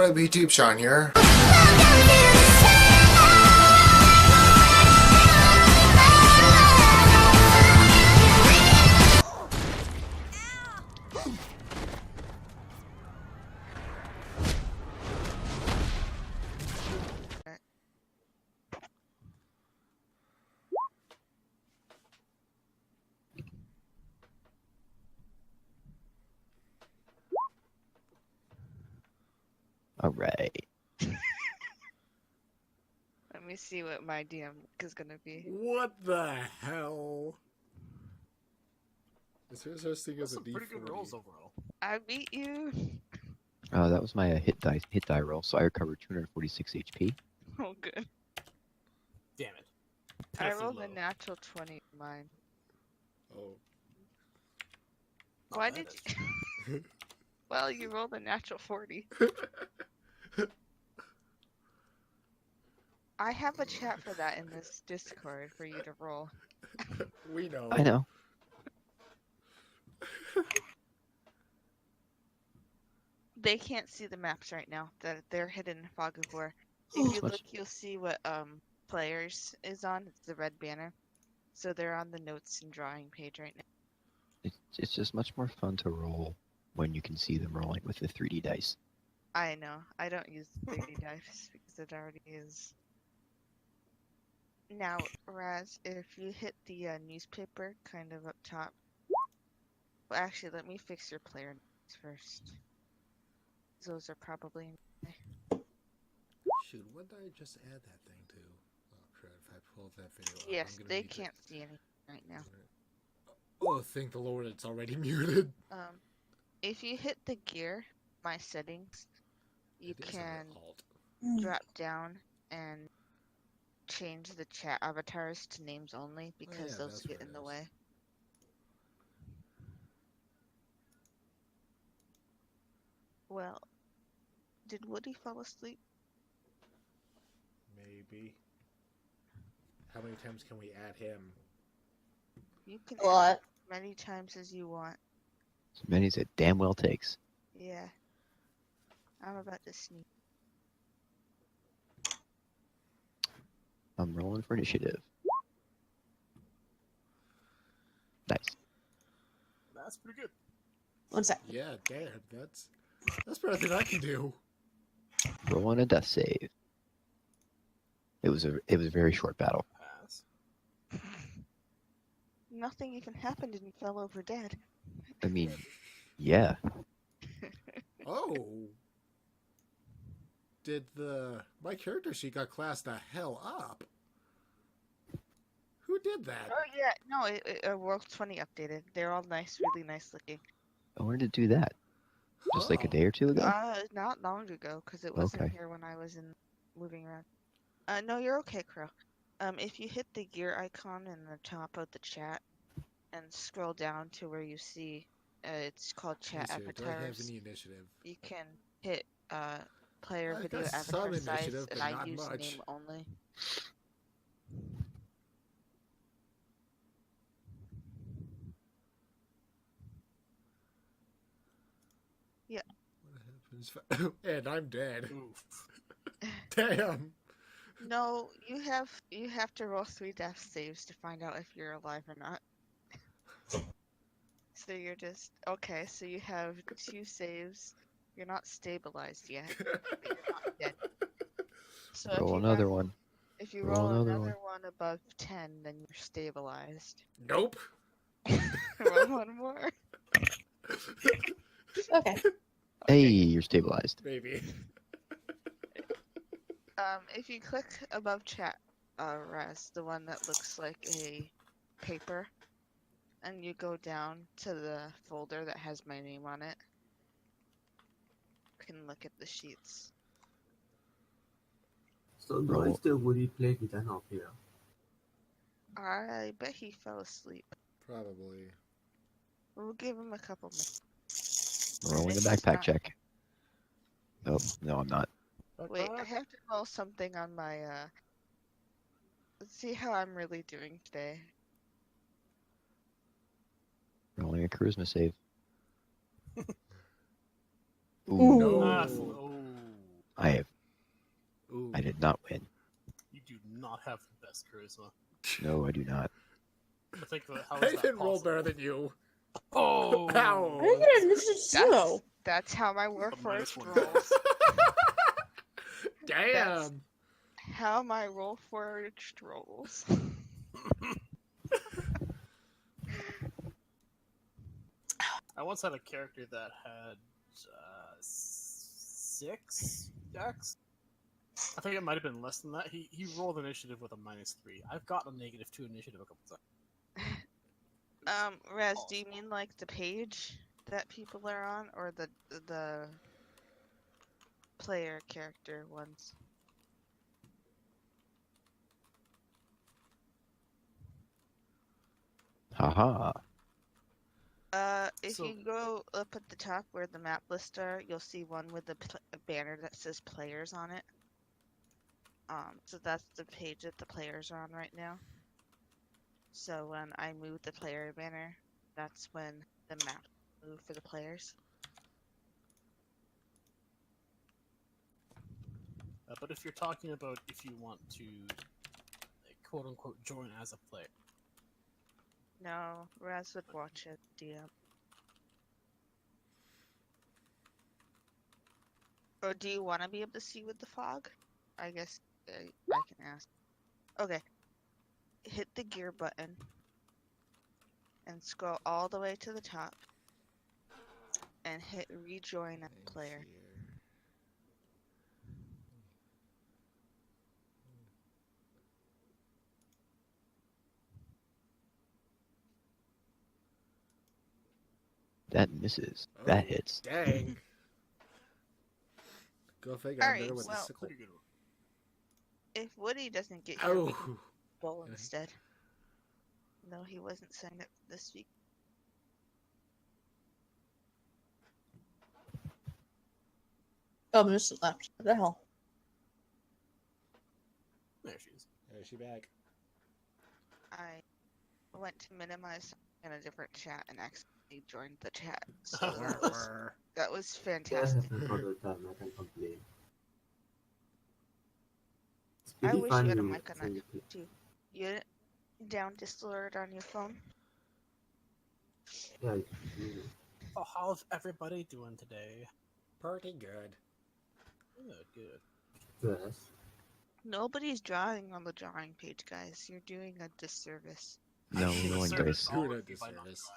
What up, YouTube? Sean here. All right. Let me see what my DM is gonna be. What the hell? This is our thing as a Some pretty good D40. rolls overall. I beat you. That was my hit die roll, so I recovered 246 HP. Oh, good. Damn it. I Pitifully rolled low. a natural 20 in mine. Oh. Why that did is- you? Well, you rolled a natural 40. I have a chat for that in this Discord for you to roll. We know. I know. They can't see the maps right now. They're hidden in Fog of War. If you Much- look, you'll see what players is on. It's the red banner. So they're on the notes and drawing page right now. It's just much more fun to roll when you can see them rolling with the 3D dice. I know. I don't use the 3D dice because it already is. Now, Raz, if you hit the newspaper kind of up top. Well, actually, let me fix your player names first. Those are probably. Shoot, what did I just add that thing to? Oh crap! If I pull that video up, Yes, I'm gonna they need to- can't see anything right now. Oh, thank the Lord, it's already muted. If you hit the gear, my settings, you It is can under Alt. drop down and change the chat avatars to names only because yeah, those that's get what in it the is. way. Well, did Woody fall asleep? Maybe. How many times can we add him? You can A lot. add as many times as you want. As many as it damn well takes. Yeah. I'm about to sneak. I'm rolling for initiative. Nice. That's pretty good. 1 sec. Yeah, damn, that's better than I can do. Rolling a death save. It was a very short battle. Pass. Nothing even happened and you fell over dead. I mean, yeah. Oh. Did my character sheet got classed the hell up? Who did that? Oh yeah, no, World 20 updated. They're all nice, really nice looking. I wanted to do that. Just like a day or two ago. Not long ago, because it wasn't Okay. here when I was moving around. No, you're okay, Crow. If you hit the gear icon in the top of the chat and scroll down to where you see, it's called chat Let me see, do I have avatars. any initiative? You can hit player I video got avatar some size, initiative, and but I not use much. name only. What happens? And I'm dead. Oof. Damn. No, you have to roll 3 death saves to find out if you're alive or not. So you're just okay. So you have 2 saves. You're not stabilized yet. But you're not dead. So Roll if another one. If you Roll roll another another one above 10, then you're stabilized. Nope. Roll one more. Okay. Hey, you're stabilized. Maybe. If you click above chat, Raz, the one that looks like a paper, and you go down to the folder that has my name on it, you can look at the sheets. So why Roll. is the Woody played with an op here? I bet he fell asleep. Probably. We'll give him a couple minutes. Rolling a It's backpack not- check. Oh, no, I'm not. Wait, I have to roll something on my, let's see how I'm really doing today. Rolling a charisma save. Ooh. No. Ah, oh. Ooh. I did not win. You do not have the best charisma. No, I do not. I think how I is that didn't roll possible? better than you. Oh, Ow. I get initiative zero. That's how my Warforged -1. rolls. Damn. How my Rollforged rolls. I once had a character that had 6 decks. I think it might have been less than that. He rolled initiative with a -3. I've gotten a -2 initiative a couple times. Raz, do you mean like the page that people are on, or the player character ones? Haha. If So- you go up at the top where the map lists are, you'll see one with a banner that says players on it. So that's the page that the players are on right now. So when I move the player banner, that's when the map move for the players. But if you're talking about if you want to, like, quote unquote, join as a player, No, Raz would watch it, DM. Or do you want to be able to see with the fog? I guess I can ask. Okay. Hit the gear button and scroll all the way to the top and hit rejoin as player. That misses. That hits. Dang. Go figure. I'm Alright, better with the well- sickle. pretty good. If Woody doesn't get here, we can Oh. bowl Okay. instead. No, he wasn't signed up this week. Oh, Miss left. What the hell? There she is. There's she back. I went to minimize in a different chat and accidentally joined the chat. So that was I fantastic. haven't all the time. I can complain. It's I pretty wish fun you had a to mic on send that it. too. You didn't down Distillert on your phone? Yeah, Oh, how's everybody doing today? Pretty good. Good. yes. Nobody's drawing on the drawing page, guys. You're doing a disservice. No, no one Disservice does. to all Who of did you by not disservice?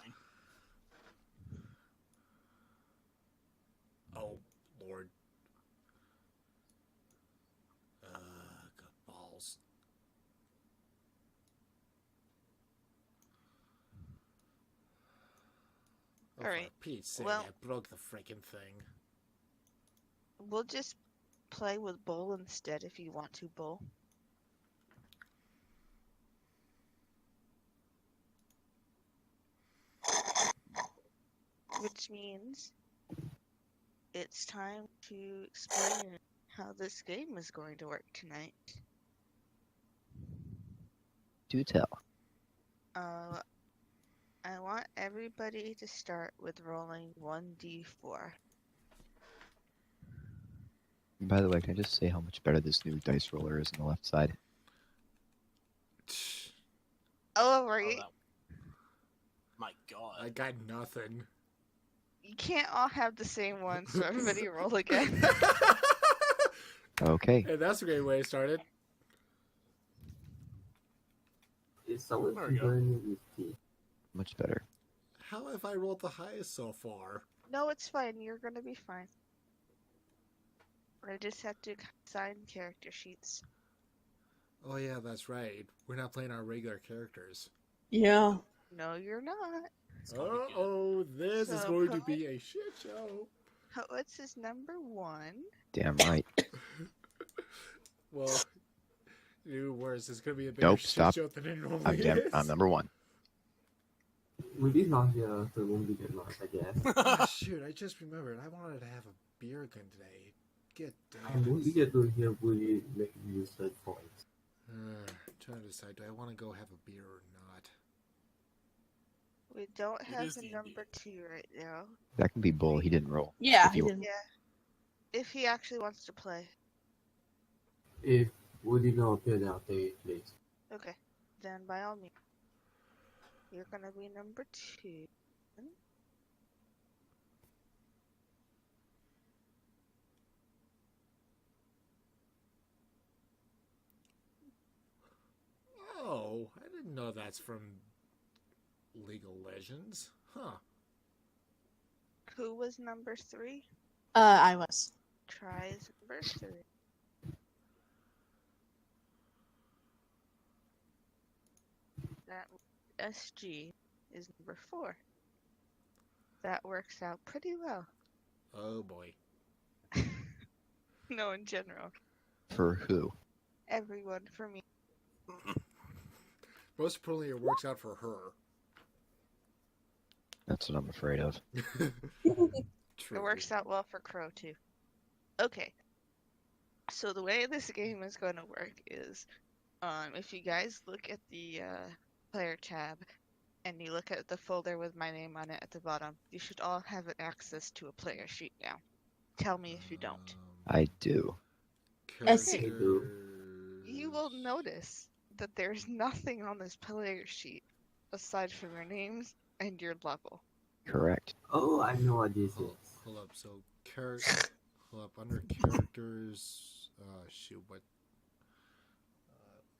trying. Oh, Lord. Good balls. Oh, Alright, for Pete's sake, well- I broke the freaking thing. We'll just play with Bull instead if you want to, Bull. Which means it's time to explain how this game is going to work tonight. Do tell. I want everybody to start with rolling 1d4. By the way, can I just say how much better this new dice roller is on the left side? Oh, Oh, right. that... My God. I got nothing. You can't all have the same one, so everybody roll again. Okay. Hey, that's a great way to start it. It's always There we go. burning with tea. Much better. How have I rolled the highest so far? No, it's fine. You're gonna be fine. I just have to sign character sheets. Oh yeah, that's right. We're not playing our regular characters. Yeah. No, you're not. It's gonna be good. Oh, this is So, going to Poet- be a shit show. Poets is number 1. Damn right. Well, worse. It's going to be a bigger Nope, shit stop. show than it normally is. I'm number one. Willy's not here, so it won't be that much, I guess. Ah, shoot, I just remembered. I wanted to have a beer gun today. Get I damn won't it. get to hear Willy make use that voice. Trying to decide, do I want to go have a beer or not? We don't It have is a D&D. number 2 right now. That can be Bull. He didn't roll. Yeah. If you- he didn't- Yeah. If he actually wants to play. If Woody not appear, then I'll take it, please. Okay, then by all means, you're gonna be number 2. Oh, I didn't know that's from League of Legends. Huh. Who was number 3? I was. Try is number 3. That SG is number 4. That works out pretty well. Oh boy. No, in general. For who? Everyone for me. Most importantly, it works out for her. That's what I'm afraid of. True. It works out well for Crow too. Okay. So the way this game is going to work is, if you guys look at the player tab, and you look at the folder with my name on it at the bottom, you should all have access to a player sheet now. Tell me if you don't. I do. I see. Characters. You will notice that there's nothing on this player sheet aside from your names and your level. Correct. Oh, I know what this Hold, is. hold up. So, hold up. Under characters. Shoot. What?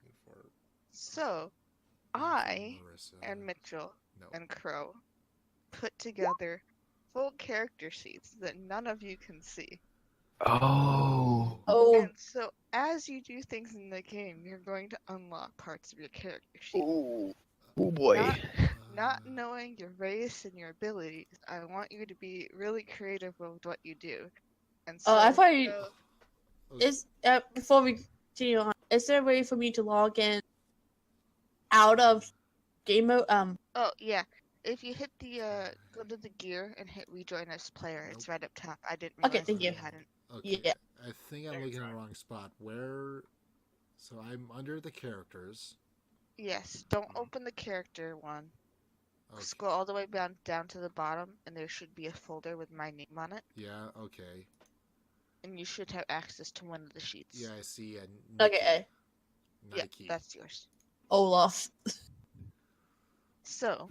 Looking for So, I Marissa. and Mitchell No. and Crow put together full character sheets that none of you can see. Oh. Oh, And so, as you do things in the game, you're going to unlock parts of your character sheet. Oh. Oh boy. Not knowing your race and your abilities, I want you to be really creative with what you do. And so, oh, I thought you. Oh, Is before we continue on, is there a way for me to log in out of game mode? oh yeah, if you hit the go to the gear and hit rejoin as player, it's right up top. I didn't Okay, realize thank you you. hadn't. Okay. Yeah. I think I'm looking in the wrong spot. Where? So I'm under the characters. Yes, don't open the character one. Okay. Scroll all the way down to the bottom, and there should be a folder with my name on it, Yeah. Okay. and you should have access to one of the sheets. Yeah, I see. Okay, Yeah, Nike. that's yours. Olaf. So,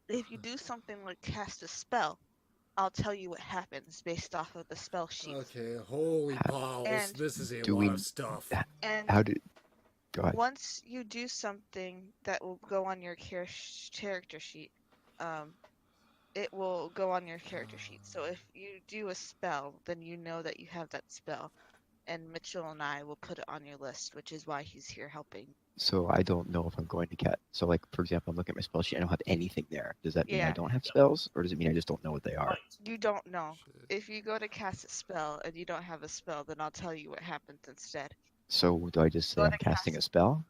if you do something like cast a spell, I'll tell you what happens based off of the spell sheet. Okay. Holy balls! And- This is a Do lot we- of stuff. And How did? Go ahead. once you do something that will go on your character sheet, it will go on your character sheet. So if you do a spell, then you know that you have that spell, and Mitchell and I will put it on your list, which is why he's here helping. So I don't know if I'm going to get. So like for example, I'm looking at my spell sheet. I don't have anything there. Does that mean I Yeah. don't have spells, or does it mean I just don't know what they are? Right. You don't know. Shit. If you go to cast a spell and you don't have a spell, then I'll tell you what happens instead. So do I just say Go I'm to casting cast- a spell?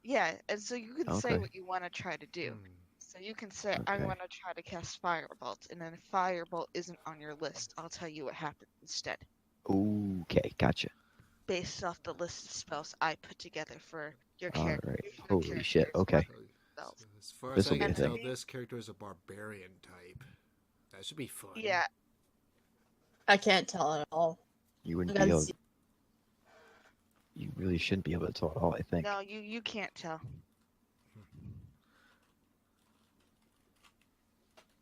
Yeah, and so you can say Okay. what you want to try to do. Hmm. So you can say, I Okay. want to try to cast Firebolt, and then if Firebolt isn't on your list, I'll tell you what happens instead, Okay, gotcha. based off the list of spells I put together for your All character. right. your Holy shit. characters, Okay. spells. So as far This'll as I be can a tell, thing. this character is a barbarian type. That should be fun. Yeah, I can't tell at all. You I wouldn't be gotta able. see. You really shouldn't be able to tell at all. I think. no, you can't tell.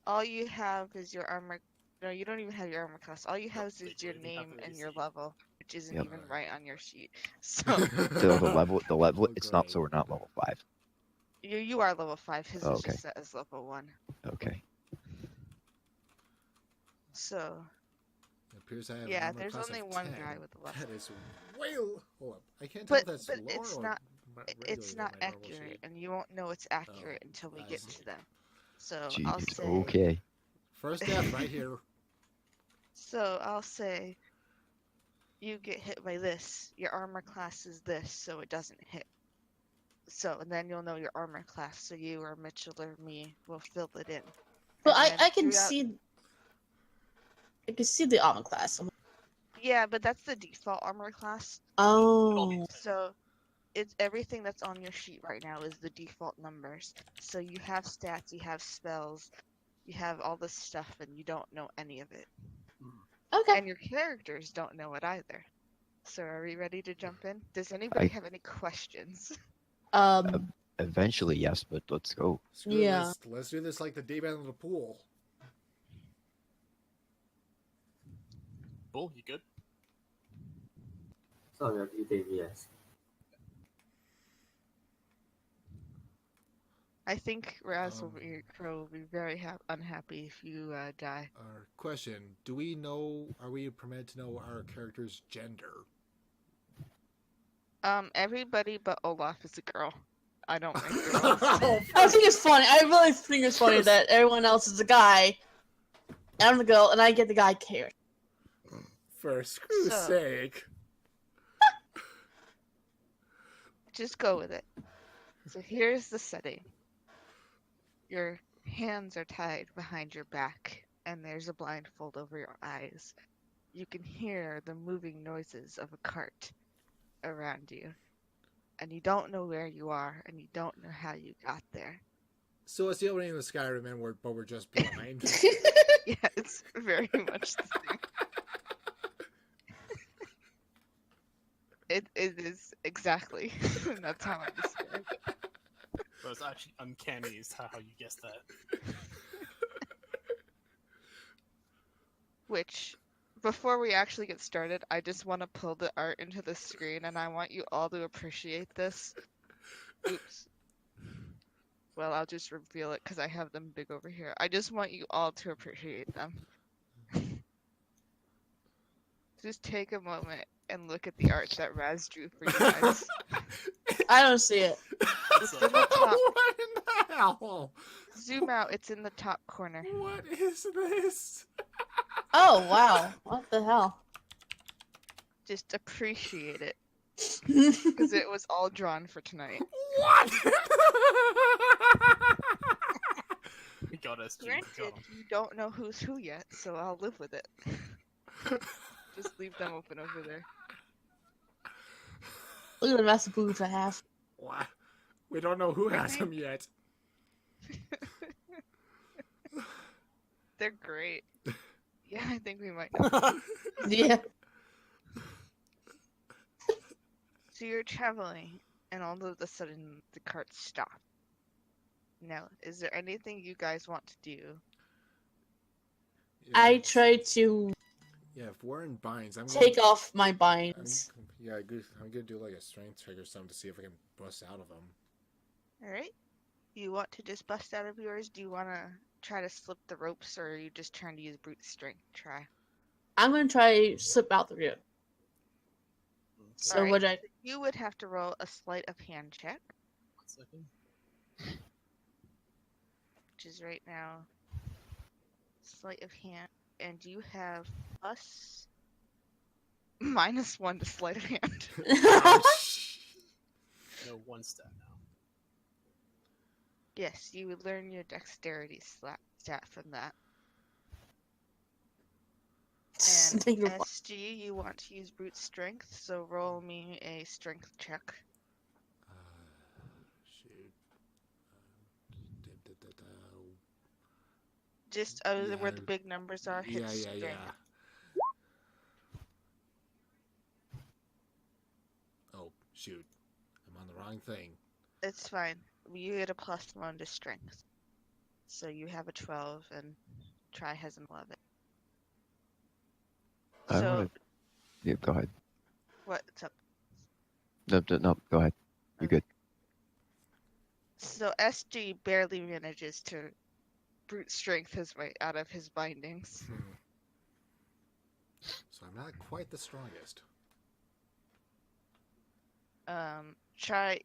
All you have is your armor. No, you don't even have your armor class. All you have is They your don't even have name the and your AC. level, which isn't Yep. even right on your sheet. So The level. Oh, It's not. great. So we're not level 5. you are level 5. His Oh, is okay. just set as level 1. Okay. So It appears I have an yeah, armor there's class only of one 10. guy with a level. That is way. Hold up. I can't tell if But that's but lore it's or not regular it's on not my normal accurate, sheet. and you won't know it's accurate until we I get see. to them. So I'll Jeez. say. Okay. First death right here. So I'll say. You get hit by this. Your armor class is this, so it doesn't hit. So and then you'll know your armor class. So you or Mitchell or me will fill it in. Well, And then I can throughout- see. I can see the armor class. Yeah, but that's the default armor class. Oh. So it's everything that's on your sheet right now is the default numbers. So you have stats, you have spells, you have all this stuff, and you don't know any of it. Okay. And your characters don't know it either. So are we ready to jump in? Does anybody have any questions? Eventually, yes, but let's go. Screw it, Yeah. let's do this like the day band of the pool. Bull, you good? Sorry, I'm eating, yes. I think Raz will be very unhappy if you die. Question: do we know? Are we permitted to know our character's gender? Everybody but Olaf is a girl. I don't make girls. I think it's funny. I really think it's funny that everyone else is a guy, and I'm the girl, and I get the guy character. For screw's So- sake. Just go with it. So here's the setting. Your hands are tied behind your back, and there's a blindfold over your eyes. You can hear the moving noises of a cart around you. And you don't know where you are, and you don't know how you got there. So it's the opening of the Skyrim, and but we're just blind. Yeah, it's very much the same. It is exactly. That's how I describe it. But it's actually uncanny is how you guessed that. Which, before we actually get started, I just want to pull the art into the screen, and I want you all to appreciate this. Oops. Well, I'll just reveal it because I have them big over here. I just want you all to appreciate them. Just take a moment and look at the art that Raz drew for you guys. I don't see it. It's in the top. What in the hell? Zoom out. It's in the top corner. What is this? Oh wow! What the hell? Just appreciate it because it was all drawn for tonight. What? We got us. We Granted, got 'em. you don't know who's who yet, so I'll live with it. Just leave them open over there. Look at the massive boobs I have. What? We don't know who has them yet. They're great. Yeah, I think we might know. Yeah. So you're traveling, and all of a sudden the cart stopped. Now, is there anything you guys want to do? Yeah. I try to Yeah, if we're in binds, I'm take gonna, off my binds. I'm gonna do like a strength check or something to see if I can bust out of them. Alright. You want to just bust out of yours? Do you want to try to slip the ropes, or are you just trying to use brute strength? Try. I'm gonna try slip out the rear. So Alright, would I? You would have to roll a sleight of hand check, 1 second. which is right now sleight of hand, and you have plus -1 to sleight of hand. No, 1 stat now. Yes, you would learn your dexterity stat from that. And Think of- SG, you want to use brute strength, so roll me a strength check. Shoot. Just where the Yeah. big numbers are, hit Yeah. strength. Oh, shoot. I'm on the wrong thing. It's fine. You get a +1 to strength. So you have a 12, and Try has an 11. I So, wanna... Yeah, go ahead. what's up? No, go ahead. You're good. So SG barely manages to brute strength his way out of his bindings. So I'm not quite the strongest. Try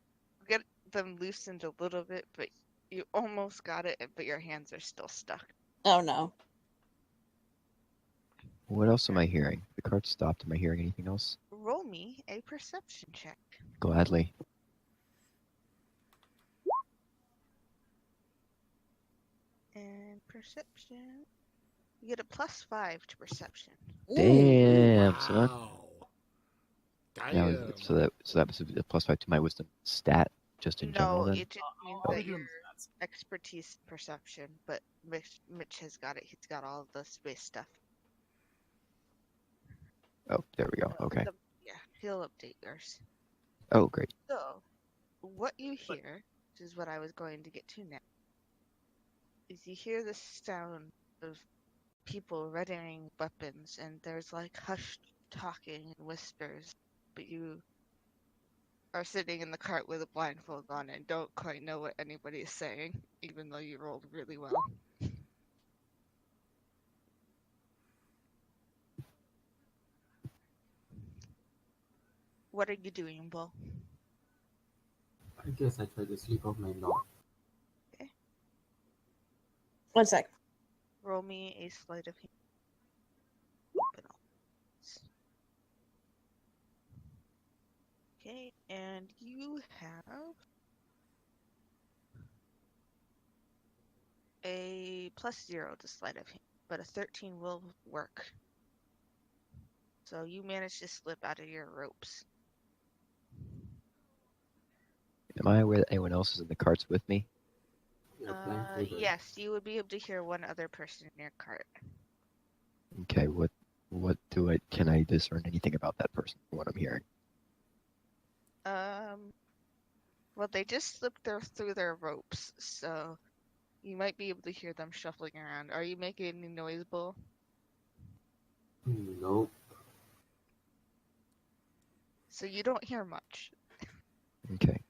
get them loosened a little bit, but you almost got it, but your hands are still stuck. Oh no. What else am I hearing? The cart stopped. Am I hearing anything else? Roll me a perception check. Gladly. And perception, you get a +5 to perception. Damn. So that, Wow. yeah, Damn. so that was a +5 to my wisdom stat, just in general. No, Then. it just means I'll that be your doing stats. expertise in perception, but Mitch has got it. He's got all of the space stuff. Oh, there we go. Okay. Yeah, He'll update yours. Oh, great. So, what you hear, which is what I was going to get to now, is you hear the sound of people readying weapons, and there's like hushed talking and whispers, but you are sitting in the cart with a blindfold on and don't quite know what anybody is saying, even though you rolled really well. What are you doing, Bull? I guess I try to sleep off my knock. 1 sec. Roll me a sleight of hand. Okay, and you have a +0 to sleight of hand, but a 13 will work. So you managed to slip out of your ropes. Am I aware that anyone else is in the carts with me? You're blindfolded. Yes, you would be able to hear one other person in your cart. Okay, can I discern anything about that person from what I'm hearing? Well, they just slipped through their ropes, so you might be able to hear them shuffling around. Are you making any noise, Bull? Nope. So you don't hear much. Okay.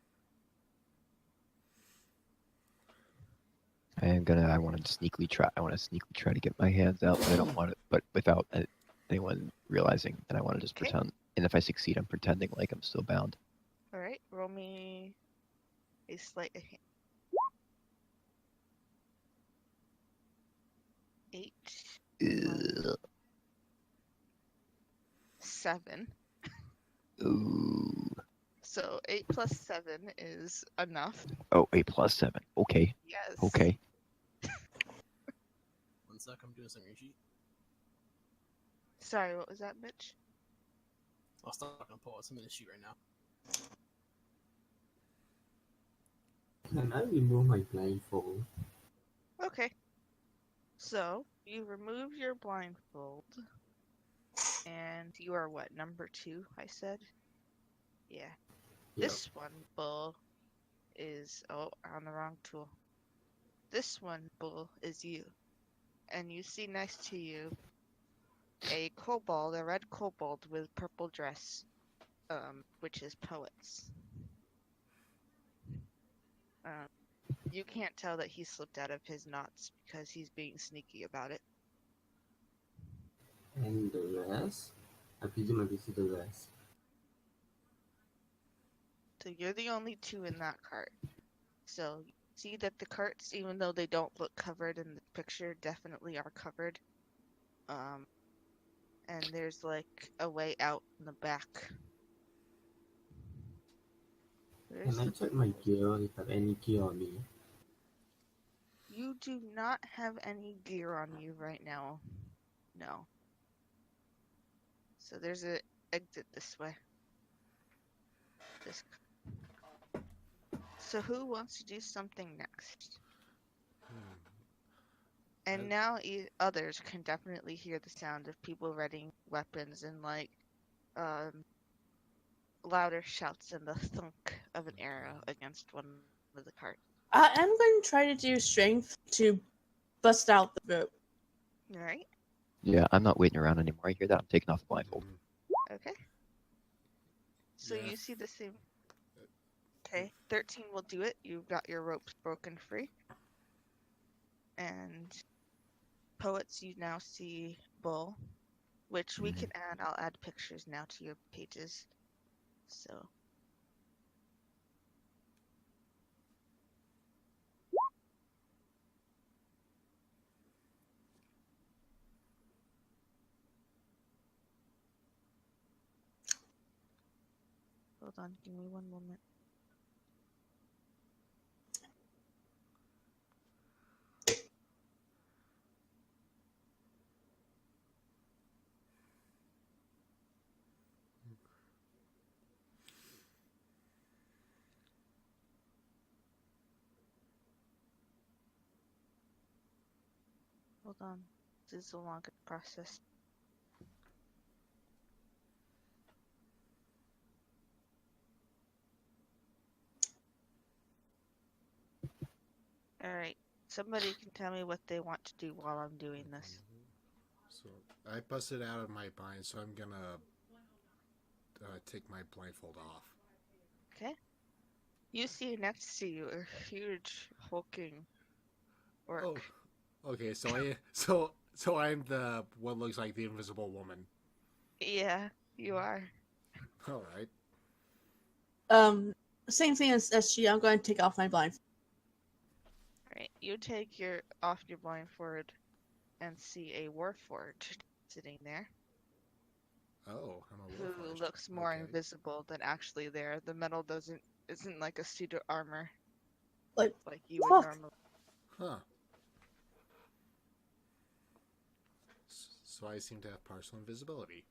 I want to sneakily try to get my hands out, but I don't want it, but without anyone realizing, and I want to just Okay. pretend, and if I succeed, I'm pretending like I'm still bound. Alright, roll me a sleight of hand. 8, Ugh. 7. Ooh. So 8 plus 7 is enough. Oh, 8+7. Okay. Yes. Okay. 1 sec, I'm doing something sheet. Sorry, what was that, Mitch? I'll start on pause. I'm in the sheet right now. Can I remove my blindfold? Okay. So, you remove your blindfold. And you are what, number 2, I said? Yeah. Yep. This one, Bull, is... Oh, on the wrong tool. This one, Bull, is you. And you see next to you a kobold, a red kobold with purple dress, which is Poets. You can't tell that he slipped out of his knots because he's being sneaky about it. And the rest? I presume I can see the rest. So you're the only 2 in that cart. So you see that the carts, even though they don't look covered in the picture, definitely are covered. And there's like a way out in the back. Where's Can I the... check my gear if I have any gear on me? You do not have any gear on you right now. No. So there's an exit this way. So who wants to do something next? And now others can definitely hear the sound of people readying weapons and like louder shouts and the thunk of an arrow against one of the carts. I am going to try to do strength to bust out the rope. Alright, Yeah, I'm not waiting around anymore. I hear that. I'm taking off the blindfold. okay. So Yeah. you see the same. Okay, 13 will do it. You've got your ropes broken free. And Poets, you now see Bull, which we can add. I'll add pictures now to your pages. So. Hold on, give me one moment. Hold on. This is a longer process. Alright. Somebody can tell me what they want to do while I'm doing this. So I busted out of my bind, so I'm gonna take my blindfold off. Okay? You see next to you a huge hulking orc. Oh, okay. So I'm the what looks like the invisible woman. Yeah, you are. All right. Same thing as she. I'm going to take off my blind. Alright, you take your off your blindfold and see a warforged sitting there Oh, I'm a who warforged. looks more Okay. invisible than actually there. The metal isn't like a suit of armor Like, you would fuck. normally. Huh. So I seem to have partial invisibility.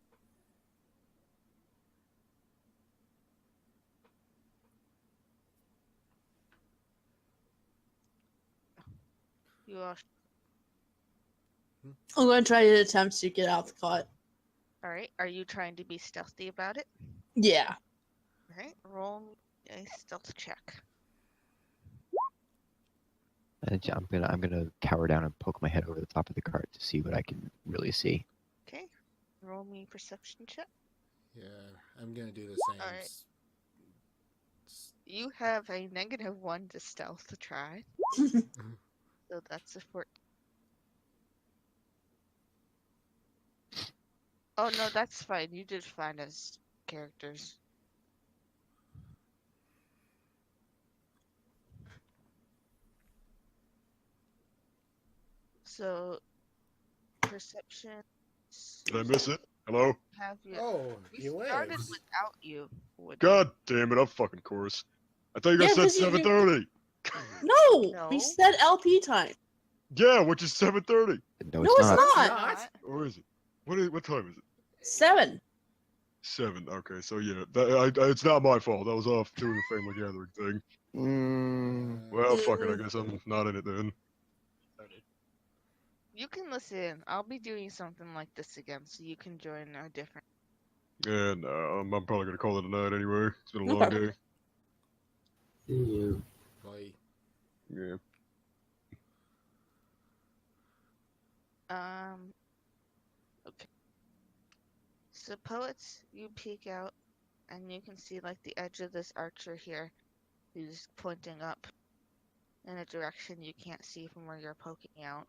You all I'm going to try to attempt to get out the cot. alright? Are you trying to be stealthy about it? Yeah. Alright, roll me a stealth check. And I'm gonna cower down and poke my head over the top of the cart to see what I can really see. Okay, roll me perception check. Yeah, I'm gonna do the same. Alright. You have a -1 to stealth to try. So that's a 14. Oh no, that's fine. You did fine as characters. So, perception. Did I miss it? Hello? Have you? Oh, We he started lives. without you. Woody. God damn it, I'm fucking course. I thought you guys Yeah, said 'cause you- 7:30. No, No. we said LP time. Yeah, which is 7:30. No, No, it's not. Not. Or is it? What time is it? 7. 7. Okay, so yeah, it's not my fault. I was off doing the family gathering thing. Well, fuck it. I guess I'm not in it then. You can listen. I'll be doing something like this again, so you can join a different. Yeah, no, I'm probably gonna call it a night anyway. It's been a long Okay. day. See you. Boy. Yeah. Okay. So poets, you peek out, and you can see like the edge of this archer here, who's pointing up in a direction you can't see from where you're poking out.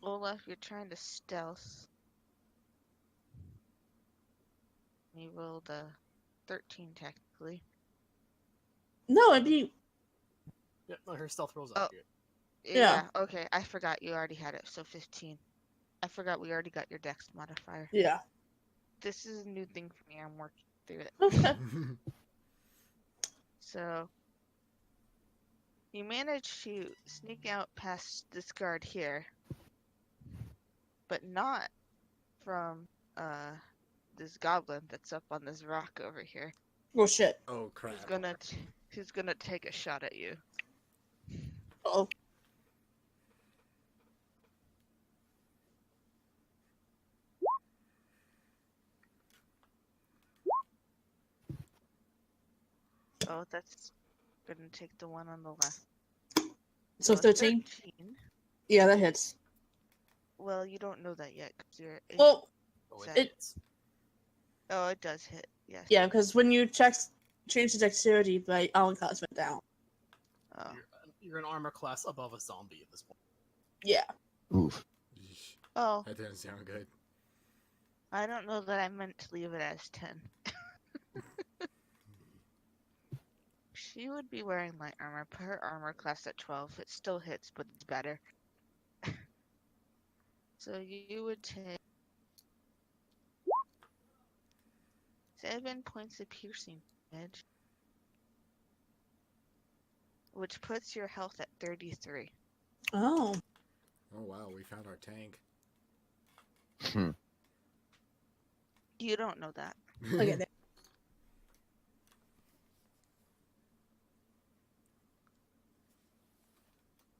Olaf, you're trying to stealth. You rolled a 13 technically. No, it'd be. Yeah, no, her stealth rolls Oh. accurate. Yeah. Okay, I forgot you already had it, so 15. I forgot we already got your dex modifier. Yeah. This is a new thing for me. I'm working through it. Okay. So you manage to sneak out past this guard here, but not from this goblin that's up on this rock over here. Oh shit. Oh crap. Who's gonna take a shot at you. Oh. Oh, that's gonna take the one on the left. So 13? 13. Yeah, that hits. Well, you don't know that yet because you're. Well, Oh, It- hits. Oh, it does hit. Yes. yeah, because when you change the dexterity, my Allen class went down. Oh. You're an armor class above a zombie at this point. Yeah. Oof. Yeesh, Oh, that didn't sound good. I don't know that I meant to leave it as 10. She would be wearing light armor. Put her armor class at 12. It still hits, but it's better. So you would take 7 points of piercing damage, which puts your health at 33. Oh. Oh wow, we found our tank. You don't know that. Okay.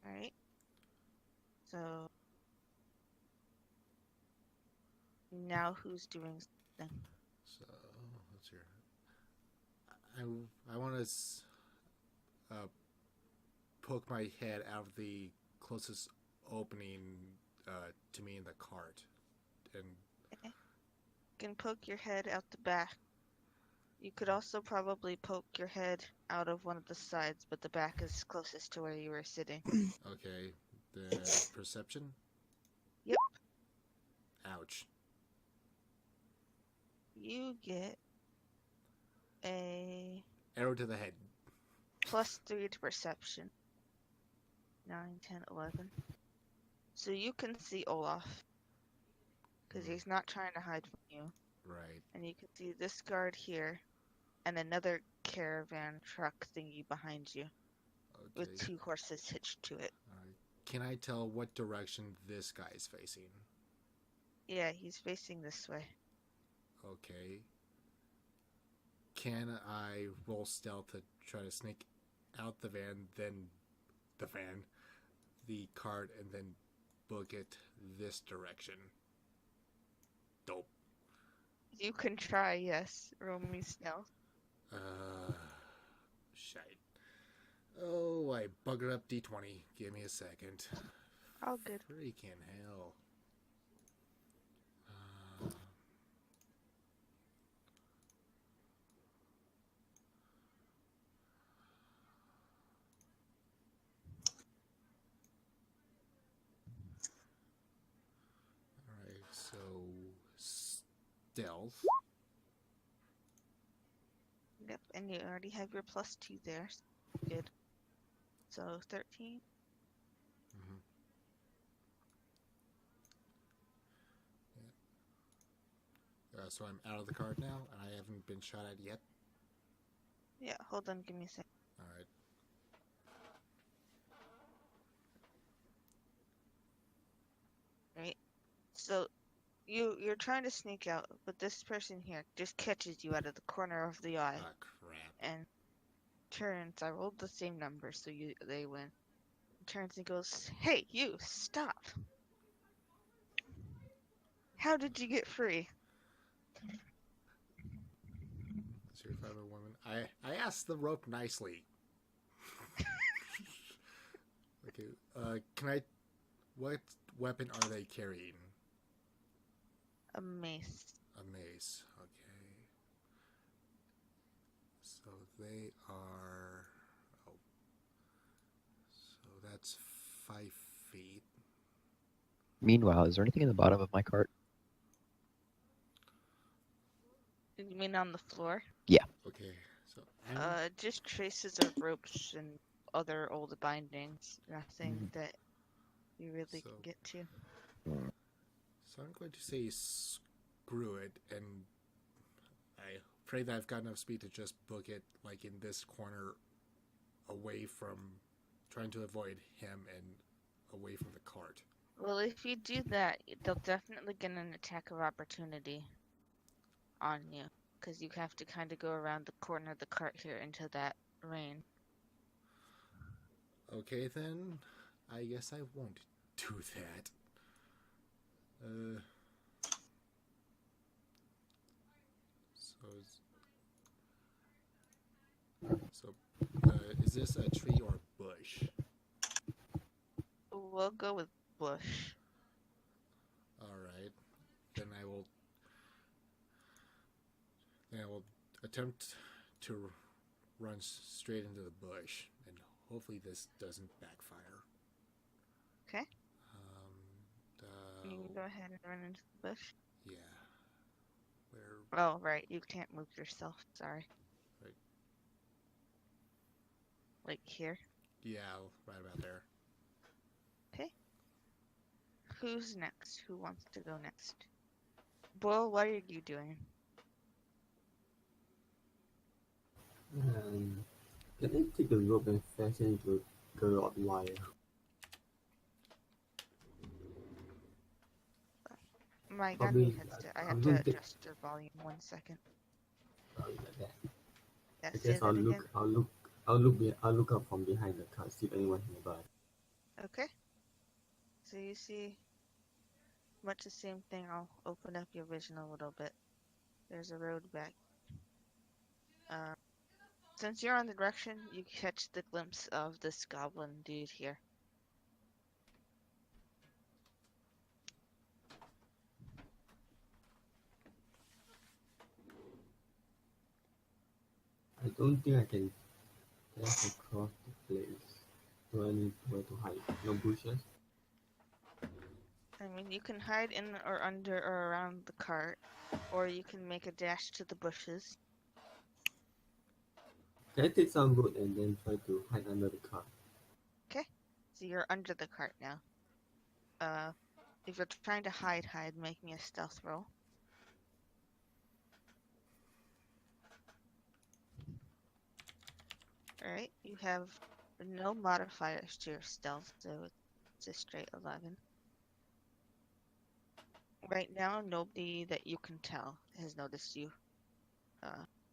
Alright. So now who's doing something? So what's your? I want to poke my head out of the closest opening to me in the cart, and You can poke your head out the back. You could also probably poke your head out of one of the sides, but the back is closest to where you were sitting. okay, then perception. Yep. Ouch. You get a Arrow to the head. +3 to perception. 9, 10, 11. So you can see Olaf. Because he's not trying to hide from you. Right. And you can see this guard here. And another caravan truck thingy behind you. Okay. With 2 horses hitched to it. Alright. Can I tell what direction this guy is facing? Yeah, he's facing this way. Okay. Can I roll stealth to try to sneak out the van, then the cart, and then book it this direction? Dope. You can try, yes. Roll me stealth. Shite. Oh, I buggered up D20. Give me a second. All good. Freaking hell. Alright, so stealth. Yep, and you already have your +2 there. Good. So 13. Mm-hmm. Yeah. So I'm out of the cart now, and I haven't been shot at yet. Yeah, hold on, give me a sec. Alright. Right? So you're trying to sneak out, but this person here just catches you out of the corner of the eye Ah, crap. and turns. I rolled the same number, so they win. Turns and goes, "Hey, you, stop! How did you get free?" So if I'm a woman, I asked the rope nicely. Okay. Can I? What weapon are they carrying? A mace. A mace. Okay. So they are. Oh. So that's 5 feet. Meanwhile, is there anything in the bottom of my cart? You mean on the floor? Okay. So Just traces of ropes and other old bindings. Nothing that you really So- can get to. So I'm going to say screw it, and I pray that I've got enough speed to just book it, like in this corner, away from, trying to avoid him and away from the cart. Well, if you do that, they'll definitely get an attack of opportunity on you. Because you have to kind of go around the corner of the cart here into that rain. Okay then, I guess I won't do that. Is this a tree or a bush? We'll go with bush. Alright. Then I will attempt to run straight into the bush, and hopefully this doesn't backfire. Okay. You can go ahead and run into the bush. Yeah. Where? Oh, right. You can't move yourself. Sorry. Right. Like here. Yeah, right about there. Who's next? Who wants to go next? Boyle, what are you doing? Can I take the rope and fasten it to a garrote wire? My Probably, gun has to. I have I'm to gonna take- adjust your volume 1 second. Sorry about that. Yeah, I say guess that again. I'll look up from behind the car, see if anyone's nearby. Okay. So you see much the same thing. I'll open up your vision a little bit. There's a road back. since you're on the direction, you catch the glimpse of this goblin dude here. I don't think I can dash across the place. Do I need where to hide? No bushes? I mean, you can hide in or under or around the cart, or you can make a dash to the bushes. Can I take some wood and then try to hide under the car? Okay, so you're under the cart now. If you're trying to hide, make me a stealth roll. Alright, you have no modifiers to your stealth, so it's a straight 11. Right now, nobody that you can tell has noticed you.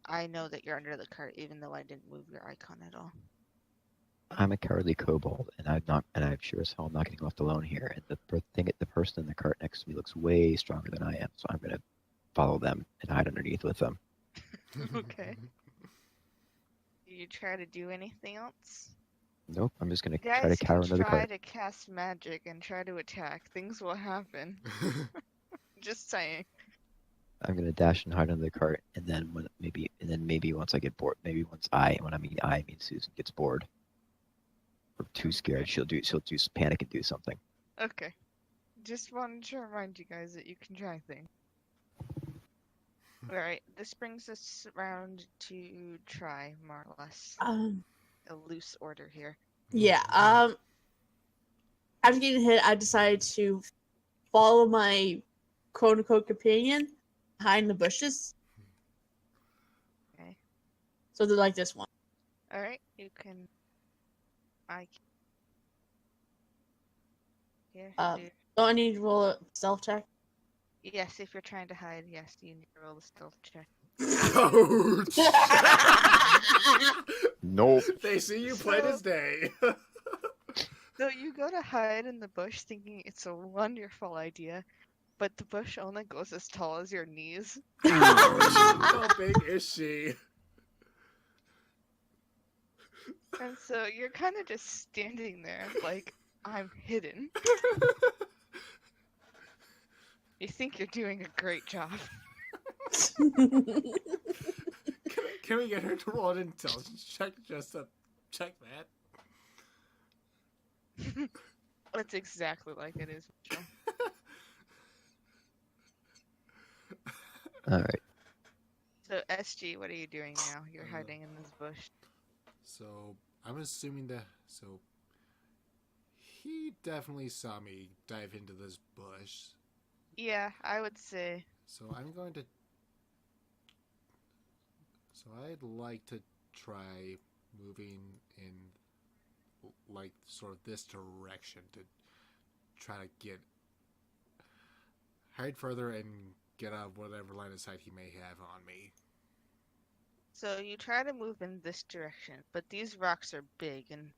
I know that you're under the cart, even though I didn't move your icon at all. I'm a cowardly kobold, and I'm sure as hell not getting left alone here. And the person in the cart next to me looks way stronger than I am, so I'm gonna follow them and hide underneath with them. Okay. Do you try to do anything else? Nope, I'm just gonna Guys try to cower can under the try cart. to cast magic and try to attack. Things will happen. Just saying. I'm gonna dash and hide under the cart, and then maybe once I get bored, when I mean Susan gets bored or too scared, she'll panic and do something. Okay. Just wanted to remind you guys that you can try things. Alright, this brings us around to try, more or less. A loose order here. Yeah. After getting hit, I decided to follow my quote unquote companion behind the bushes. Okay. So they're like this one. Alright, you can. Yeah, Don't I need to roll a stealth check? yes, if you're trying to hide, yes, you need to roll a stealth check. Nope. They see you plain as day. So you go to hide in the bush thinking it's a wonderful idea, but the bush only goes as tall as your knees. How big is she? And so you're kind of just standing there like, I'm hidden. You think you're doing a great job. Can we get her to roll an intelligence check just to check that? That's exactly like it is, Mitchell. All right. So SG, what are you doing now? You're hiding in this bush. So I'm assuming that he definitely saw me dive into this bush. Yeah, I would say. So I'd like to try moving in like sort of this direction to try to hide further and get out of whatever line of sight he may have on me. So you try to move in this direction, but these rocks are big and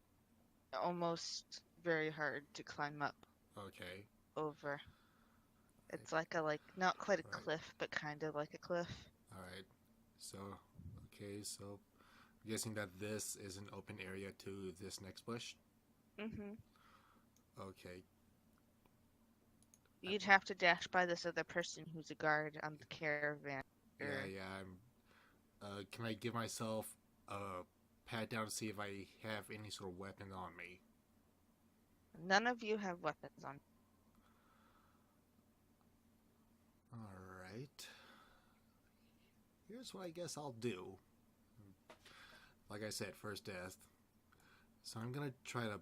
almost very hard to climb up Okay. over. It's like not quite a Right. cliff, but kind of like a cliff. Alright. So I'm guessing that this is an open area to this next bush? Mm-hmm. Okay. You'd have to dash by this other person who's a guard on the caravan. Can I give myself a pat down to see if I have any sort of weapon on me? None of you have weapons on. Alright. Here's what I guess I'll do. Like I said, first death. So I'm gonna try to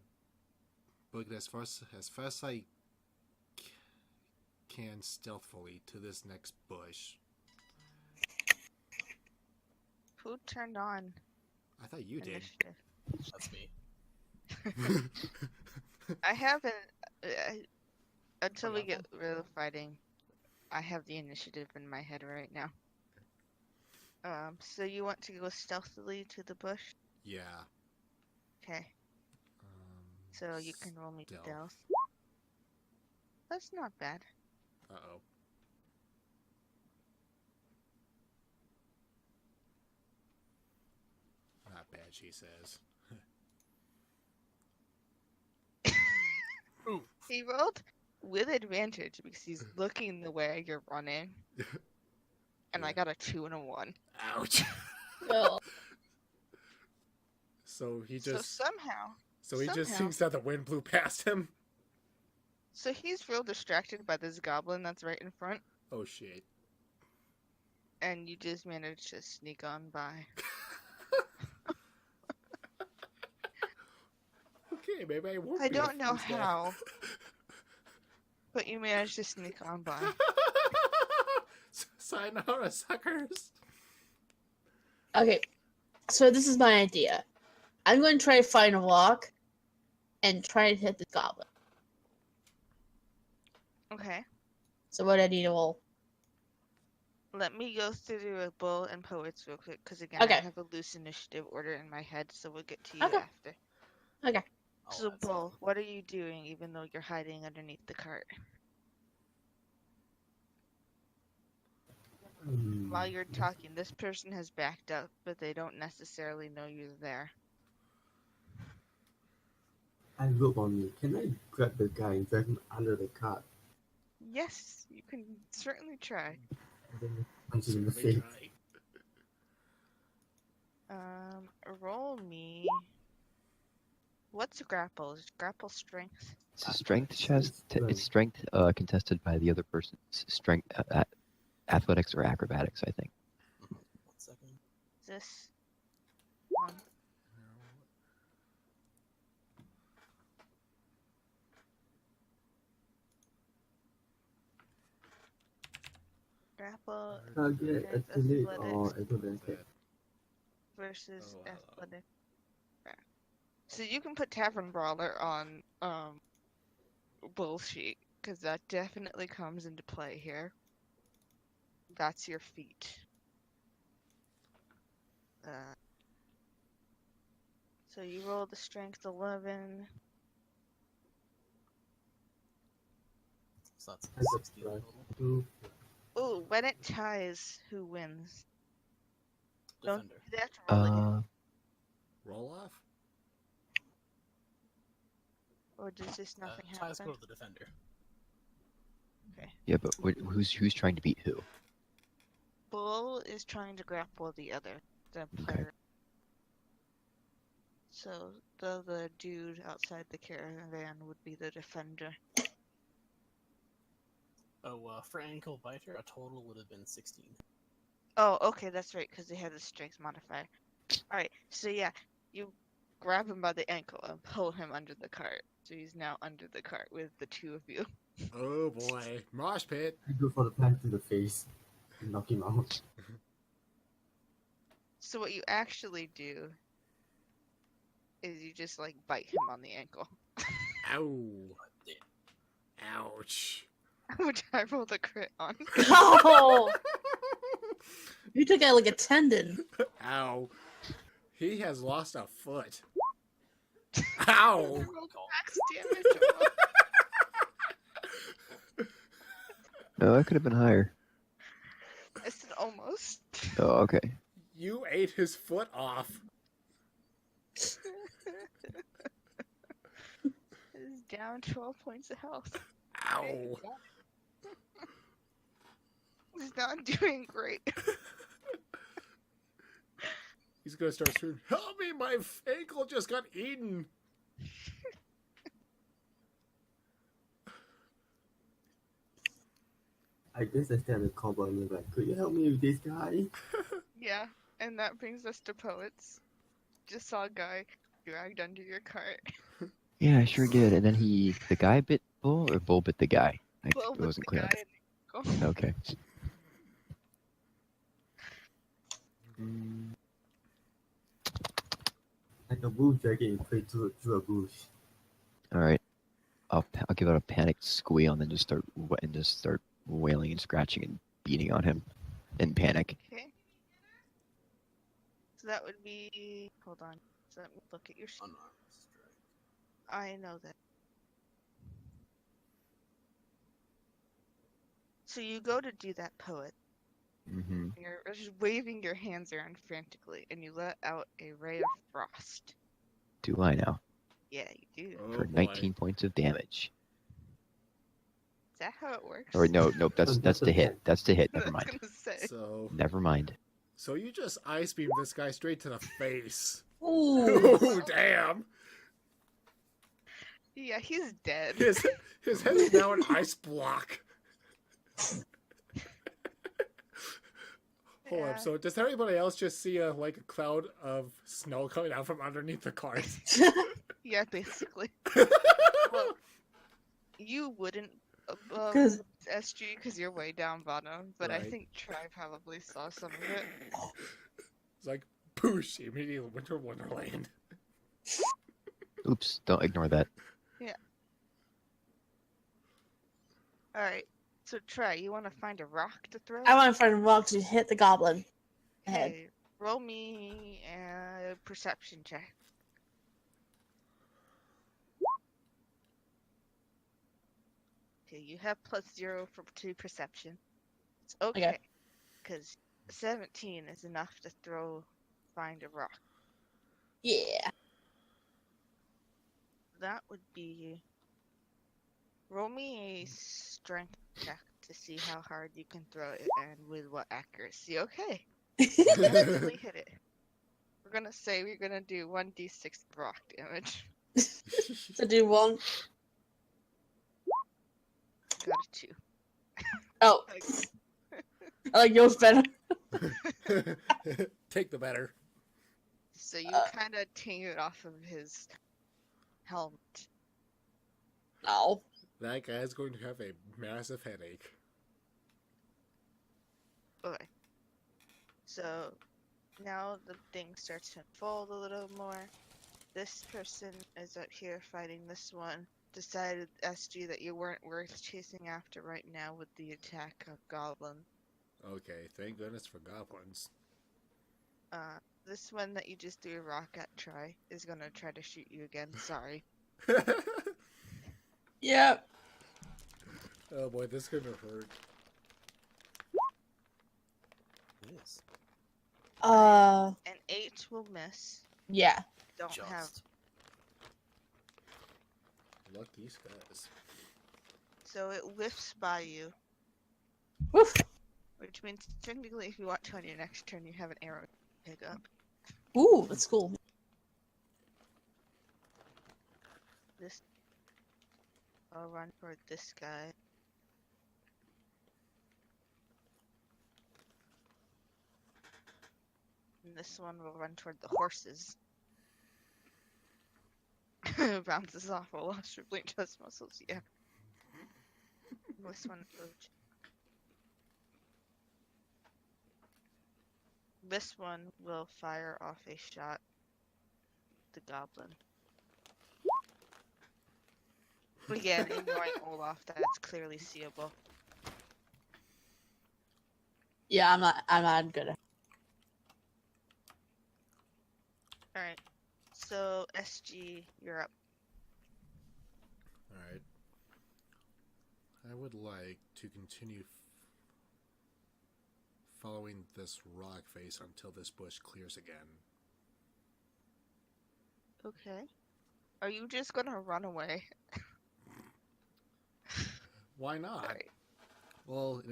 book it as fast as I can stealthily to this next bush. Who turned on I thought you did. initiative? That's me. I haven't. Until we get rid of fighting, I have the initiative in my head right now. So you want to go stealthily to the bush? Yeah. Okay. So you can roll me stealth. That's not bad. Uh-oh. Not badge, he says. Ooh. He rolled with advantage because he's looking the way you're running. And I Yeah. got a 2 and a 1. Ouch. Well, So he So just somehow- thinks that the wind blew past him. So he's real distracted by this goblin that's right in front, Oh shit. and you just managed to sneak on by. Okay, maybe I won't. I be don't know afraid of how, but you managed to sneak on by. Sayonara, suckers. okay. So this is my idea. I'm going to try to find a rock and try to hit the goblin. Okay, So what I need to roll? let me go through a bull and poets real quick, because again, Okay. I have a loose initiative order in my head, so we'll get to you Okay. after. Okay. I'll So, add some. Bull, what are you doing even though you're hiding underneath the cart? While you're talking, this person has backed up, but they don't necessarily know you're there. I look on me. Can I grab the guy and drag him under the cart? Yes, you can certainly try. And then punch him in the Certainly face. try. Roll me. What's grapple? Is grapple strength? It's a strength chest. Strength. It's strength contested by the other person's strength, athletics or acrobatics, I think. 1 second. Is this one? Grapple Target, Strength, athlete, athletics. or acrobatic. versus Oh, wow. athletic. Okay. So you can put Tavern Brawler on Bullsheet, because that definitely comes into play here. That's your feat. So you roll the strength 11. So that's That's a 16 plus total. 2. Ooh, when it ties, who wins? Don't Defender. do that to roll it, Roll off? or does this nothing Ties happen? go to the defender. Yeah, but who's trying to beat who? Bull is trying to grapple the Okay. player. So the dude outside the caravan would be the defender. Oh, for ankle biter, a total would have been 16. Oh, okay, that's right, because they had the strength modifier. Alright, so yeah, you grab him by the ankle and pull him under the cart. So he's now under the cart with the two of you. Oh boy. Mosh pit. I go for the punch in the face and knock him out. So what you actually do is you just like bite him on the ankle. Ow. Ouch. Which I rolled a crit on. Oh! You took out like a tendon. Ow. He has lost a foot. Ow. Rolled max damage. No, that could have been higher. I said almost. Oh, okay. You ate his foot off. Is down 12 points of health. Ow. He's not doing great. He's gonna start screaming, "Help me, my ankle just got eaten!" I guess I stand at the cowboy and be like, could you help me with this guy? Yeah, and that brings us to poets. Just saw a guy dragged under your cart. Yeah, I sure did. And then the guy bit Bull, or Bull bit the guy? Well, It with wasn't the clear. guy in the ankle. Okay. Like a bull dragging prey through a bush. All right. I'll give out a panicked squeal and then just start wailing and scratching and beating on him in panic. Okay. So that would be. Hold on. So let me look at your. Unarmed strike. I know that. So you go to do that, poet, Mm-hmm. You're just waving your hands around frantically, and you let out a ray of frost. Do I now? Yeah, you do. Oh For boy. 19 points of damage. Is that how it works? Or no, nope, that's That's the a hit. hit. That's the hit. I Never was mind. gonna say. So Never mind. you just ice beam this guy straight to the face. Ooh. Oh damn! Yeah, he's dead. His head is now an ice block. Hold Yeah. up. So does everybody else just see a cloud of snow coming out from underneath the cart? Yeah, basically. Well, you wouldn't above 'Cause- SG because you're way down bottom, but I Right. think Tri probably saw some of it. It's like boosh, immediately Winter Wonderland. Oops, don't ignore that. Alright, so Tri, you want to find a rock to throw? I want to find a rock to hit the goblin. Head. Okay, roll me a perception check. Okay, you have +0 to perception. It's okay, because 17 is enough to find a rock. Yeah. That would be. Roll me a strength check to see how hard you can throw it and with what accuracy. Okay, definitely hit it. We're gonna do 1d6 rock damage. So do one. Got a 2. Oh, Like, I like yours better. Take the better. so you kind of ting it off of his helmet. No. That guy's going to have a massive headache. Okay. So now the thing starts to unfold a little more. This person is up here fighting this one. Decided, SG, that you weren't worth chasing after right now with the attack of Goblin. Okay, thank goodness for goblins. This one that you just threw a rock at is gonna try to shoot you again. Sorry. Yep. Oh boy, this is gonna hurt. Yes. Uh, An 8 will miss. yeah. Don't have. Lucky guys. So it whiffs by you, Woof. which means technically, if you want to on your next turn, you have an arrow to pick up. Ooh, that's cool. This. I'll run toward this guy. And this one will run toward the horses. Bounces off a lost your blink chest muscles, yeah. This one approach. This one will fire off a shot at the goblin. Again, ignoring Olaf, that's clearly seeable. Yeah, I'm not good at. Alright, so SG, you're up. Alright. I would like to continue following this rock face until this bush clears again. Okay. Are you just gonna run away? Why not? Alright. Well,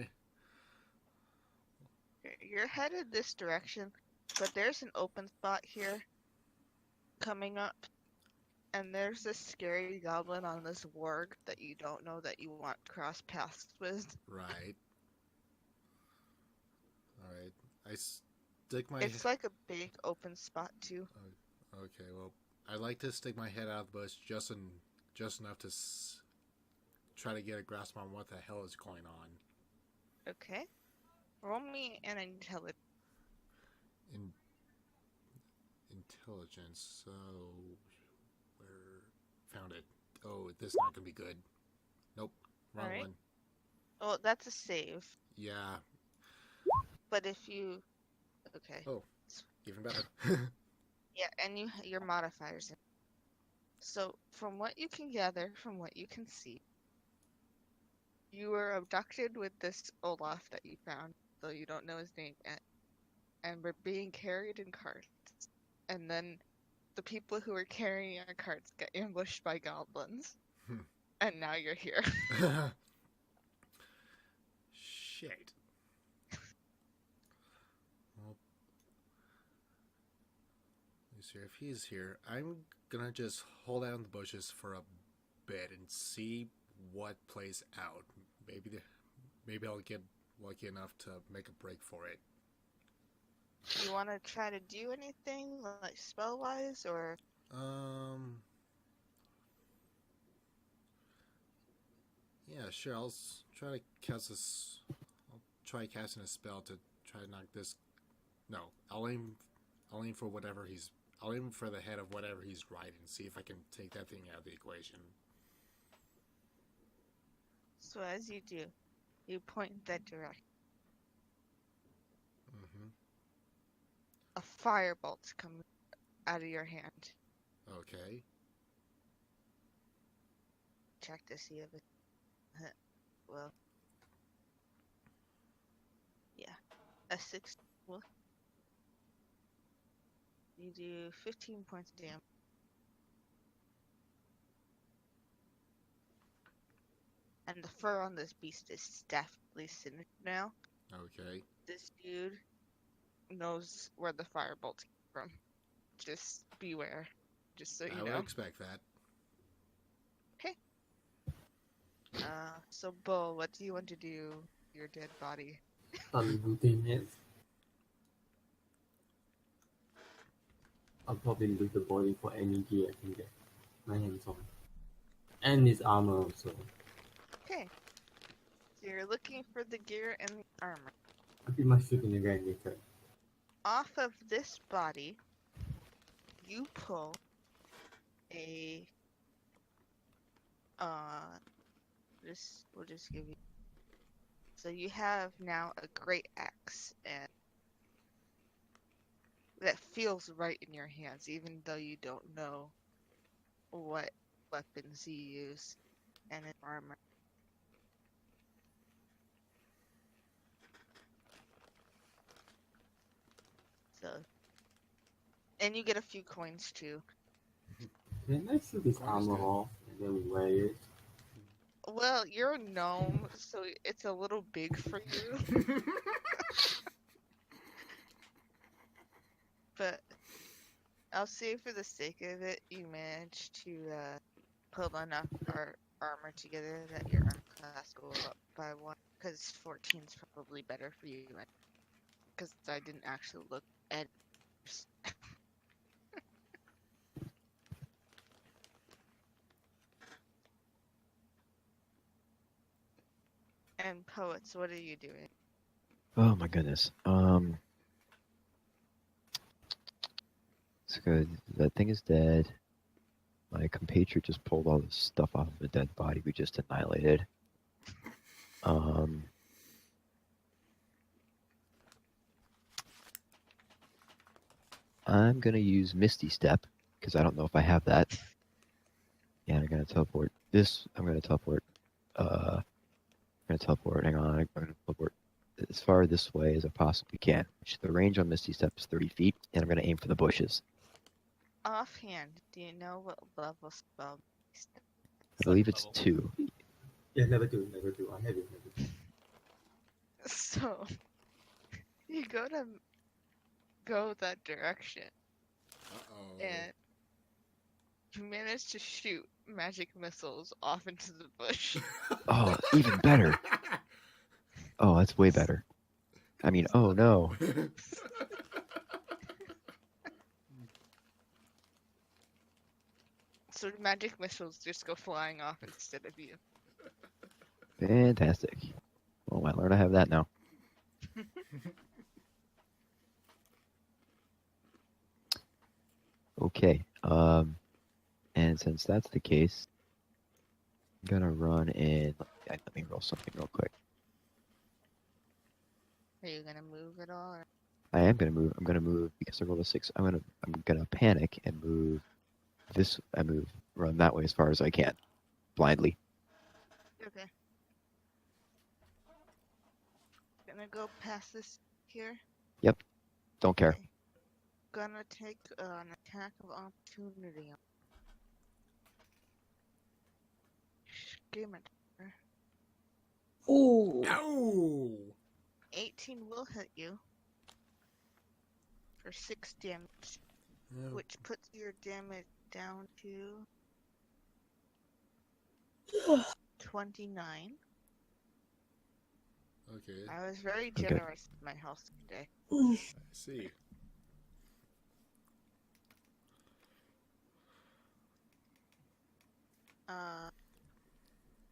You're headed this direction, but there's an open spot here coming up, and there's this scary goblin on this warg that you don't know that you want to cross paths with. right. Alright. I stick my... It's like a big open spot too. Okay, well, I like to stick my head out of the bush just enough to try to get a grasp on what the hell is going on. Okay. Roll me an intelligence. Intelligence, so... Where... Found it. Oh, this is not gonna be good. Nope. Wrong Alright. one. Oh, that's a save. Yeah, But if you... Okay. Oh. even better. Yeah, and your modifiers. So, from what you can gather, from what you can see, you were abducted with this Olaf that you found. though you don't know his name yet. And we're being carried in carts. And then the people who are carrying our carts get ambushed by goblins. And now you're here. Shit. Well, let me see if he's here. I'm gonna just hold out in the bushes for a bit and see what plays out. Maybe I'll get lucky enough to make a break for it. You want to try to do anything, like spell-wise, or? Yeah, sure. I'll try to cast this. I'll try casting a spell to try to knock this. No, I'll aim for whatever he's. I'll aim for the head of whatever he's riding. See if I can take that thing out of the equation. So as you do, you point in that direction. Mm-hmm. A firebolt comes out of your hand. Okay. Check to see if it. Well. Yeah. A 6. Well, you do 15 points of damage. And the fur on this beast is definitely singed now. Okay. This dude knows where the firebolt came from. Just beware. Just so you I would know. expect that. So Bull, what do you want to do with your dead body? Looting it. I'll probably loot the body for any gear I can get my hands on. And his armor also. Okay. So you're looking for the gear and the armor. I'll be my shooting again later. Off of this body, you pull a we'll just give you. So you have now a great axe, and that feels right in your hands, even though you don't know what weapons you use, and an armor. So, and you get a few coins too. Can I shoot his armor off and then wear it? Well, you're a gnome, so it's a little big for you. But I'll say for the sake of it, you managed to pull enough armor together that your armor class go up by 1. Because 14 is probably better for you. Because I didn't actually look at. And Poets, what are you doing? Oh my goodness. It's good. That thing is dead. My compatriot just pulled all this stuff off of the dead body we just annihilated. I'm gonna use Misty Step because I don't know if I have that. Yeah, I'm gonna teleport this. I'm gonna teleport. Hang on. I'm gonna teleport as far this way as I possibly can. The range on Misty Step is 30 feet, and I'm gonna aim for the bushes. Offhand, do you know what level spell? I believe it's 2. Yeah, never do. I have it, never do. So, you go that direction, Uh-oh. and you manage to shoot magic missiles off into the bush. Oh, even better. Oh, that's way better. I mean, oh no. So magic missiles just go flying off instead of you. Fantastic. Well, I learned I have that now. Okay. And since that's the case, I'm gonna run in. Let me roll something real quick. Are you gonna move at all? Or? I am gonna move. I'm gonna move because I rolled a 6. I'm gonna panic and move this. Run that way as far as I can, blindly. Okay. Gonna go past this here. Don't care. Okay. Gonna take an attack of opportunity. Game attacker. Ooh. No! 18 will hit you for 6 damage, Oh, which puts your damage down to 29. okay, I was very Okay. generous with my health today. I see.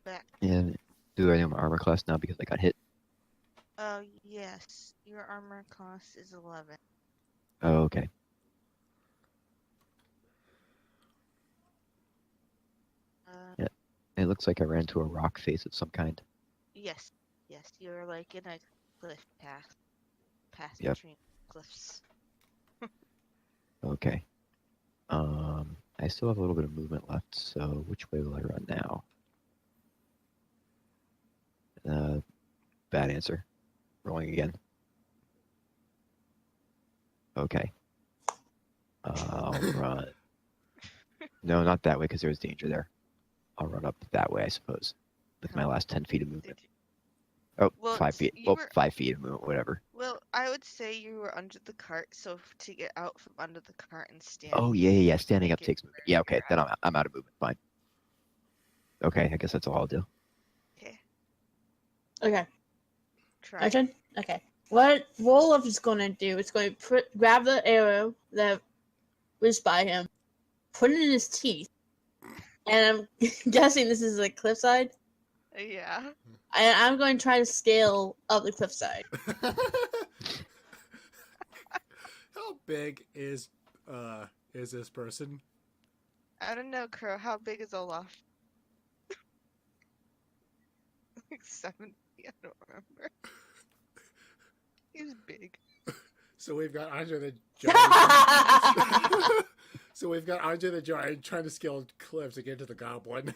Back. And do I know my armor class now because I got hit? Yes. Your armor class is 11. Oh, okay. Uh, It looks like I ran to a rock face of some kind. Yes. Yes, you're like in a cliff path. Path Yep. between cliffs. Okay. I still have a little bit of movement left, so which way will I run now? Bad answer. Rolling again. Okay. I'll run. No, not that way because there's danger there. I'll run up that way, I suppose, with my Huh. last 10 feet of movement. Did you... Oh, Well, 5 feet. you Well, were- 5 feet of movement, whatever. Well, I would say you were under the cart, so to get out from under the cart and stand. Oh, yeah. Standing up Make it takes movement. where Yeah, okay. you're Then I'm out of movement. Fine. Okay, I guess that's all I'll do. Okay. Okay. Try. My turn? Okay. What Wolf is going to do is going to grab the arrow that was by him, put it in his teeth, and I'm guessing this is like cliffside. Yeah. And I'm going to try to scale up the cliffside. How big is this person? I don't know, Crow. How big is Olaf? Like 70. I don't remember. He's big. So we've got Andre the Giant. So we've got Andre the Giant trying to scale cliffs to get to the goblin.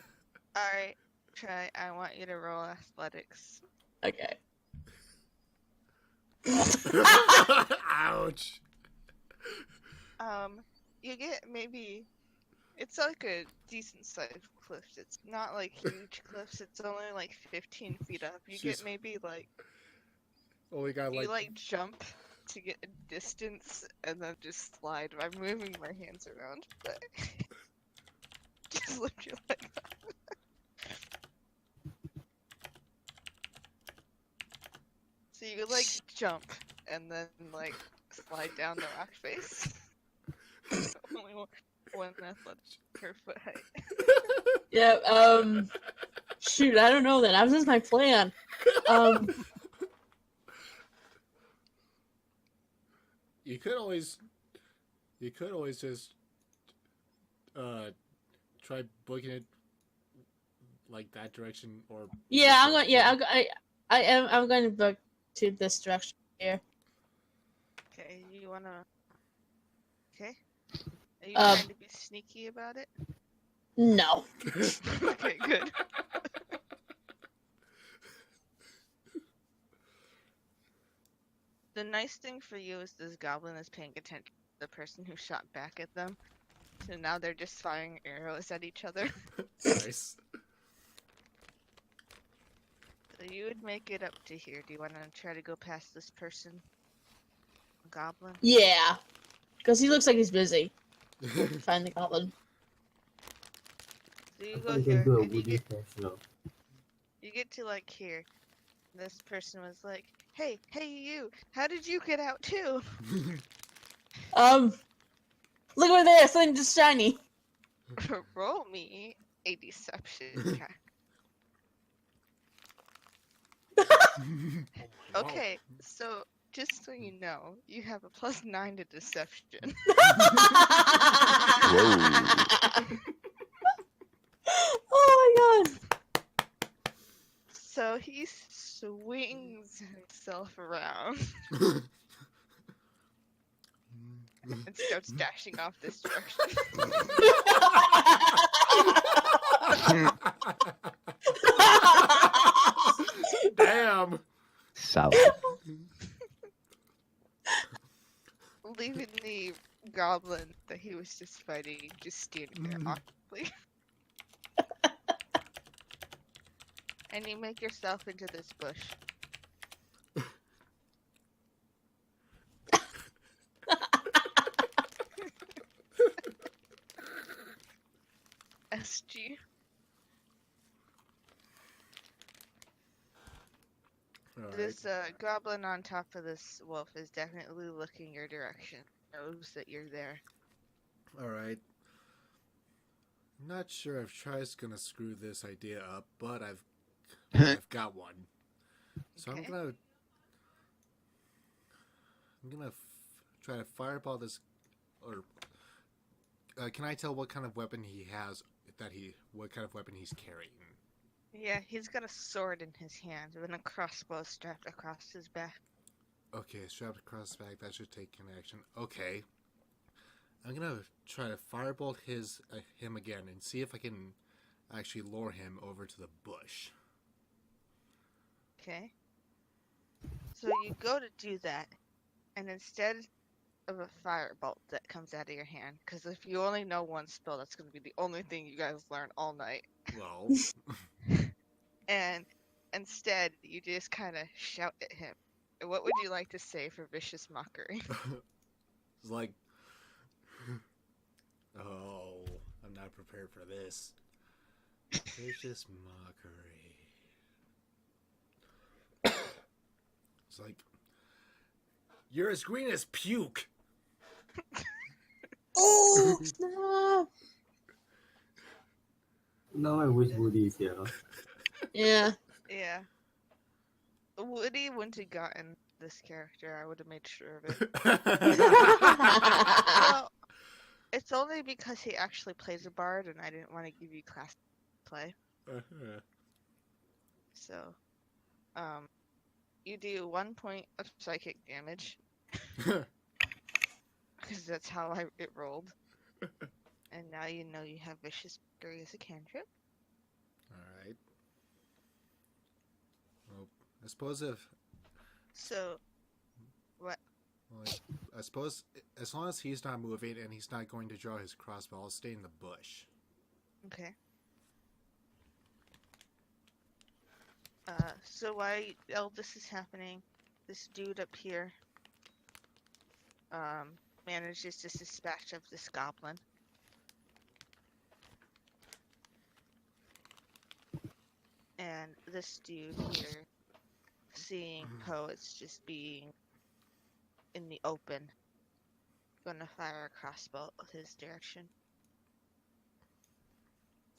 Alright. Try. I want you to roll athletics. Okay. Ouch. You get maybe. It's like a decent sized cliff. It's not like huge cliffs. It's only like 15 feet up. You She's- get maybe like. Well, we got You like like jump to get a distance and then just slide. I'm moving my hands around, but just lift your leg up. So you like jump and then like slide down the rock face. Only one athletic per foot height. Yeah, shoot, I don't know then. That was just my plan. you could always just try booking it like that direction or Yeah, I'm going. Yeah, I'm going to book to this direction here. Okay, you wanna? Okay. Are you Um, trying to be sneaky about it? No. Okay, good. The nice thing for you is this goblin is paying attention to the person who shot back at them. So now they're just firing arrows at each other. Nice. So you would make it up to here. Do you want to try to go past this person? Goblin? Yeah, because he looks like he's busy. Find the goblin. So you I go thought you here, can do a and you Woody dash now. get to like here. This person was like, hey, you, how did you get out too? Look over there, something just shiny. Roll me a deception check. Okay, so just so you know, you have a +9 to deception. Oh my god. So he swings himself around and starts dashing off this direction. Damn. Solid. Leaving the goblin that he was just fighting just standing there awkwardly. And you make yourself into this bush. SG. Alright. This goblin on top of this wolf is definitely looking your direction. Knows that you're there. Alright. I'm not sure if Try's gonna screw this idea up, but I've got one. So Okay. I'm gonna try to fireball this, or can I tell what kind of weapon he has? What kind of weapon he's carrying? Yeah, he's got a sword in his hand and a crossbow strapped across his back. Okay, strapped across his back. That should take an action. Okay, I'm gonna try to firebolt him again and see if I can actually lure him over to the bush. Okay. So you go to do that, and instead of a firebolt that comes out of your hand, because if you only know one spell, that's going to be the only thing you guys learn all night. Well, And instead, you just kind of shout at him. What would you like to say for vicious mockery? it's like, oh, I'm not prepared for this. Vicious mockery. It's like, you're as green as puke. Oh, snap. Now I wish Woody is here. Yeah. Yeah. Woody wouldn't have gotten this character. I would have made sure of it. Well, it's only because he actually plays a bard, and I didn't want to give you class play. So, you do 1 point of psychic damage, because that's how it rolled. And now you know you have vicious mockery as a cantrip. Alright. Well, I suppose So, what? well, I suppose as long as he's not moving and he's not going to draw his crossbow, I'll stay in the bush. Okay. So while this is happening, this dude up here, manages to dispatch of this goblin. And this dude here, seeing poets just being in the open, gonna fire a crossbow his direction.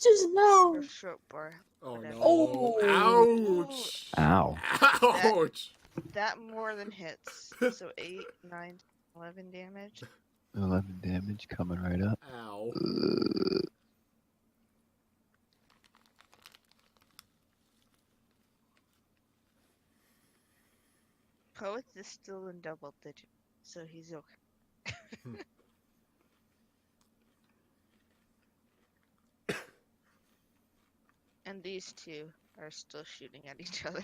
Just no. Or short bow. Oh Whatever. no. Oh. Ouch! Ow. Ouch! That more than hits. So 8, 9, 11 damage. 11 damage coming right up. Ow. Poet is still in double digits, so he's okay. And these two are still shooting at each other.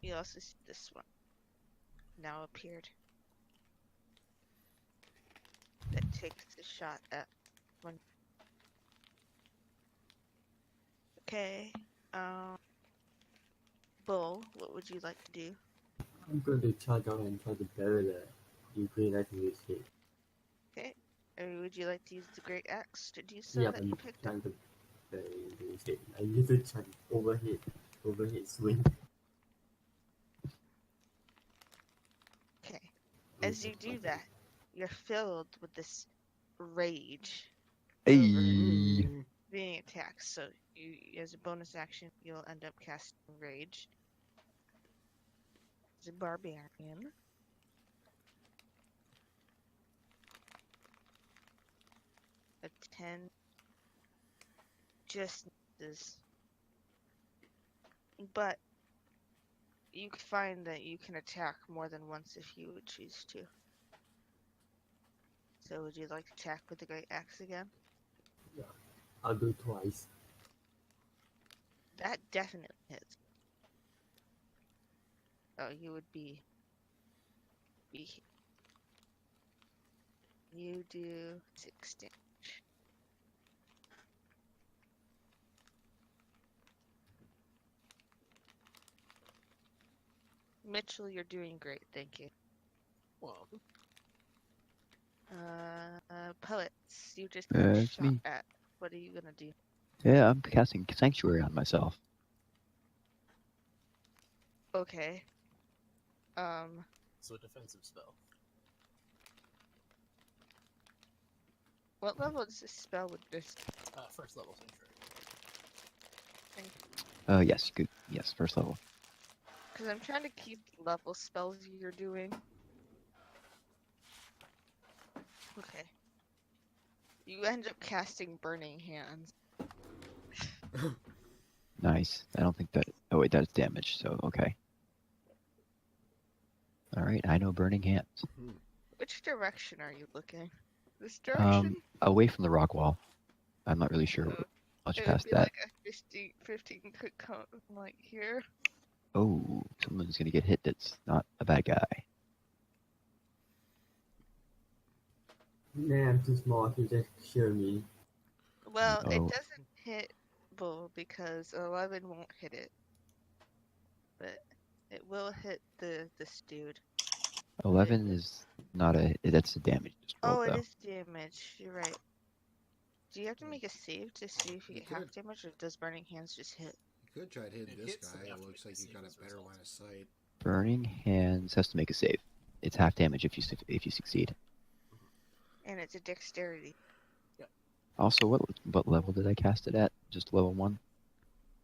You also see this one now appeared that takes the shot at one. Okay, Bull, what would you like to do? I'm going to charge out and try to bury the Ukraine knife in his head. Okay, or would you like to use the great axe to do so Yeah, that I'm you picked up? trying to bury in his head. I need to try overhead swing. Okay, as you do that, you're filled with this rage Hey. being attacked. So you, as a bonus action, you'll end up casting rage. As a barbarian. A 10 just misses. But you can find that you can attack more than once if you would choose to. So would you like to attack with the great axe again? I'll do twice. That definitely hits. Oh, you would be. You do 6 damage. Mitchell, you're doing great, thank you. Well, Poets, you just It's shot me. at. What are you gonna do? Yeah, I'm casting Sanctuary on myself. Okay. so a defensive spell. What level does this spell with this? First level sanctuary. Yes, good. Yes, first level. Because I'm trying to keep level spells you're doing. Okay. You end up casting Burning Hands. Nice. I don't think that. Oh wait, that's damage. So okay. All right, I know Burning Hands. Which direction are you looking? This direction? Away from the rock wall. I'm not really sure Oh, much it would past be that. like a 15 could come like here. Oh, someone's gonna get hit. That's not a bad guy. Nah, I'm too small. He just shear me. Well, it Oh. doesn't hit Bull because 11 won't hit it. But it will hit this dude. 11 is not a. That's a damage. Just roll, Oh, it though. is damage. You're right. Do you have to make a save to see if you You get half could. damage, or does Burning Hands just hit? You could try to hit It this hits, guy. and you have It to looks make like a you save got a as a better result. line of sight. Burning Hands has to make a save. It's half damage if you succeed. And it's a dexterity. Also, what level did I cast it at? Just level 1?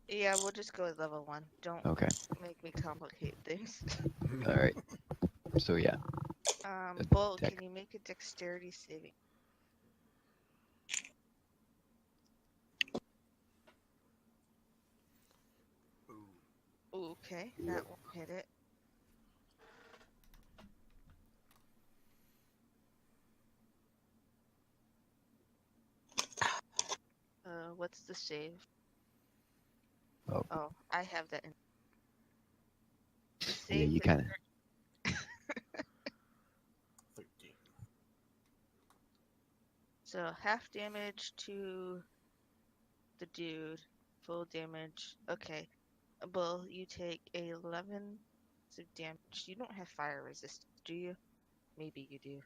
Yeah, we'll just go with level 1. Don't Okay. make me complicate things. All right. So yeah. Bull, Dex. can you make a dexterity saving? Ooh, okay, that won't hit it. What's the save? Oh. Oh, I have that in. The Yeah, save you is kind of. 13. So half damage to the dude, full damage. Okay, Bull, you take 11 of damage. You don't have fire resistance, do you? Maybe you do.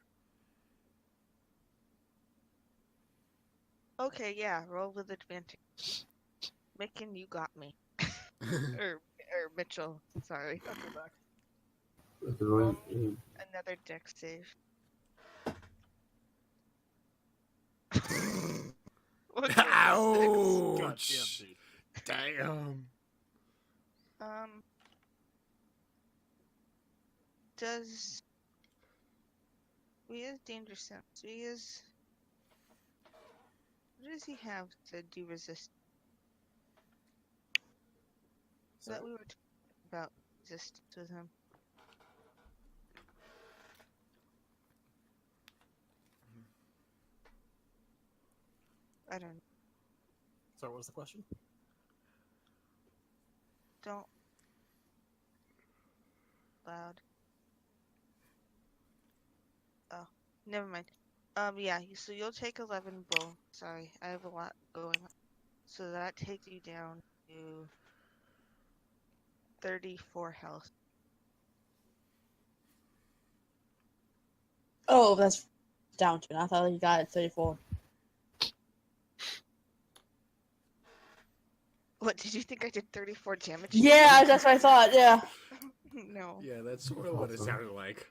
Okay, yeah, roll with advantage. Micken, you got me. or Mitchell, sorry. I'll go back. With the roll in. Another dex save. What's with the God Ouch! damn, dude. Damn. six? Does we use danger sense? We use. What does he have to do resist? Sorry. That we were talking about resistance with him. I don't. Sorry, what was the question? Don't. Loud. Oh, never mind. Yeah. So you'll take 11 Bull. Sorry, I have a lot going on. So that takes you down to 34 health. Oh, that's down to. I thought you got it 34. What did you think I did 34 damage? Yeah, that's what I thought. Yeah. No. Yeah, that's sort of what it sounded like.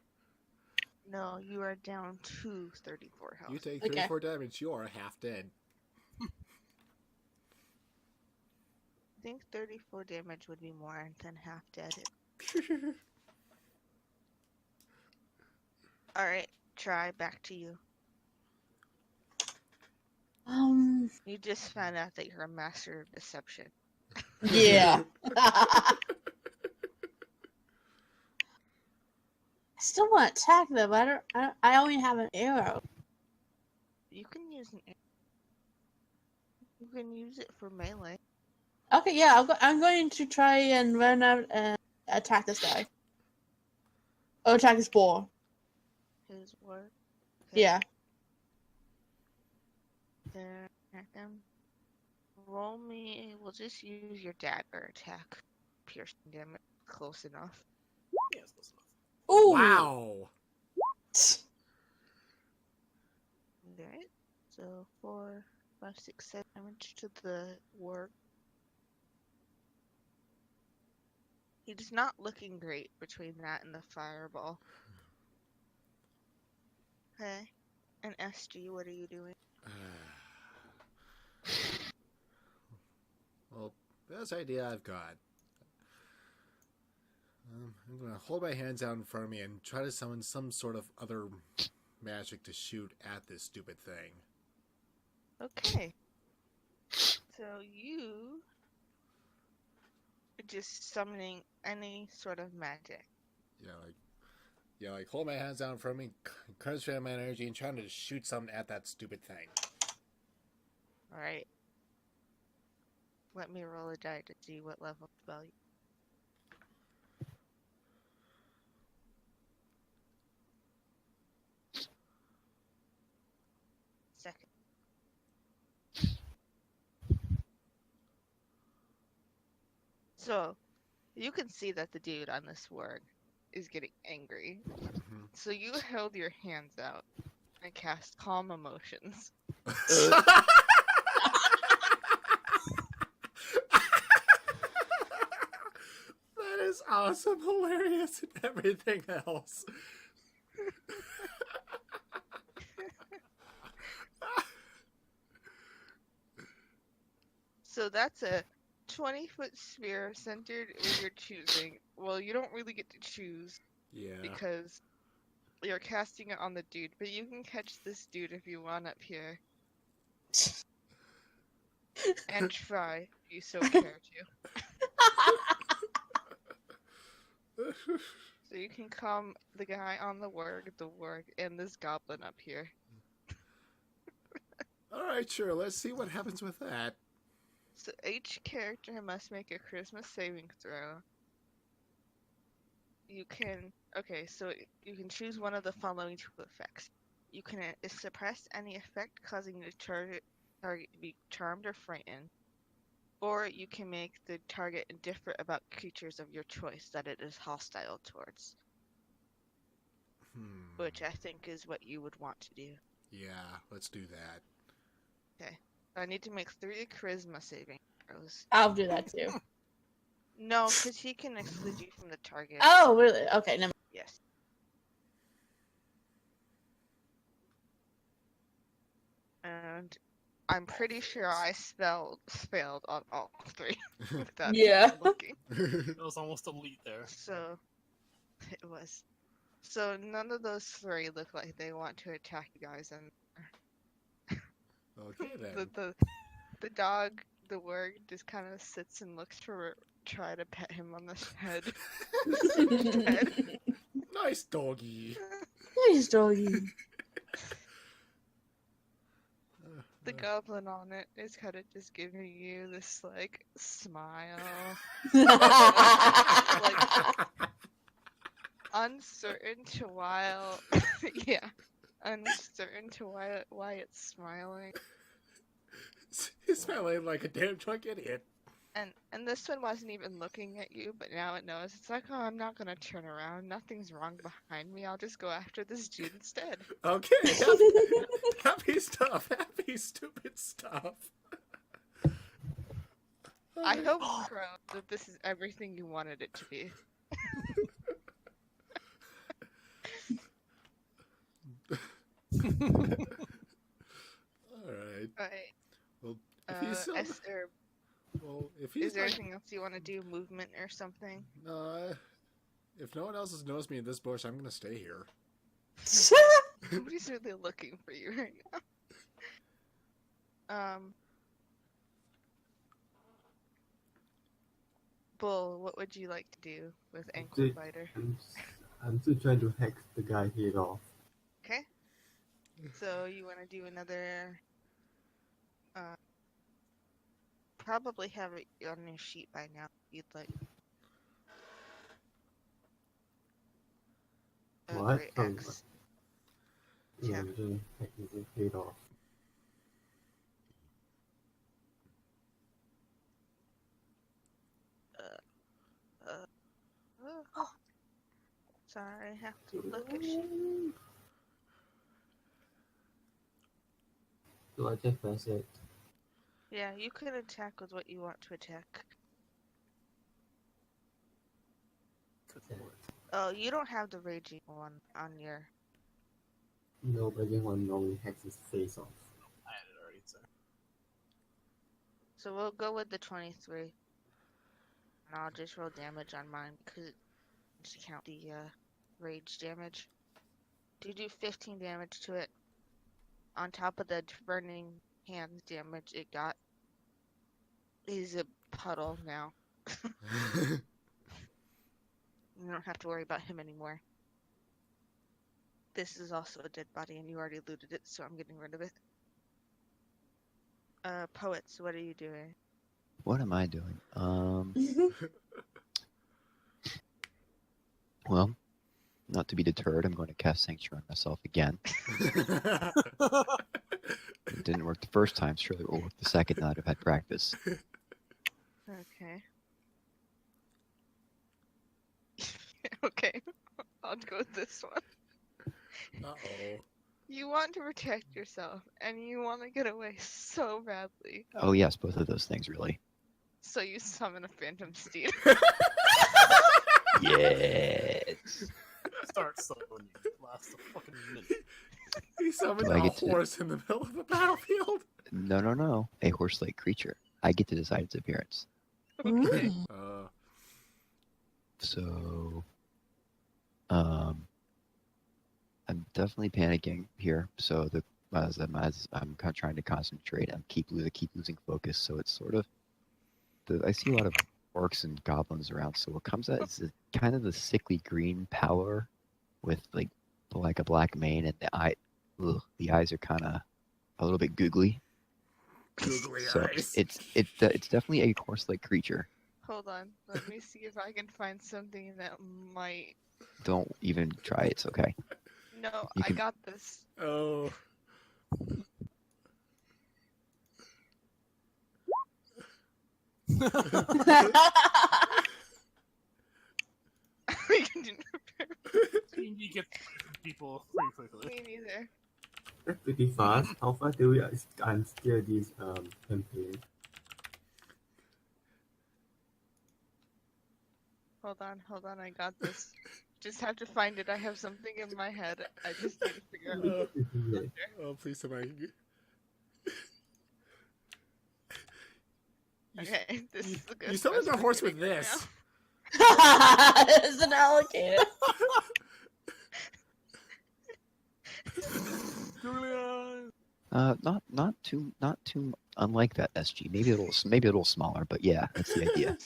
No, you are down to 34 health. You take Okay. 34 damage, you are half dead. I think 34 damage would be more than half dead. Alright, try back to you. You just found out that you're a master of deception. Yeah. I still want to attack them. I only have an arrow. You can use an. You can use it for melee. Okay. Okay, yeah, I'm going to try and run out and attack this guy. Or attack this boar. His work. Okay. Yeah. There. Attack him. Roll me. We'll just use your dagger attack. Piercing damage. Close enough. Yeah, it's close enough. Ooh. Wow. Alright. So 4, 5, 6, 7 damage to the work. He's not looking great between that and the fireball. Okay. And SG, what are you doing? Well, best idea I've got. I'm going to hold my hands out in front of me and try to summon some sort of other magic to shoot at this stupid thing. Okay. So you are just summoning any sort of magic. Like hold my hands out in front of me, concentrate my energy, and trying to shoot something at that stupid thing. Alright. Let me roll a die to see what level spell you. Second. So, you can see that the dude on this word is getting angry. So you held your hands out and cast Calm Emotions. That is awesome, hilarious, and everything else. So that's a 20-foot sphere centered where you're choosing. Well, you don't really get to choose Yeah. because you're casting it on the dude, but you can catch this dude if you want up here. And try, if you so care to. So you can calm the guy on the work, and this goblin up here. Alright, sure, let's see what happens with that. So each character must make a charisma saving throw. You can choose one of the following two effects. You can suppress any effect causing the target to be charmed or frightened, or you can make the target indifferent about creatures of your choice that it is hostile towards. Which I think is what you would want to do. Yeah, let's do that. Okay. I need to make 3 charisma saving throws. I'll do that too. No, because he can exclude you from the target. Oh, really? Okay, never. Yes. And I'm pretty sure I failed on all 3. Without Yeah. even looking. It was almost elite there. So it was. So none of those 3 look like they want to attack you guys, and Okay then. the dog, the word, just kind of sits and looks for try to pet him on the head. Nice doggy. Nice doggy. The goblin on it is kind of just giving you this like smile, like uncertain to why it's smiling. He's smelling like a damn drunk idiot. And this one wasn't even looking at you, but now it knows. It's like, oh, I'm not gonna turn around. Nothing's wrong behind me. I'll just go after this dude instead. Okay, happy stuff. Happy stupid stuff. I hope, Crow, that this is everything you wanted it to be. Alright. Alright. Well, if he's still... Esther, Well, if he's is there not... anything else you want to do? Movement or something? If no one else has noticed me in this bush, I'm gonna stay here. Nobody's really looking for you right now. Bull, what would you like to do with Ankle Biter? I'm still trying to hack the guy head off. Okay. So you want to do another probably have it on your sheet by now. If you'd like. Oh, What? great, Sorry, X. Yeah, Yeah. I'm doing technically paid off. Sorry, I have to look at sheet. Do I just press it? Yeah, you can attack with what you want to attack. Good Yeah. lord. Oh, you don't have the raging one on your. No, but I just want to know hacks his face off. I had it already, so. So we'll go with the 23. And I'll just roll damage on mine because it just count the rage damage. Do 15 damage to it on top of the burning hands damage it got. He's a puddle now. You don't have to worry about him anymore. This is also a dead body and you already looted it, so I'm getting rid of it. Poets, what are you doing? What am I doing? Well, not to be deterred, I'm going to cast Sanctuary on myself again. It didn't work the first time, surely it will work the second now that I've had practice. Okay. Okay. I'll go with this one. Uh-oh. You want to protect yourself, and you want to get away so badly. Oh yes, both of those things really. So you summon a phantom steed. Yes. Start summoning. Last a fucking minute. He summoned Do I a get to- horse in the middle of the battlefield. No. A horse-like creature. I get to decide its appearance. Okay. So, I'm definitely panicking here. So as I'm kind of trying to concentrate, I keep losing focus. So it's sort of I see a lot of orcs and goblins around. So what comes out is kind of the sickly green power with like a black mane, and the eyes are kind of a little bit googly. Googly So eyes. it's definitely a horse-like creature. Hold on. Let me see if I can find something that might. Don't even try. It's okay. No, You I can- got this. Oh. We can do You get people pretty quickly. me neither. That's pretty fast. How fast do we unsteer this campaign? Hold on, I got this. Just have to find it. I have something in my head. I just need to figure out. Oh, please, somebody. Okay, this is the good. You summoned a horse with this. It's an alligator. Not too unlike that SG. Maybe a little smaller, but yeah, that's the idea.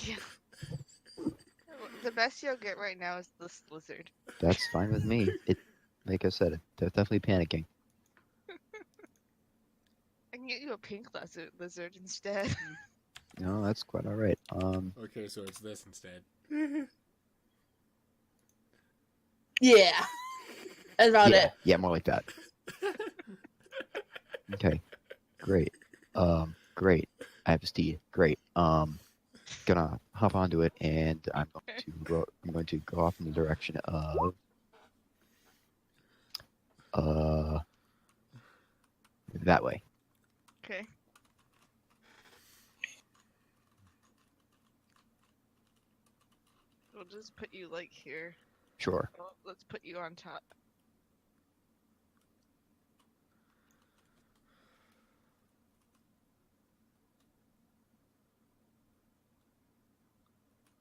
Yeah. The best you'll get right now is this lizard. That's fine with me. Like I said, they're definitely panicking. I can get you a pink lizard instead. No, that's quite all right. Okay, so it's this instead. Yeah. That's about it. Yeah, more like that. Okay, great. Great. I have a steed. Great. Gonna hop onto it, and I'm going to go off in the direction of that way. Okay. We'll just put you like here. Sure. Well, let's put you on top.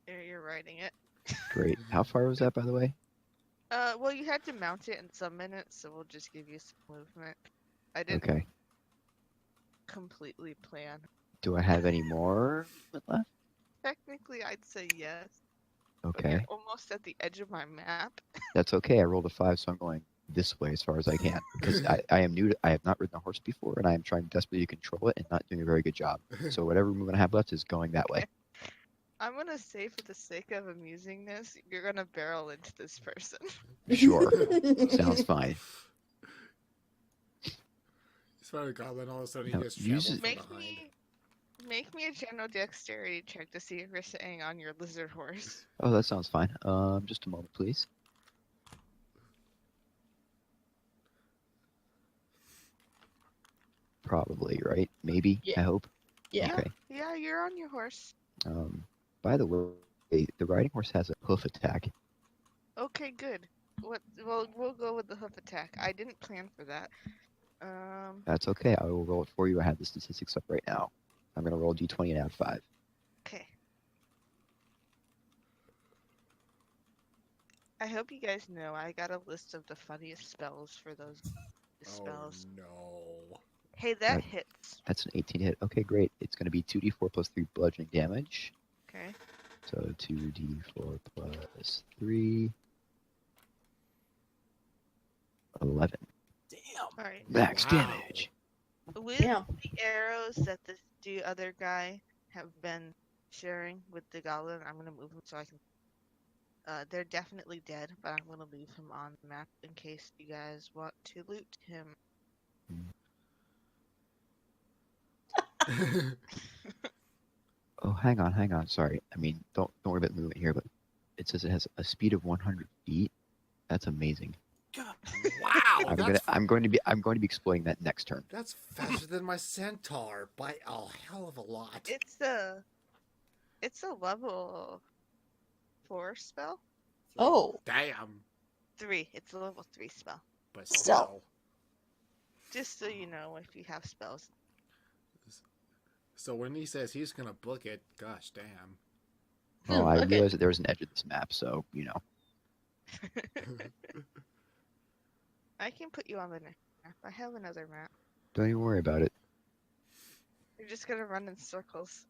There, you're riding it. Great. How far was that, by the way? Well, you had to mount it in some minutes, so we'll just give you some movement. I didn't Okay. completely plan. Do I have any more left? Technically, I'd say yes. But Okay. you're almost at the edge of my map. That's okay. I rolled a 5, so I'm going this way as far as I can because I am new. I have not ridden a horse before, and I am trying desperately to control it and not doing a very good job. So whatever movement I have left is going that way. I'm gonna say, for the sake of amusingness, you're gonna barrel into this person. Sure, sounds fine. He's probably a goblin. All of a sudden, he No, gets use shriveled it- from behind. Make me a general dexterity check to see if you're sitting on your lizard horse. Oh, that sounds fine. Just a moment, please. Probably, right? Maybe. Yeah. I hope. Yeah. Okay. Yeah, you're on your horse. By the way, the riding horse has a hoof attack. Okay, good. We'll go with the hoof attack. I didn't plan for that. That's okay. I will roll it for you. I have the statistics up right now. I'm gonna roll d20 and add 5. Okay. I hope you guys know I got a list of the funniest spells for those spells. Oh no. Hey, that Right. hits. That's an 18 hit. Okay, great. It's gonna be 2d4 plus 3 bludgeoning damage. Okay. So 2d4 plus 3. 11. Damn. All right. Max Wow. damage. With Yeah. the arrows that this other guy have been sharing with the goblin, I'm gonna move him so I can. They're definitely dead, but I'm gonna leave him on the map in case you guys want to loot him. Oh, hang on. Sorry. I mean, don't worry about the movement here, but it says it has a speed of 100 feet. That's amazing. God. Wow. I'm going to be exploiting that next turn. That's faster than my centaur by a hell of a lot. It's a level 4 spell. Oh. Damn. 3. It's a level 3 spell. But Still. still. Just so you know, if you have spells. So when he says he's gonna book it, gosh damn. Oh, I Okay. realized that there was an edge of this map, so you know. I can put you on the next map. I have another map. Don't even worry about it. You're just gonna run in circles.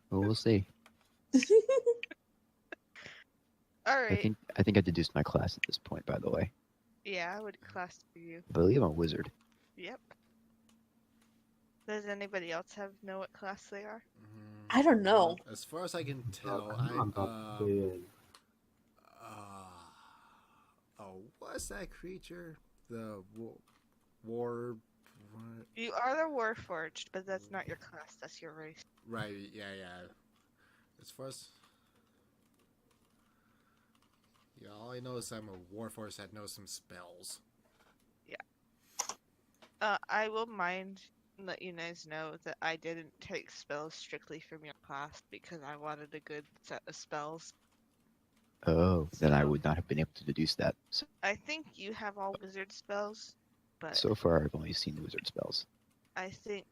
Well, we'll see. Alright. I think I deduced my class at this point, by the way. Yeah, I would class for you. I believe I'm a wizard. Yep. Does anybody else know what class they are? I don't know. As far as I can tell, I'm barbarian. Oh, what's that creature? The war. You are the Warforged, but that's not your class. That's your race. Right. Yeah. As far as all I know is I'm a warforged that knows some spells. I will let you guys know that I didn't take spells strictly from your class because I wanted a good set of spells. Oh, then I would not have been able to deduce that. I think you have all wizard spells, but So far, I've only seen the wizard spells. I think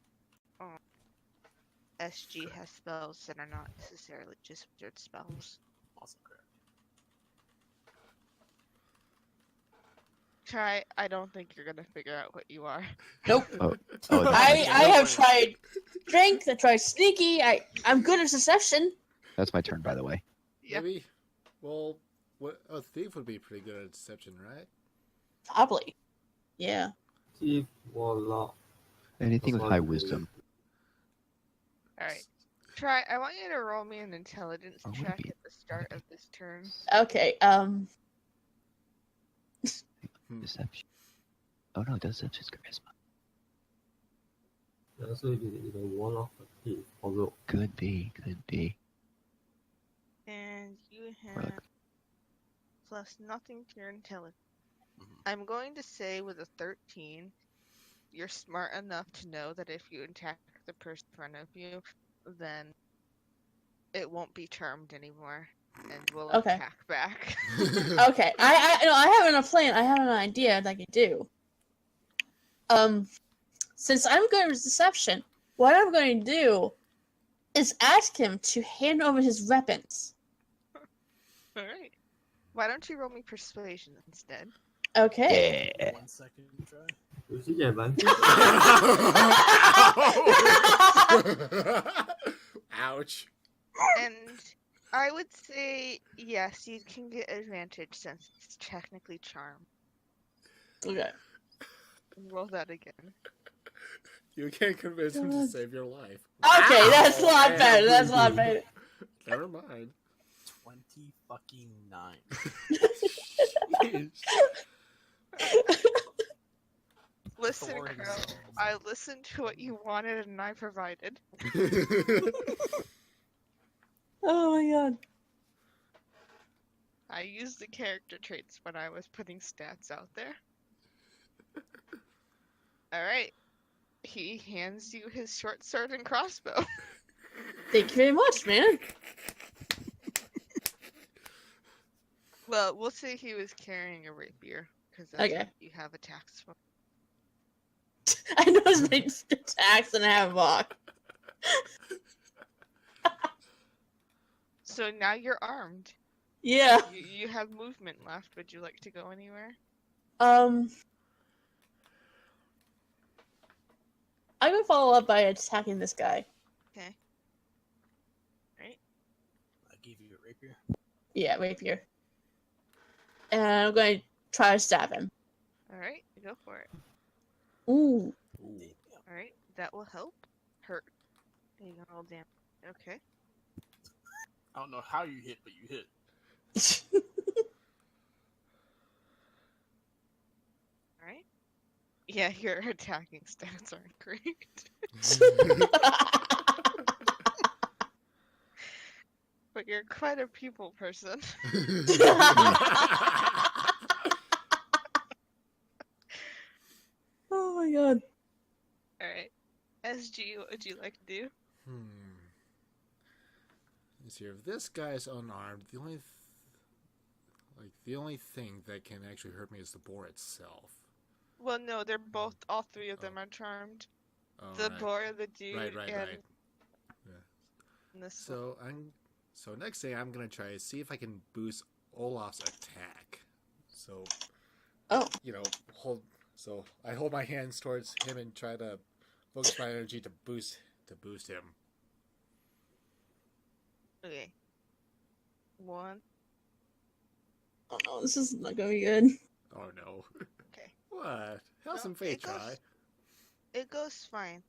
SG has spells that are not necessarily just wizard spells. Awesome crap. Try. I don't think you're gonna figure out what you are. Nope. Oh, I that's have tried strength. I tried sneaky. I'm good at deception. my turn, by the way. Yeah. Maybe. Well, a thief would be pretty good at deception, right? Probably. Yeah. Thief, warlock. Anything with That's high what it is. wisdom. All right. Try. I want you to roll me an intelligence Oh, check maybe. at the start of this turn. Okay. Deception. Oh no, deception's charisma. Yeah, so it is either warlock or thief or rogue. Could be. And you Or have like- plus nothing to your intelligence. Mhm. I'm going to say with a 13, you're smart enough to know that if you attack the person in front of you, then it won't be charmed anymore, and will Okay. attack back. Okay. I have a plan. I have an idea that I can do. Since I'm good at deception, what I'm going to do is ask him to hand over his weapons. All right. Why don't you roll me persuasion instead? Okay. Yeah. 1 second try. You see the advantage? Ouch. And I would say yes, you can get advantage since it's technically charm. Okay. Roll that again. You can't convince him to save your life. Okay, that's a Wow, lot man. better. That's a lot better. Never mind. 29. Jeez. Listen, Thorns. Crow. I listened to what you wanted and I provided. Oh my god. I used the character traits when I was putting stats out there. Alright. He hands you his short sword and crossbow. Thank you very much, man. Well, we'll say he was carrying a rapier, because that's Okay. what you have attacks from. I know his main attacks and havoc. So now you're armed. Yeah. You have movement left. Would you like to go anywhere? I'm gonna follow up by attacking this guy. Okay. Right. I gave you a rapier. Yeah, rapier. And I'm going to try to stab him. Alright, go for it. Ooh. Alright, that will help. Hurt. You can roll damage. Okay. I don't know how you hit, but you hit. Alright. Yeah, your attacking stats aren't great. But you're quite a people person. Oh my god. Alright. SG, what would you like to do? Let's see. If this guy's unarmed, the only thing that can actually hurt me is the boar itself. Well, no, they're both, all three of them are charmed. Oh, The right. boar, the dude, Right. and Yeah. this one. So next thing I'm gonna try is see if I can boost Olaf's attack. So, I hold my hands towards him and try to focus my energy to boost him. Okay. One. Oh no, this is not gonna be good. Oh no! Okay. What? Have No, some faith, it goes- try. It goes fine.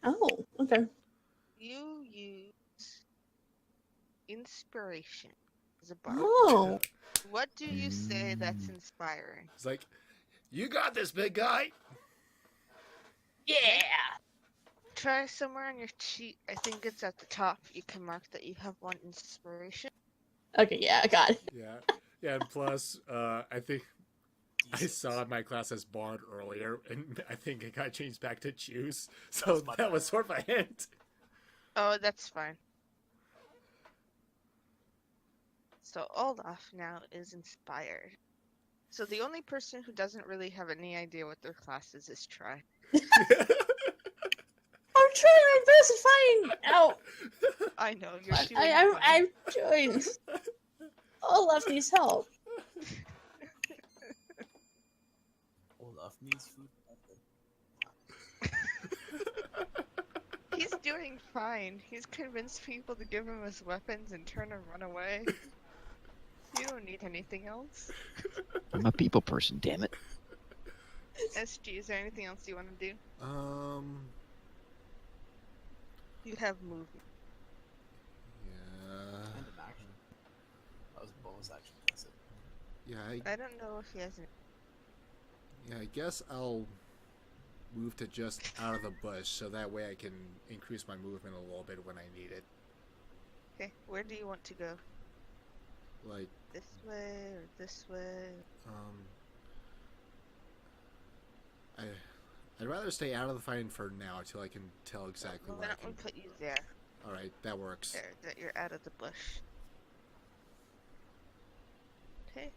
Oh, okay. You use inspiration as a bar. Oh. What do you say that's inspiring? It's like, you got this, big guy. Yeah. Try somewhere on your sheet. I think it's at the top. You can mark that you have one inspiration. Okay, yeah, I got it. Yeah, and plus, I think I saw my class as Bard earlier, and I think it got changed back to Choose, so That's my that was sort of a hint. Oh, that's fine. So Olaf now is inspired. So the only person who doesn't really have any idea what their class is Try. I'm trying my best to find out. I know you're doing I'm doing. Olaf needs help. Olaf needs food. He's doing fine. He's convinced people to give him his weapons and turn and run away. You don't need anything else. I'm a people person, damn it. SG, is there anything else you want to do? You have movement. Yeah. And an action. That was a bonus action. That's it. Yeah, I don't know if he has any. I guess I'll move to just out of the bush, so that way I can increase my movement a little bit when I need it. Okay, where do you want to go? Like, This way or this way? I'd rather stay out of the fighting for now until I can tell exactly Why what I don't can. we put you there? Alright, that works. There, that you're out of the bush. Okay.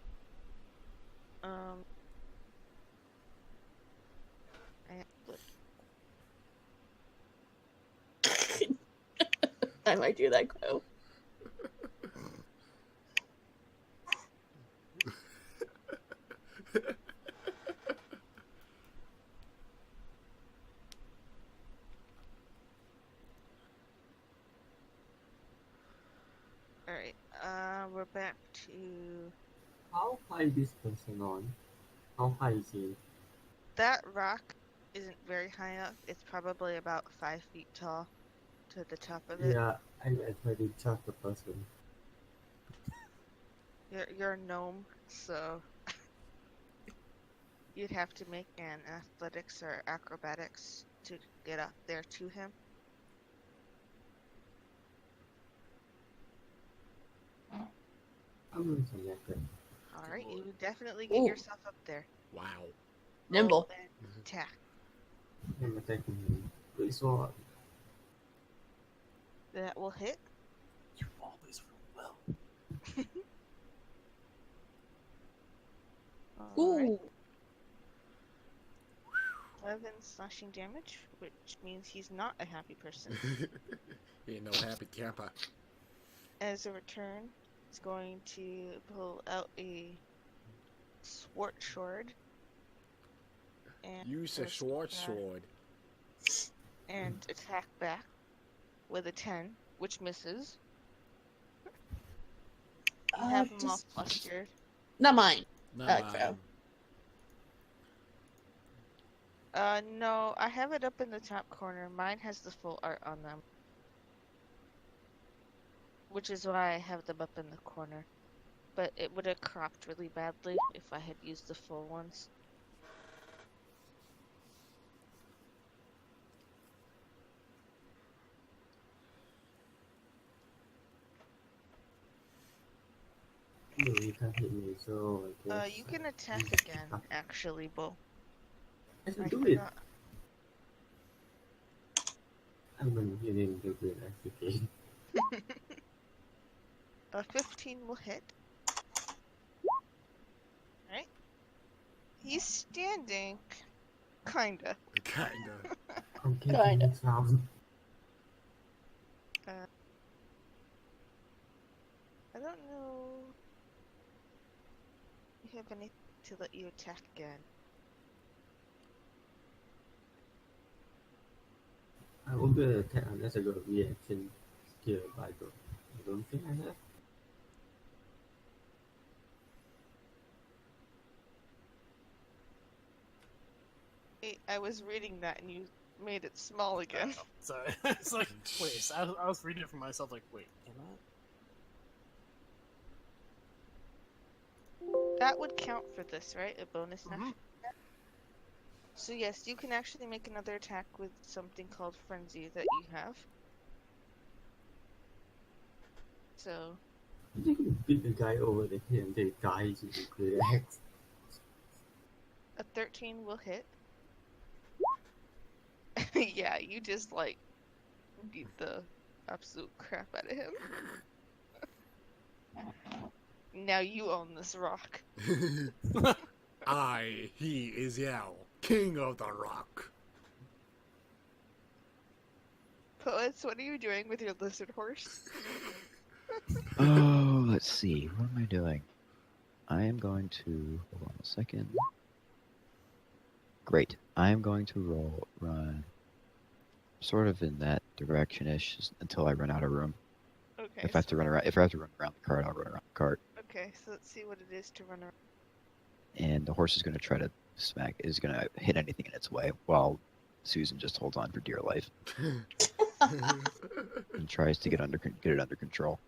I might do that, Crow. Alright, we're back to... How high this person on? How high is he? That rock isn't very high up. It's probably about 5 feet tall to the top of it. Yeah, I try to charge the person. You're a gnome, so you'd have to make an athletics or acrobatics to get up there to him. I'm going to make it. All right, you definitely get Ooh. yourself up there. Wow. Nimble. Roll and attack. I'm attacking him. With sword. That will hit. You always roll well. All right, Ooh. 11 slashing damage, which means he's not a happy person. He ain't no happy camper. As a return, he's going to pull out a sword sword. And Use a first short attack- sword. And attack back with a 10, which misses. You have him all Just flustered. not mine. No, Crow. No, I have it up in the top corner. Mine has the full art on them. Which is why I have them up in the corner. But it would have cropped really badly if I had used the full ones. No, you can't hit me, so I guess. You can attack again, actually, Bo. I should I do it. forgot. I'm going to do it again. 15 will hit. Alright. He's standing. Kinda. Kinda. I'm getting Kinda. it down. I don't know. You have anything to let you attack again. I won't be able to attack unless I got a reaction skill by the. I don't think I have. I was reading that and you made it small again. Sorry. It's like, wait, so I was reading it for myself, like, wait, can I? That would count for this, right? A bonus action. Mhm. So yes, you can actually make another attack with something called Frenzy that you have. So, You can beat the guy over the head and they die to the great axe. a 13 will hit. Yeah, you just like beat the absolute crap out of him. Now you own this rock. He is Yao, king of the rock. Poets, what are you doing with your lizard horse? Oh, let's see. What am I doing? I am going to hold on a second. Great. I am going to run sort of in that direction-ish until I run out of room. Okay. If I have to run around, if I have to run around the cart, I'll run around the cart. Okay, so let's see what it is to run around. And the horse is going to try to is going to hit anything in its way, while Susan just holds on for dear life and tries to get it under control.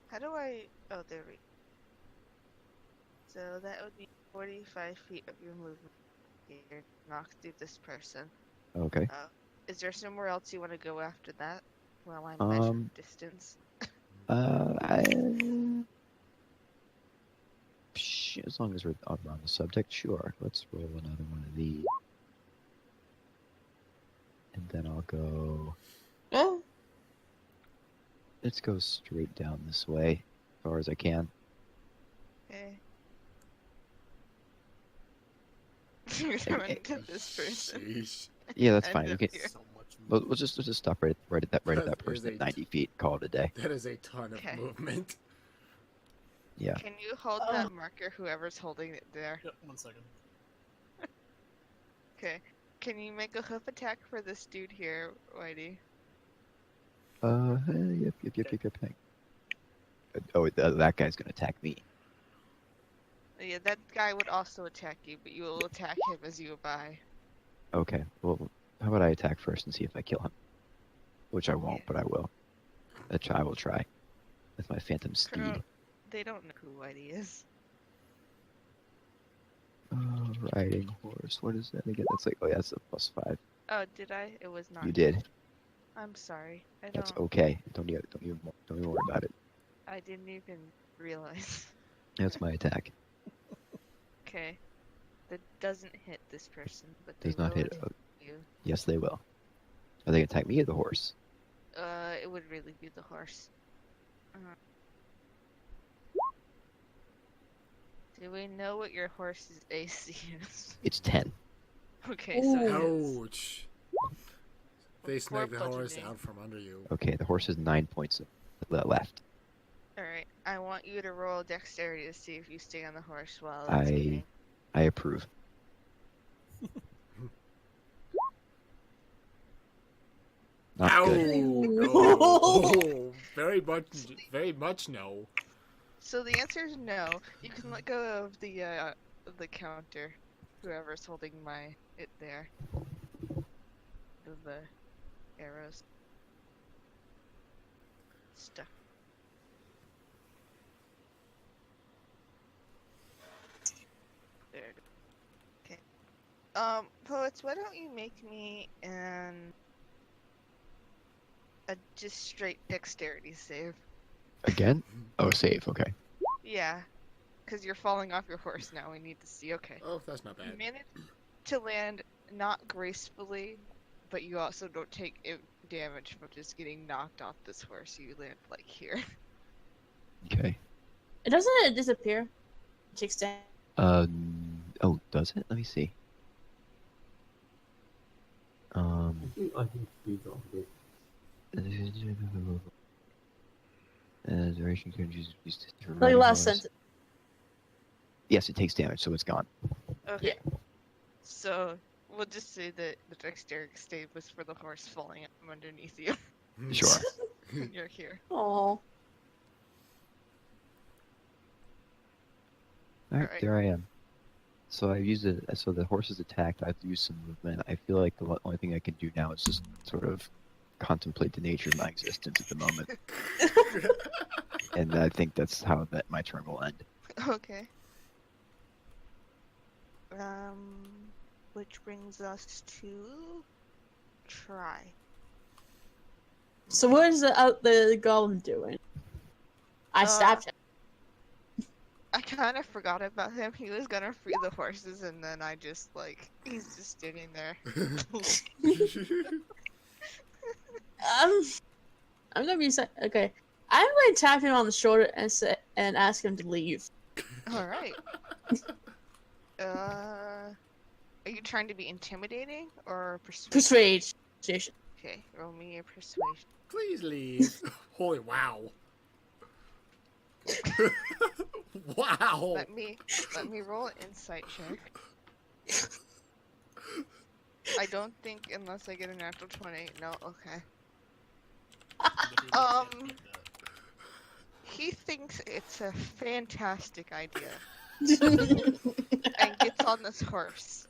How do I... Oh, there we go. So that would be 45 feet of your movement here. Knock through this person. Okay. Is there somewhere else you want to go after that? While I measure distance. As long as we're on the subject, sure. Let's roll another one of these. And then I'll go... Oh, Let's go straight down this way, as far as I can. Okay. You're gonna run into this person. Sheesh. Yeah, that's End fine. We up can, here. So much we'll just stop right at that That person is at 90 feet. Call it a day. That is a ton of Okay. movement. Yeah. Can you hold that marker, whoever's holding it there? Yep, 1 second. Okay. Can you make a hoof attack for this dude here, Whitey? Yep. Hang. Oh, that guy's gonna attack me. Yeah, that guy would also attack you, but you will attack him as you abide. Okay, well, how about I attack first and see if I kill him? Which I won't, Yeah. but I will. I will try. With my phantom steed. Colonel, they don't know who Whitey is. Riding horse. What is that again? That's like, oh yeah, that's a +5. Oh, did I? It was not. You did. I'm sorry. That's okay. Don't even worry about it. I didn't even realize. That's my attack. Okay. That doesn't hit this person, but they Does not will hit. attack you. Yes, they will. Are they gonna attack me or the horse? It would really be the horse. Do we know what your horse's AC is? It's 10. Okay, so it is. Ouch. They Before snag the horse bludgeoning. out from under you. Okay, the horse has 9 points left. Alright, I want you to roll dexterity to see if you stay on the horse while it's eating. I approve. Not Ow! good. No. Very much no. So the answer is no. You can let go of the counter. Whoever's holding it there. The arrows. Stuff. There. Okay. Poets, why don't you make me a just straight dexterity save? Again? Oh, save. Okay. Yeah, because you're falling off your horse now. We need to see. Okay. Oh, that's not You bad. manage to land not gracefully, but you also don't take damage from just getting knocked off this horse. You land like here. Okay. It doesn't disappear. It takes down. Oh, does it? Let me see. I think I can speed off this. Duration can use Like last sentence. Yes, it takes damage, so it's gone. Okay. So we'll just say that the dexterity save was for the horse falling from underneath you. Sure. when you're here. Oh. Alright, Alright. there I am. So I used it. So the horse is attacked. I've used some movement. I feel like the only thing I can do now is just sort of contemplate the nature of my existence at the moment. And I think that's how my turn will end. Okay. Which brings us to try. So what is the golem doing? I stabbed him. I kind of forgot about him. He was gonna free the horses, and then I just he's just standing there. I'm gonna be okay. I'm going to tap him on the shoulder and ask him to leave. All right. Are you trying to be intimidating or persuade? Persuasion. Okay, roll me your persuasion. Please leave. Holy wow. Wow. Let me roll an insight check. I don't think unless I get a natural 20. No, okay. He thinks it's a fantastic idea and gets on this horse.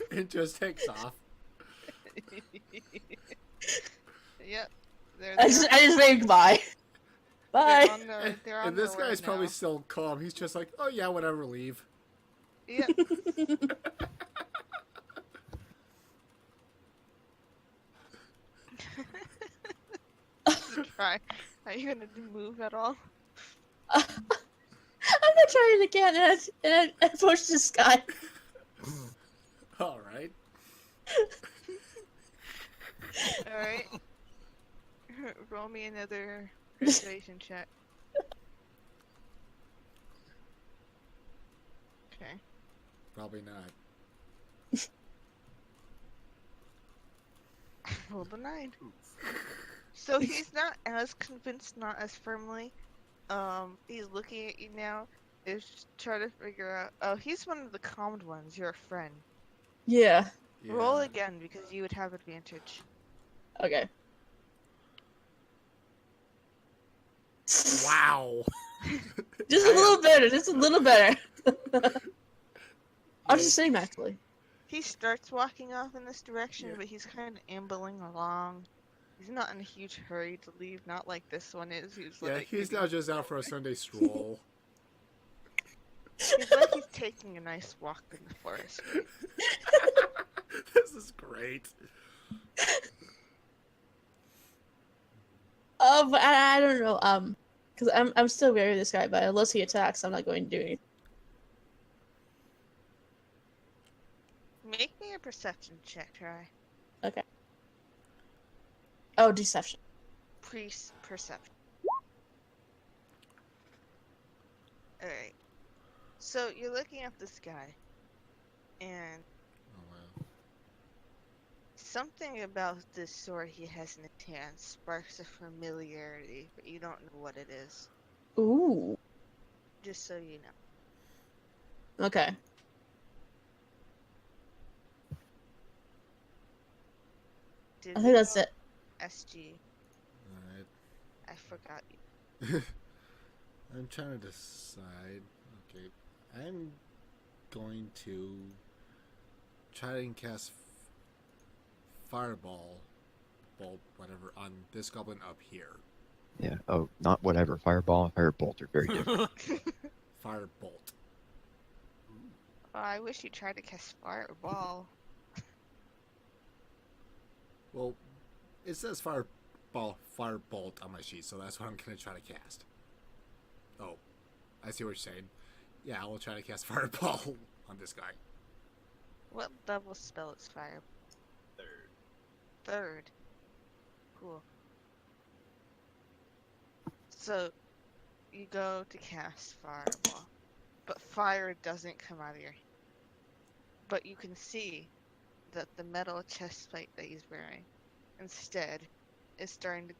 It just takes off. Yep. I just waved bye. Bye. They're on And this their way guy's probably now. still calm. He's just like, oh yeah, whatever, leave. Yep. Try. Are you gonna move at all? I'm gonna try it again and I push this guy. All right. Alright. Roll me another persuasion check. Okay. Probably not. Roll the 9. So he's not as convinced, not as firmly. He's looking at you now. Is trying to figure out. Oh, he's one of the calmed ones. You're a friend. Yeah. Yeah. Roll again because you would have advantage. Okay. Wow. Just a little better. Just a little better. I was just saying, actually. He starts walking off in this direction, Yeah. but he's kind of ambling along. He's not in a huge hurry to leave, not like this one is. Who's Yeah, like he's maybe- not just out for a Sunday stroll. He's like he's taking a nice walk in the forest. This is great. But I don't know. Because I'm still wary of this guy, but unless he attacks, I'm not going to do anything. Make me a perception check, try. Okay. Oh, deception. Perception. Alright. So you're looking at this guy, and Oh wow. something about this sword he has in his hand sparks a familiarity, but you don't know what it is. Ooh. Just so you know. Okay. Did I we think that's go it. SG? Alright. I forgot you. I'm trying to decide. Okay. I'm going to try and cast Fireball, Bolt, whatever, on this goblin up here. Yeah. Oh, not whatever. Fireball and Firebolt are very different. Firebolt. Oh, I wish you tried to cast Fireball. Well, it says Firebolt on my sheet, so that's what I'm going to try to cast. Oh, I see what you're saying. Yeah, I will try to cast Fireball on this guy. What level spell is Fire? Third. Cool. So, you go to cast Fireball, but fire doesn't come out of your hand. But you can see that the metal chest plate that he's wearing, instead, is starting to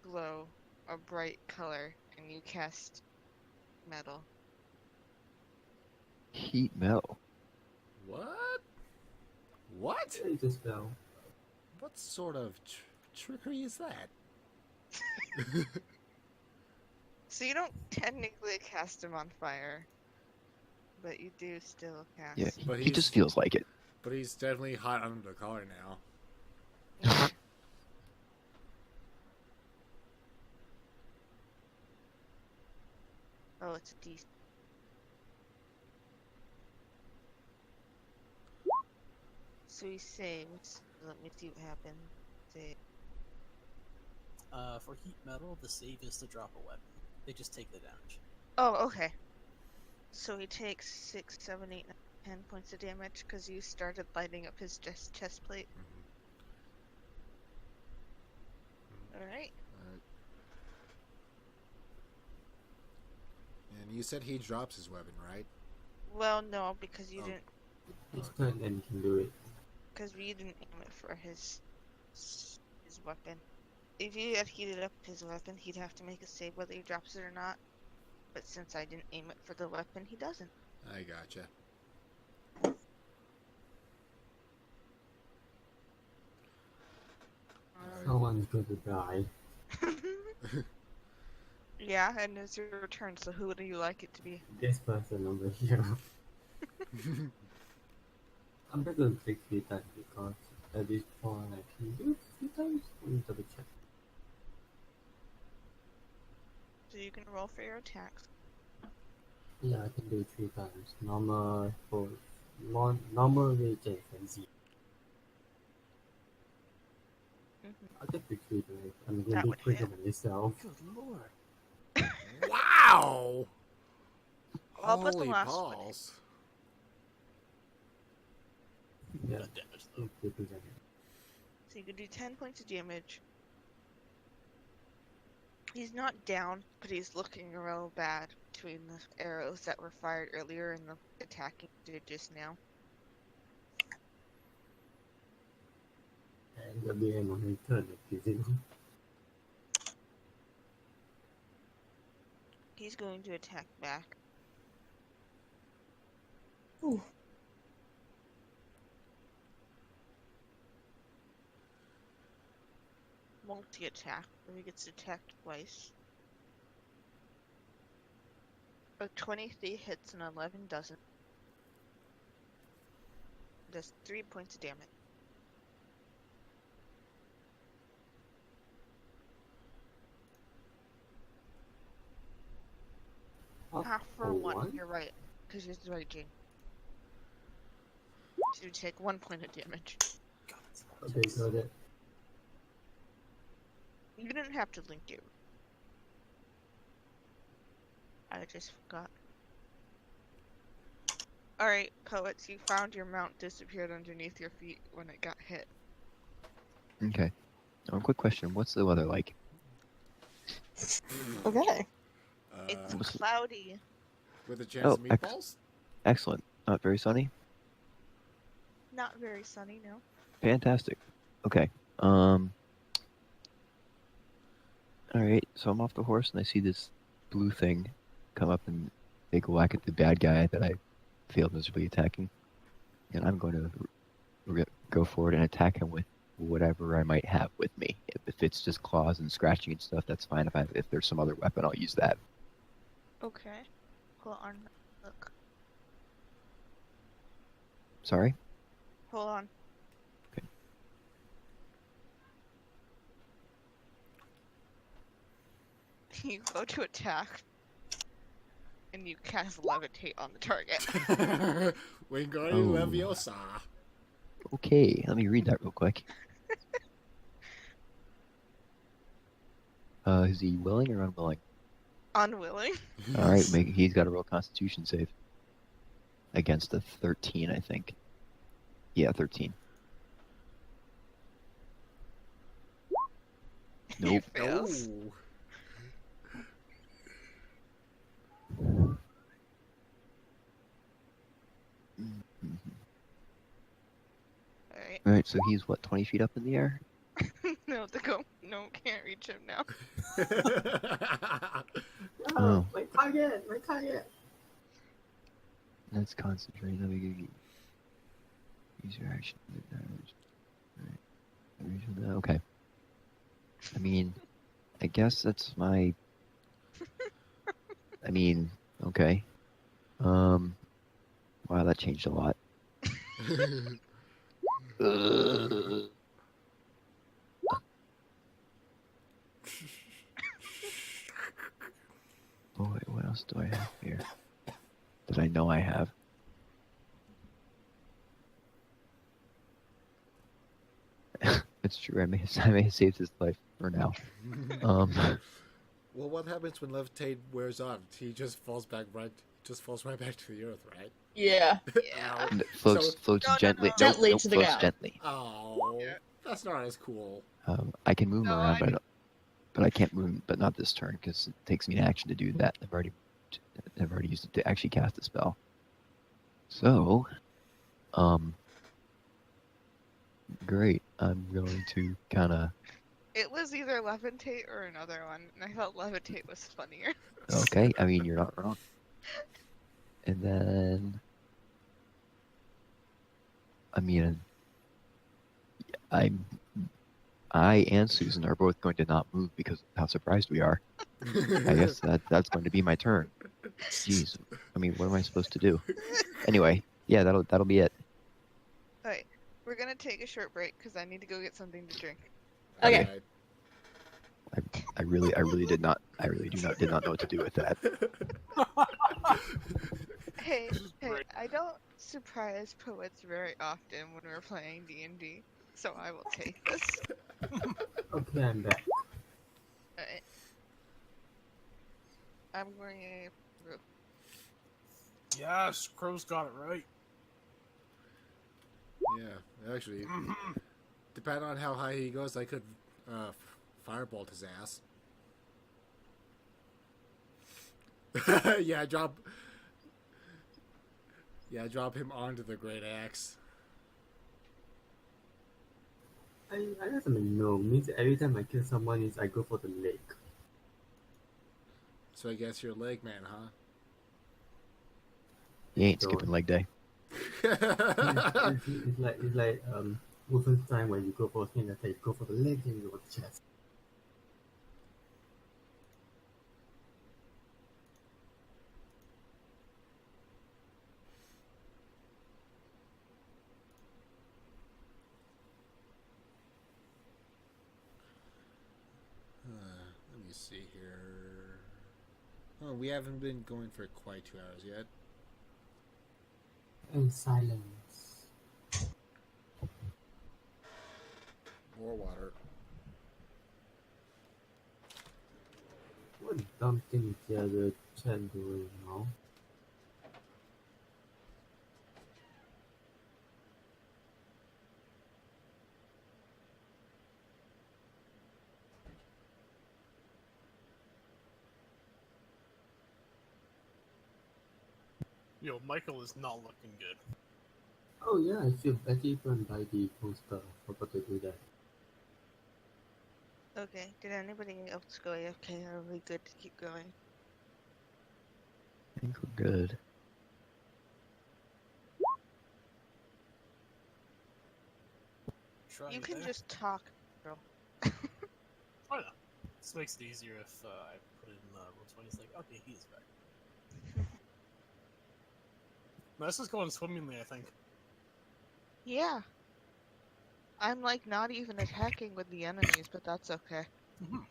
glow a bright color, and you cast metal. Heat metal. What? What? It's a spell. What sort of trickery is that? So you don't technically cast him on fire, but you do still cast. Yeah. But He he's- just feels like it. But he's definitely hot under the collar now. Oh, it's a D. So he saves. Let me see what happened. Save. For heat metal, the save is to drop a weapon. They just take the damage. Oh, okay. So he takes 6, 7, 8, 9, 10 points of damage because you started lighting up his chest plate. Alright. And you said he drops his weapon, right? Well, no, because you Oh. didn't. Each turn then you can do it. Because we didn't aim it for his weapon. If you had heated up his weapon, he'd have to make a save whether he drops it or not. But since I didn't aim it for the weapon, he doesn't. I gotcha. Someone's going to die. Yeah, and it's your turn, so who would you like it to be? This person over here. I'm not going to take 3 times because at this point I can do it 3 times. Let me double check. So you can roll for your attacks. Yeah, I can do it 3 times. Normal for normal rage and frenzy. I'll take the 3 tonight. I'm That going to be would quick hit. on myself. Good lord. Wow! I'll put the Holy last one in. balls. Yeah, Good damage though. take 3 damage. So you can do 10 points of damage. He's not down, but he's looking real bad between the arrows that were fired earlier and the attacking you did just now. And at the end of my turn, if you know. He's going to attack back. Ooh. Multi-attack, where he gets attacked twice. A 23 hits and 11 doesn't. Does 3 points of damage. Half for one, you're right. Because you're raging. So you take 1 point of damage. Okay, so that You didn't have to link it. I just forgot. Alright, poets, you found your mount disappeared underneath your feet when it got hit. Okay. Now, quick question. What's the weather like? Okay. It's What's- cloudy. With a chance Oh, of meatballs? Excellent. Not very sunny? Not very sunny, no. Fantastic. Okay. Alright, so I'm off the horse and I see this blue thing come up and take a whack at the bad guy that I failed miserably attacking. And I'm going to go forward and attack him with whatever I might have with me. If it's just claws and scratching and stuff, that's fine. If there's some other weapon, I'll use that. Okay. Hold on. Look. Sorry? Hold on. Okay. You go to attack. And you cast levitate on the target. Wingardium Oh. Leviosa. Okay, let me read that real quick. Is he willing or unwilling? Unwilling. Alright, he's got a real constitution save. Against a 13, I think. Yeah, 13. He Nope. fails. No. Alright. Alright, so he's what, 20 feet up in the air? No, no, can't reach him now. Oh. my target, my target. Let's concentrate. Let me give you. Use your action. Alright. Okay. I mean, I guess that's my. I mean, okay. Wow, that changed a lot. Oh wait, what else do I have here? That I know I have. It's true. I may have saved his life for now. Well, what happens when levitate wears off? He just falls back right back to the earth, right? Yeah. Yeah. And it floats So- floats No, no, gently. no. Gently Nope, to the floats ground. gently. Oh, Yeah. that's not as cool. I can move him No, around, I but I can't move him, but not this turn because it takes me an action to do that. I've already used it to actually cast a spell. So, great. I'm going to kind of. It was either levitate or another one, and I felt levitate was funnier. Okay, I mean you're not wrong. And then, I mean, I and Susan are both going to not move because of how surprised we are. I guess that's going to be my turn. Jeez, I mean, what am I supposed to do? Anyway, yeah, that'll be it. Alright, we're gonna take a short break because I need to go get something to drink. Okay. Alright. I really do not know what to do with that. Hey, hey, Great. I don't surprise poets very often when we're playing D&D, so I will take this. Okay, I'm back. Alright. I'm going through. Yes, Crow's got it right. Yeah, actually, depending on how high he goes, I could firebolt his ass. Yeah, drop him onto the great axe. I just know means every time I kill someone is I go for the leg. So I guess you're a leg man, huh? You ain't So- skipping leg day. It's like Wolfenstein where you go for a sneak attack, you go for the leg, then you go for the chest. see here. Oh, we haven't been going for quite 2 hours yet. And silence. More water. What dumb thing the other chat doing now? Yo, Michael is not looking good. Oh yeah, I feel Becky burned by the poster. Forgot to do that. Okay, did anybody else go AFK? Are we good to keep going? I think we're good. Try You it can there. just talk, girl. Oh no. This makes it easier if I put it in roll 20. It's like, okay, he's back. No, this is going swimmingly, I think. Yeah. I'm like not even attacking with the enemies, but that's okay. Mhm.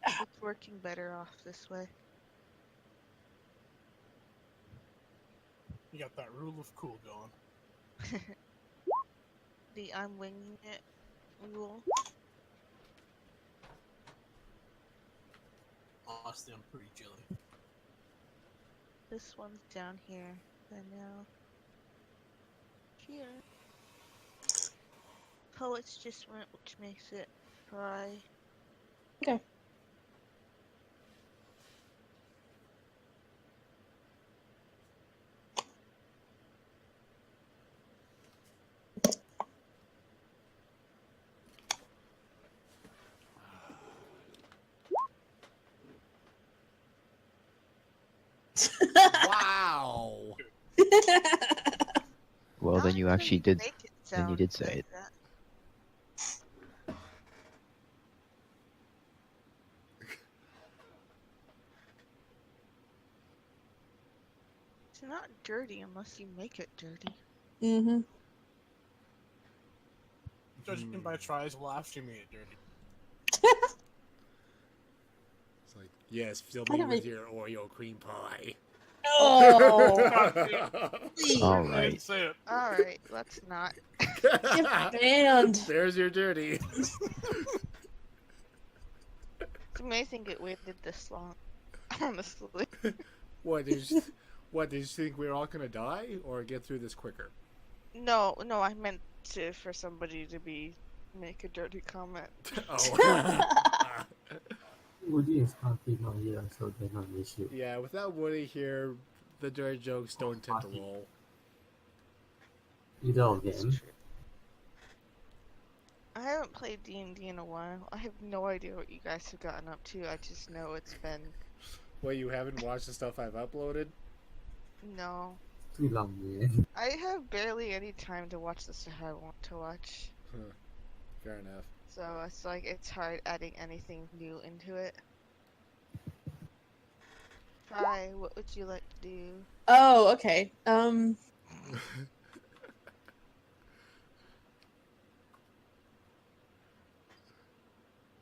It's working better off this way. You got that rule of cool going. The I'm winging it rule. Honestly, I'm pretty chilly. This one's down here. And now here. Poets just went, which makes it dry. Okay. Wow! Well, then Not you until actually did. make it Then you sound did say like it. that. It's not dirty unless you make it dirty. Mm-hmm. Judging by tries, well, after you made it dirty. It's like, yes, fill I me don't with make- your Oreo cream pie. Oh, please. All I didn't right. say it. Alright, let's not. Get banned. There's your dirty. It's amazing it waited this long. Honestly. What did you think we were all gonna die or get through this quicker? No, I meant for somebody to make a dirty comment. Oh. Woody is currently not here, so they're not an issue. Yeah, without Woody here, the dirty jokes don't tend to roll. Either of It's them. true. I haven't played D&D in a while. I have no idea what you guys have gotten up to. I just know it's been... Well, you haven't watched the stuff I've uploaded? No. Too long, man. I have barely any time to watch the stuff I want to watch. Huh. Fair enough. So it's like, it's hard adding anything new into it. Hi, what would you like to do? Oh, okay. I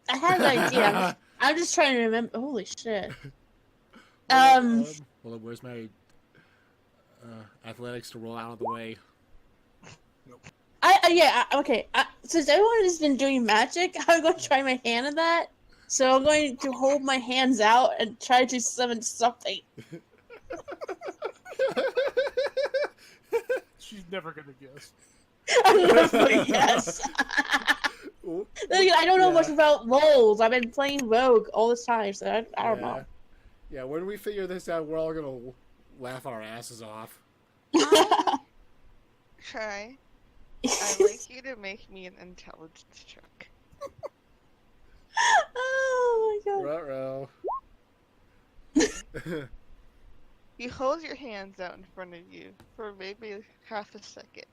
had an idea. I'm just trying to remember. Holy shit. Hold on, where's my athletics to roll out of the way? Okay. Since everyone has been doing magic, I'm going to try my hand at that. So I'm going to hold my hands out and try to summon something. She's never gonna guess. I'm going to yes. Then again, I don't know much about roles. I've been playing Rogue all this time, so I don't know. Yeah, when we figure this out, we're all gonna laugh our asses off. Try. I'd like you to make me an intelligence check. Oh my god. Ruh-roh. You hold your hands out in front of you for maybe half a second.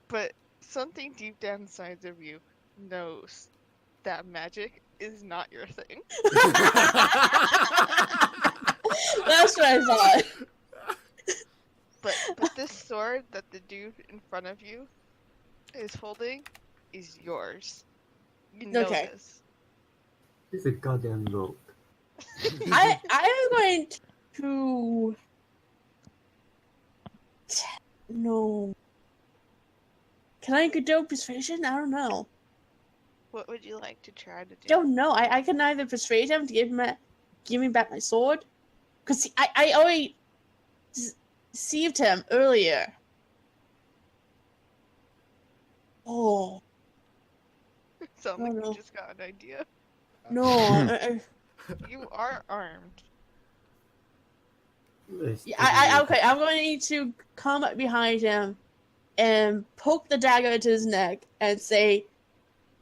But something deep down inside of you knows that magic is not your thing. That's what I thought. But this sword that the dude in front of you is holding is yours. You know Okay. this. This is a goddamn rogue. I am going to. No. Can I do persuasion? I don't know. What would you like to try to do? Don't know. I can either persuade him to give me back my sword, because I already deceived him earlier. Oh Sound no, like no. you just got an idea. no! You are armed. Okay. I'm going to need to come up behind him and poke the dagger into his neck and say,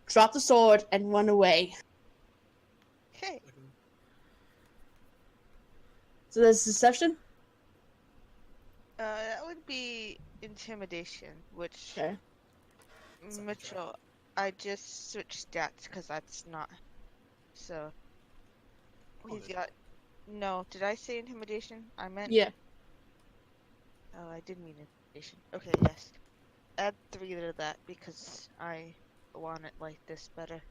"Drop the sword and run away." Okay. So that's deception. That would be intimidation, which Okay. Mitchell, I just switched stats because that's not. So he's got. No, did I say intimidation? I meant. Yeah. Oh, I did mean intimidation. Okay, yes. Add 3 to that because I want it like this better.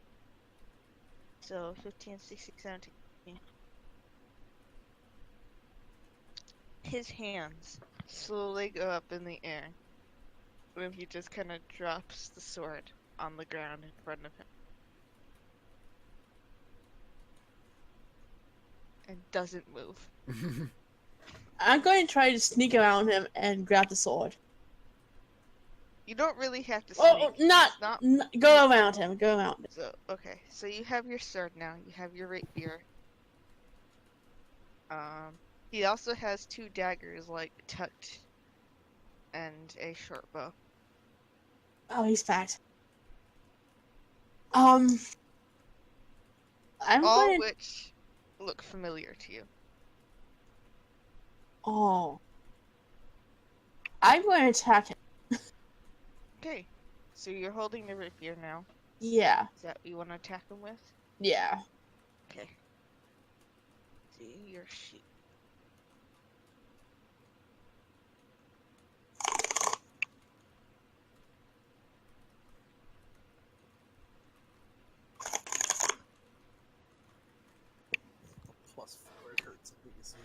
So 15, 16, 17. His hands slowly go up in the air when he just kind of drops the sword on the ground in front of him. And doesn't move. I'm going to try to sneak around him and grab the sword. You don't really have to Oh, sneak. go around him. Go around him. So, okay. So you have your sword now. You have your rapier. He also has 2 daggers, like, tucked. And a short bow. Oh, he's fat. I'm All going. which look familiar to you. Oh. I'm going to attack him. Okay. So you're holding the rapier now. Yeah. Is that what you want to attack him with? Yeah. Okay. See your sheet. +4 it hurts. I think it is.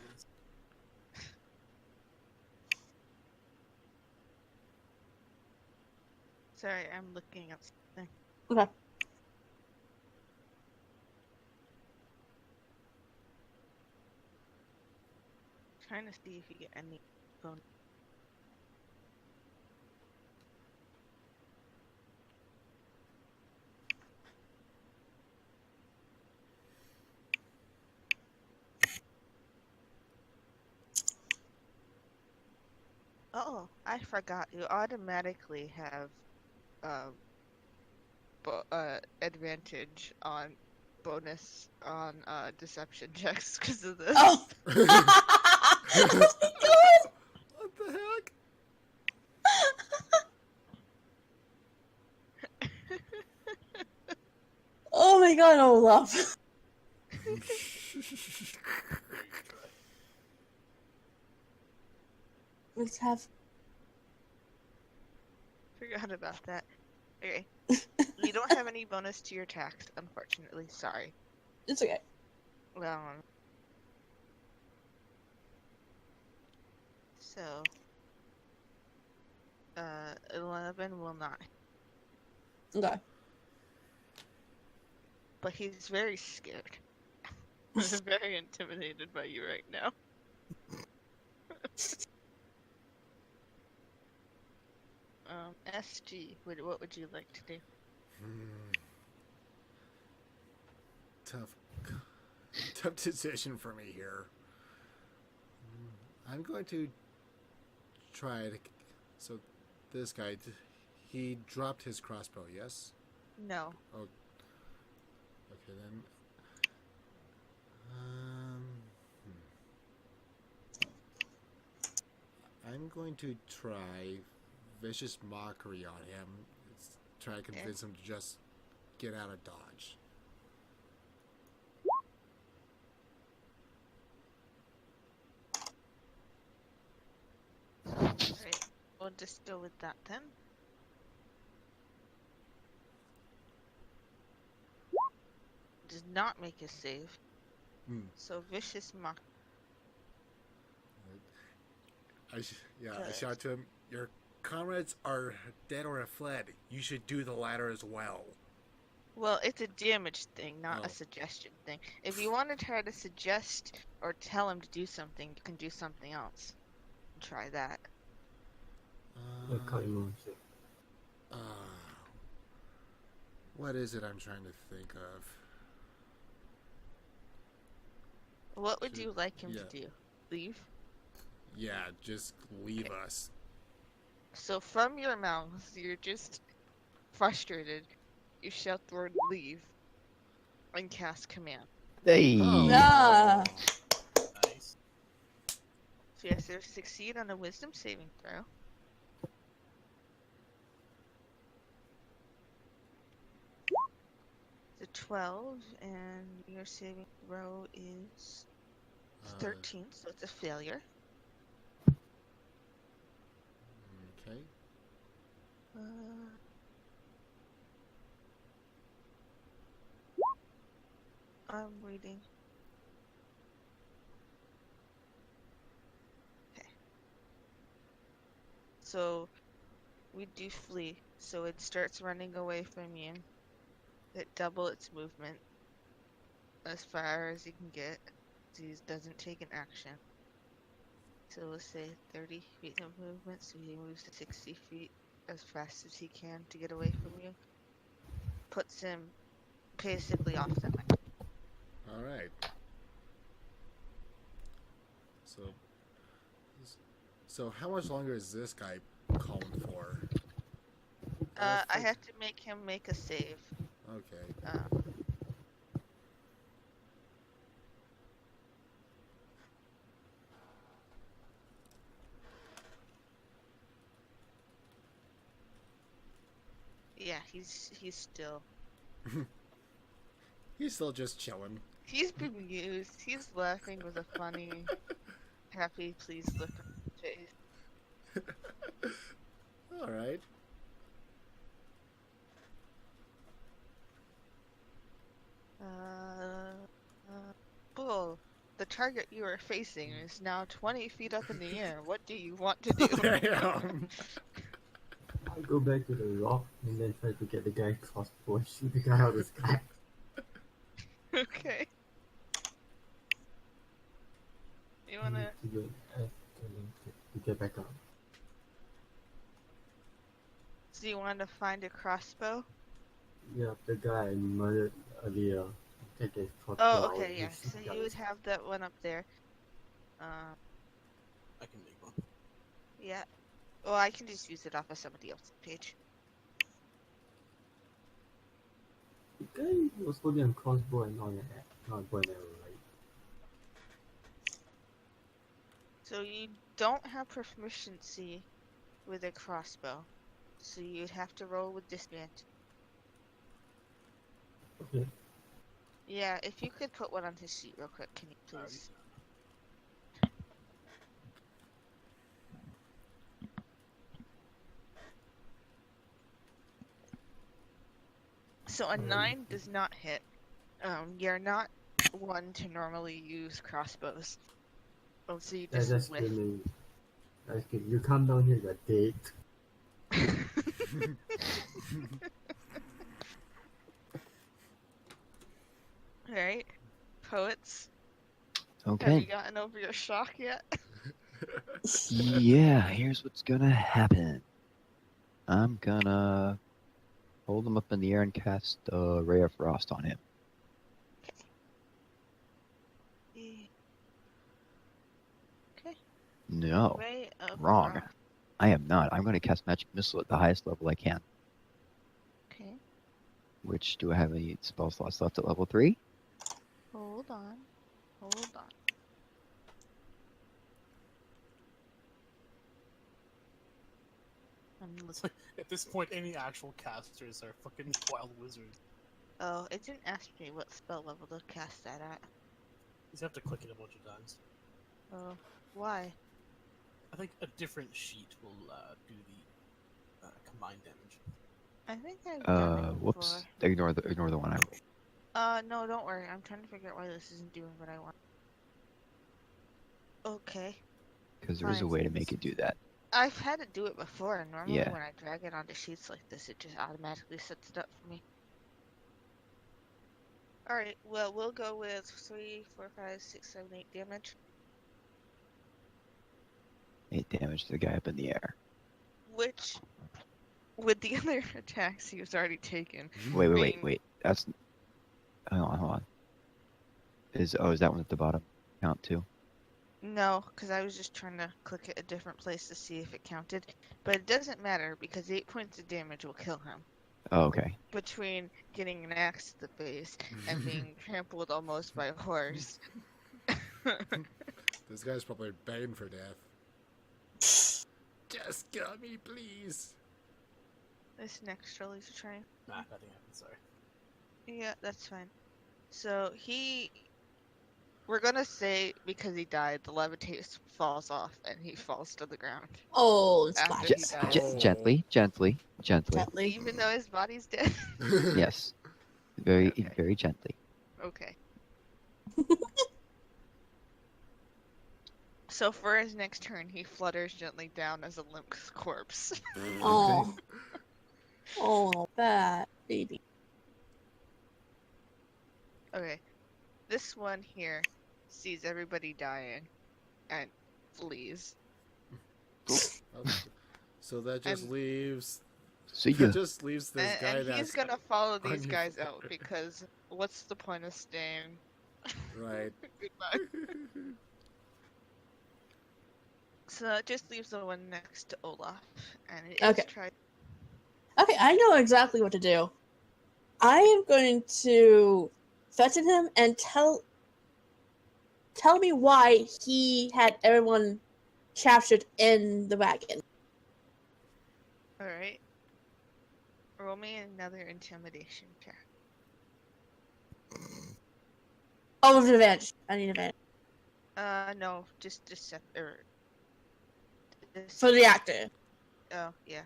Sorry, I'm looking up something. Okay. Trying to see if you get any bonus. Oh, I forgot. You automatically have advantage on bonus on deception checks because of this. Oh. What the heck? Oh my god, Olaf. Let's have. Forgot about that. Okay. You don't have any bonus to your attacks, unfortunately. Sorry. It's okay. 11 will not. Okay. But he's very scared. He's very intimidated by you right now. SG, what would you like to do? Tough decision for me here. I'm going to try to. So, this guy, he dropped his crossbow. Yes. No. Oh. Okay then. I'm going to try vicious mockery on him. Try to convince him to just get out of dodge. Alright, we'll just go with that then. Does not make a save. Hmm. So vicious mock. I Good. shout to him, your comrades are dead or have fled. You should do the latter as well. Well, it's a damage thing, not Oh. a suggestion thing. If you want to try to suggest or tell him to do something, you can do something else. Try that. The Kaimon shit. What is it I'm trying to think of? What would Should- you like him yeah. to do? Leave? Yeah, just leave us. So from your mouth, you're just frustrated. You shout the word leave and cast command. Hey. Oh. Ah. Nice. So yes, they succeed on a wisdom saving throw. The 12, and your saving throw is 13, so it's a failure. Okay. I'm reading. Okay. So we do flee. So it starts running away from you. It double its movement as far as you can get. So he doesn't take an action. So let's say 30 feet of movement. So he moves to 60 feet as fast as he can to get away from you. Puts him basically off the map. All right. So how much longer is this guy calling for? I have to make him make a save. Okay. Yeah, he's still. He's still just chilling. He's bemused. He's laughing with a funny, happy, pleased look on his face. All right. Bull, the target you are facing is now 20 feet up in the air. What do you want to do? Damn. I go back to the rock and then try to get the guy crossbow and shoot the guy out of the sky. Okay. You wanna? To do an to get back up. So you want to find a crossbow? Yeah, the guy I murdered earlier. Take his crossbow Oh, out okay, and yeah. shoot So the guy you would with- have that one up there. I can make one. Yeah. Well, I can just use it off of somebody else's page. The guy was holding a crossbow and not a bow and arrow, right? So you don't have proficiency with a crossbow. So you'd have to roll with disadvantage. Okay. Yeah, if you could put one on his sheet real quick, can you please? So a 9 does not hit. You're not one to normally use crossbows. Oh, so you That's just whiff. kidding. That's kidding. You come down here, you're dead. Alright. Poets, have you Okay. gotten over your shock yet? Yeah, here's what's gonna happen. I'm gonna hold him up in the air and cast a Ray of Frost on him. Okay. No, Ray of wrong. Frost. I am not. I'm gonna cast Magic Missile at the highest level I can. Okay. Which, do I have any spell slots left at level 3? Hold on. Hold on. It's like, at this point, any actual casters are fucking wild wizards. Oh, it didn't ask me what spell level to cast that at. You just have to click it a bunch of times. Oh, why? I think a different sheet will do the combined damage. I think I've done it Whoops. before. Ignore the one I rolled. No, don't worry. I'm trying to figure out why this isn't doing what I want. Okay. Because there is a Fine. way to make it do that. I've had to do it before, and normally Yeah. when I drag it onto sheets like this, it just automatically sets it up for me. Alright, well, we'll go with 3, 4, 5, 6, 7, 8 damage. 8 damage to the guy up in the air. Which, with the other attacks he was already taken. Wait. being- That's. Hold on. Is that one at the bottom? Count too? No, because I was just trying to click at a different place to see if it counted. But it doesn't matter, because 8 points of damage will kill him. Oh, okay. Between getting an axe to the face and being trampled almost by a horse. This guy's probably begging for death. Just kill me, please. This next Charlie's trying. Nah, nothing happened, sorry. Yeah, that's fine. So we're gonna say because he died, the levitate falls off and he falls to the ground. Oh, After splash. he Ge- dies. gently. Gently. Even though his body's dead. Yes. Very, Okay. very gently. Okay. So for his next turn, he flutters gently down as a limp corpse. Oh. Oh, that baby. Okay. This one here sees everybody dying and flees. Okay. So that just And- leaves. See That ya. just leaves this And, guy and that's he's gonna follow on these your guys floor. out because what's the point of staying? right. Goodbye. So it just leaves the one next to Olaf, and it Okay. is try. Okay, I know exactly what to do. I am going to threaten him and tell me why he had everyone captured in the wagon. All right. Roll me another intimidation check. Oh, with advantage. I need advantage. No, just set or. For the actor. Oh yeah.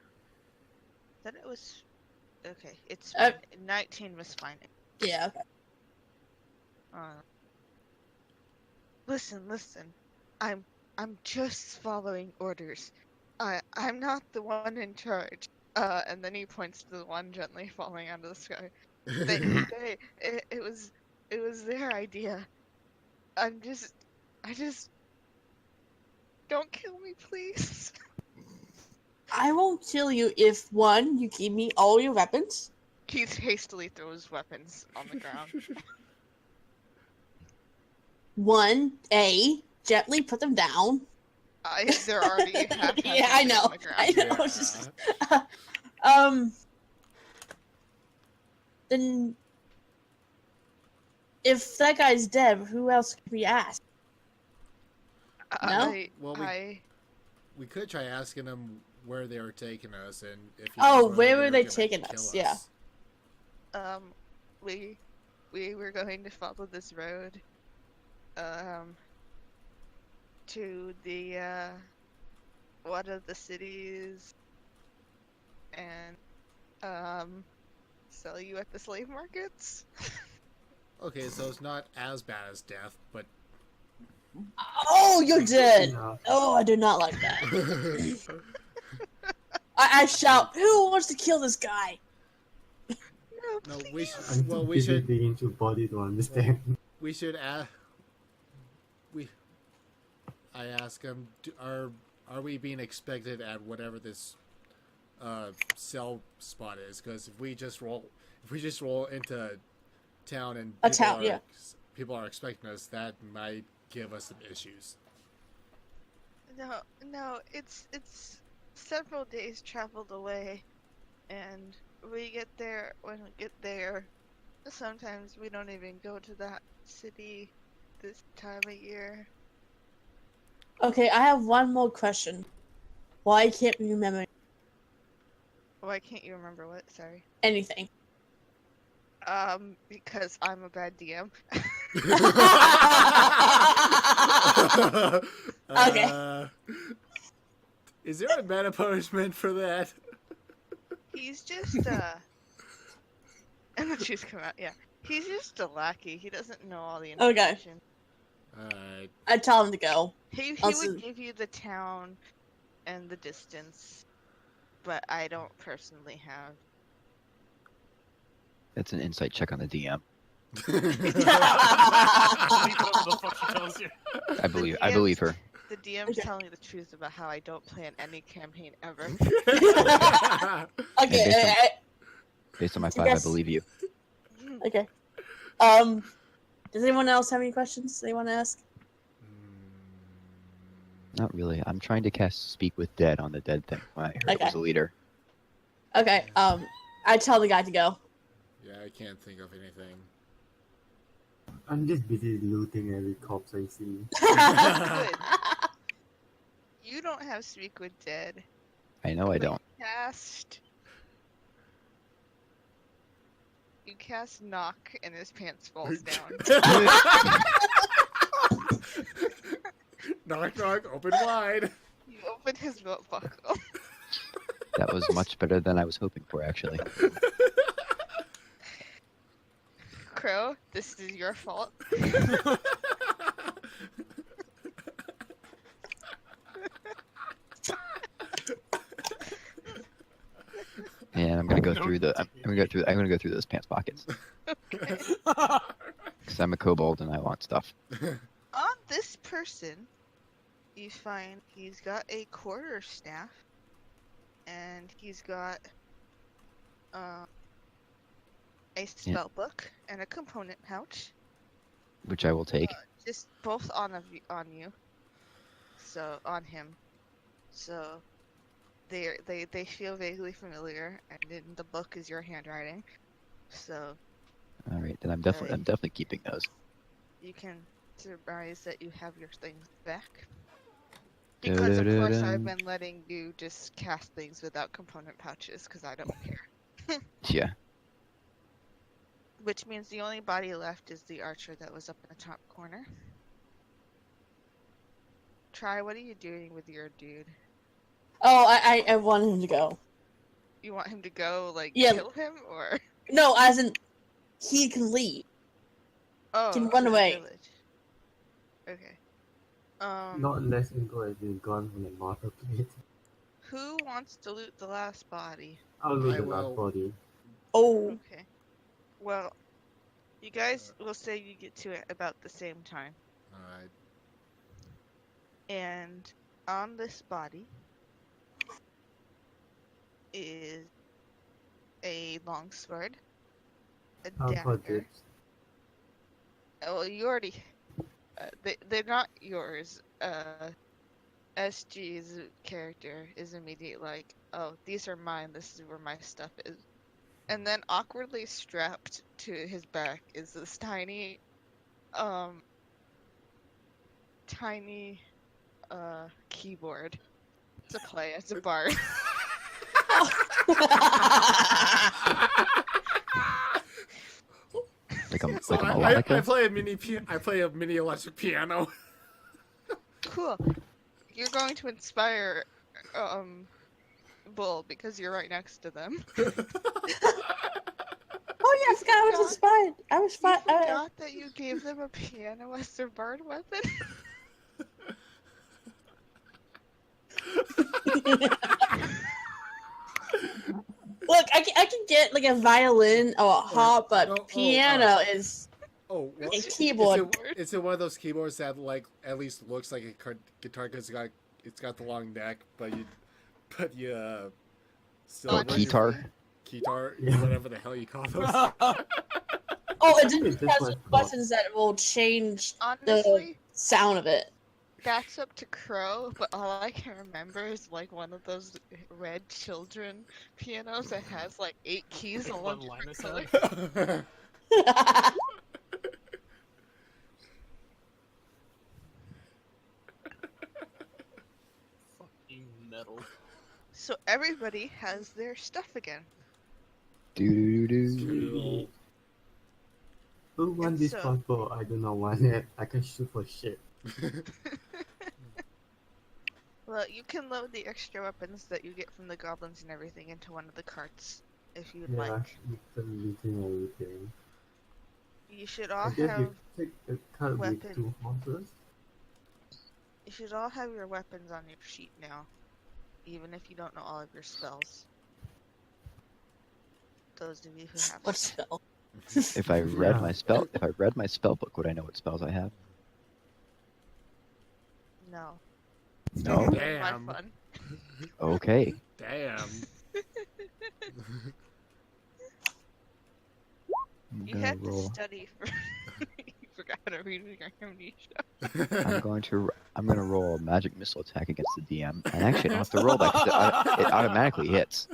Then it was. Okay, it's Uh, fine. 19 was fine. Yeah, okay. Listen. I'm just following orders. I'm not the one in charge. And then he points to the one gently falling out of the sky. It was their idea. I just don't kill me, please. I won't kill you if, one, you give me all your weapons. He hastily throws weapons on the ground. One, gently put them down. They're already half Yeah, I know. on the ground. I know. Yeah. It's just, then if that guy's dead, who else could we ask? No? Well, I we could try asking him where they were taking us, and if he Oh, was where were they gonna taking kill us? Yeah. we were going to follow this road to the one of the cities and sell you at the slave markets. Okay, so it's not as bad as death, but Oh, you're dead. Yeah. Oh, I do not like that. I shout, who wants to kill this guy? No, no, we please. should. Well, we should. Digging into body to understand. We should ask. I ask him, are we being expected at whatever this cell spot is? Because if we just roll into town and A town, yeah. people are expecting us, that might give us some issues. No, it's several days traveled away, and when we get there, sometimes we don't even go to that city this time of year. Okay, I have one more question. Why can't we remember Why can't you remember what? Sorry. anything? Because I'm a bad DM. Okay. Is there a meta punishment for that? He's just and the shoes come out. Yeah, He's just a lackey. He doesn't know all the Okay. information. Alright. I tell him to go. He Also- would give you the town and the distance, but I don't personally have. That's an insight check on the DM. Believe whatever the fuck she tells you. I believe her. The DM's Okay. telling the truth about how I don't plan any campaign ever. Okay. Based on my 5, Yes. I believe you. Okay. Does anyone else have any questions they want to ask? Not really. I'm trying to cast Speak with Dead on the dead thing when I heard it was Okay. a leader. Okay. I tell the guy to go. Yeah, I can't think of anything. I'm just busy looting every corpse I see. Good. You don't have Speak with Dead. I know I don't. You cast Knock and his pants falls down. Knock knock, open wide. You open his belt buckle. That was much better than I was hoping for, actually. Crow, this is your fault. And I'm gonna go through the. I'm gonna go through those pants pockets because I'm a kobold and I want stuff. On this person, you find he's got a quarterstaff, and he's got a spell book and a component pouch. Which I will take. Just both on you. So on him. So they feel vaguely familiar, and in the book is your handwriting. So All right, then I'm definitely keeping those. you can surmise that you have your things back. Because of course I've been letting you just cast things without component pouches because I don't care. Yeah. Which means the only body left is the archer that was up in the top corner. Try, what are you doing with your dude? Oh, I want him to go. You want him to go, like, Yeah. kill him, or? No, as in, he can leave. Oh, Can to run the away. village. Okay. Not unless Ingo has been gone from the marketplace. Who wants to loot the last body? I'll loot I the will. last body. Oh, Okay. Well, you guys will say you get to it about the same time. Alright. And on this body is a longsword, a How about dagger. this? Well, you already. They're not yours. SG's character is immediately like, oh, these are mine, this is where my stuff is. And then awkwardly strapped to his back is this tiny keyboard to play as a bard. Like a So I melodica. play a mini electric piano. Cool. You're going to inspire Bull because you're right next to them. oh yeah, I forgot I was inspired. I was You fine. forgot that you gave them a piano as their bard weapon? Look, I can get like a violin or a harp, but no, piano is Oh, well, a keyboard. it's one of those keyboards that like at least looks like a guitar because it's got the long neck, but you still Oh, keytar. keytar, Yeah. whatever the hell you call those. Oh, it didn't This has one's buttons that will change Honestly, sound of it. that's up to Crow, but all I can remember is like one of those red children pianos that has like 8 keys all One in line different is colors. Fucking metal. So everybody has their stuff again. Do do do. Cool. Who won And this so- crossbow? I do not want it. I can shoot for shit. Well, you can load the extra weapons that you get from the goblins and everything into one of the carts if you'd Yeah, like. it's looting everything. You should all I guess have you take a card weapon. with 2 horses. You should all have your weapons on your sheet now, even if you don't know all of your spells. Those of you who have What spell? If I read Yeah. my spell, if I read my spell book, would I know what spells I have? No. No. Ruin my Damn. fun. Okay. Damn. I'm You gonna had to roll. study for. You forgot how to read your amnesia. I'm gonna roll a magic missile attack against the DM, and actually I don't have to roll that because it automatically hits.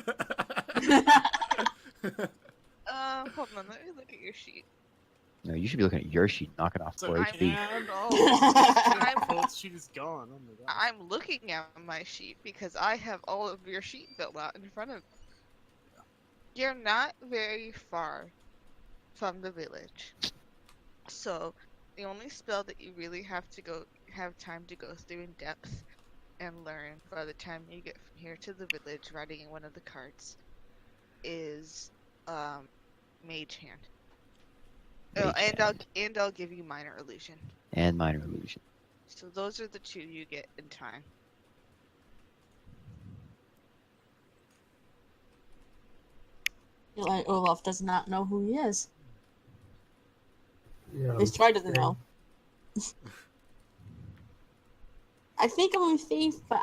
Hold on, let me look at your sheet. No, you should be looking at your sheet, knocking off So 4 I'm- HP. and oh, both sheet is gone. Oh my god. I'm looking at my sheet because I have all of your sheet filled out in front of me. You're not very far from the village. So the only spell that you really have time to go through in depth and learn by the time you get from here to the village riding in one of the carts is Mage Hand. Oh, Mage and I'll give you Minor Illusion. And minor illusion. So those are the 2 you get in time. Like Olaf does not know who he is. Yeah. At least Troy doesn't same. know. I think I'm a thief, but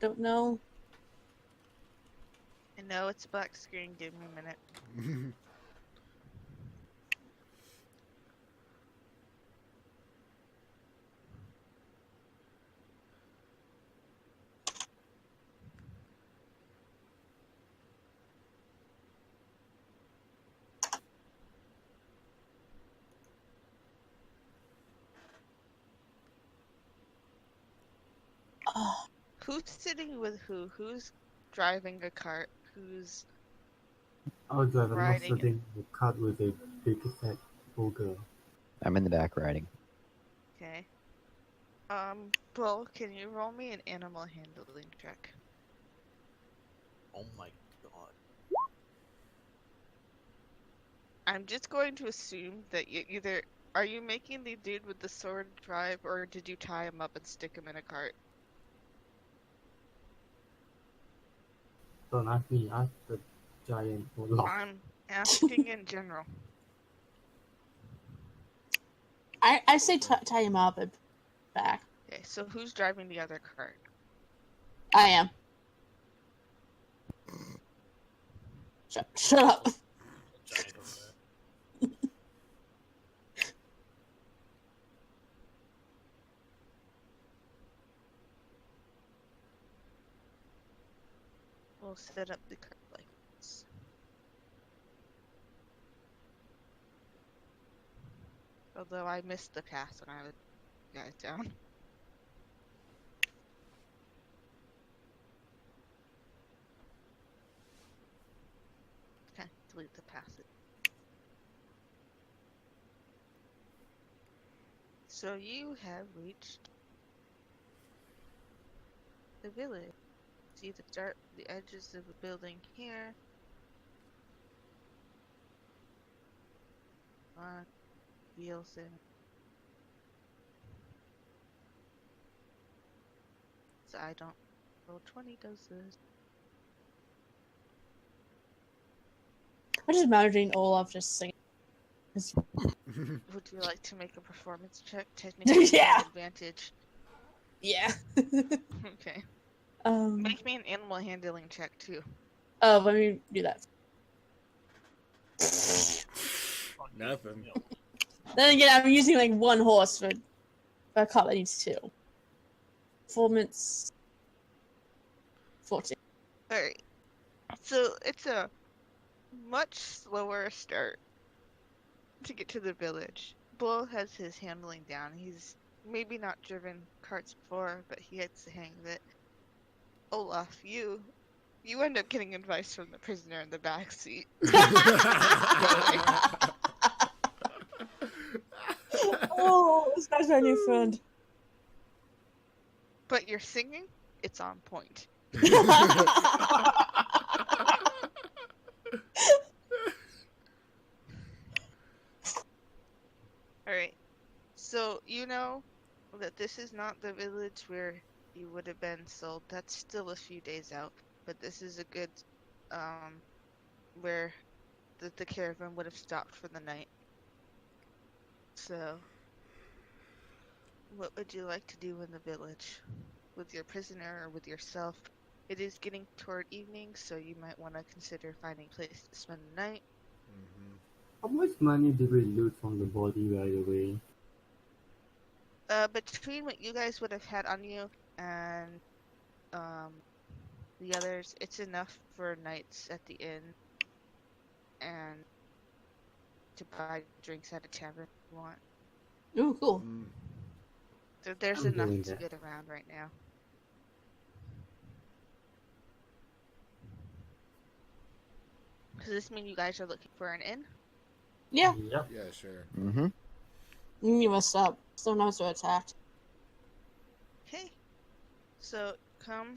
don't know. I know it's a black screen, give me a minute. Oh, Who's sitting with who? Who's driving a cart? Who's I'll drive. I'm not Riding it. sitting in the cart with a big fat ogre. I'm in the back riding. okay? Bull, can you roll me an animal handling check? Oh my god. I'm just going to assume that you either are you making the dude with the sword drive, or did you tie him up and stick him in a cart? Don't ask me, ask the giant Olaf. I'm asking in general. I say tie him up and back. Okay, so who's driving the other cart? I am. Shut up. Giant over there. We'll set up the cart like this. Although I missed the path when I was guys down. Okay, delete the path. So you have reached the village. See the the edges of the building here. Nielsen. So I don't roll 20 doses. I'm just imagining Olaf just singing. Would you like to make a performance check? Technically, Yeah. advantage. Yeah. Okay. um. Make me an animal handling check too. Oh, let me do that. Nothing. Then again, I'm using like 1 horse for a cart that needs 2. Performance 14. Alright. So it's a much slower start to get to the village. Bull has his handling down. He's maybe not driven carts before, but he gets the hang of it. Olaf, you end up getting advice from the prisoner in the back seat. Oh, this guy's my new friend. But your singing, it's on point. So you know that this is not the village where you would have been sold. That's still a few days out. But this is a good, where the caravan would have stopped for the night. So, what would you like to do in the village? With your prisoner or with yourself? It is getting toward evening, so you might want to consider finding a place to spend the night. Mm-hmm. How much money did we loot from the body right away? Between what you guys would have had on you and the others, it's enough for nights at the inn and to buy drinks at a tavern if you want. Ooh, cool. Mm. So there's I'm enough doing to that. get around right now. Does this mean you guys are looking for an inn? Yeah, Yep. Yeah, sure. Mm-hmm. you messed up. Someone else got attacked. Okay. So come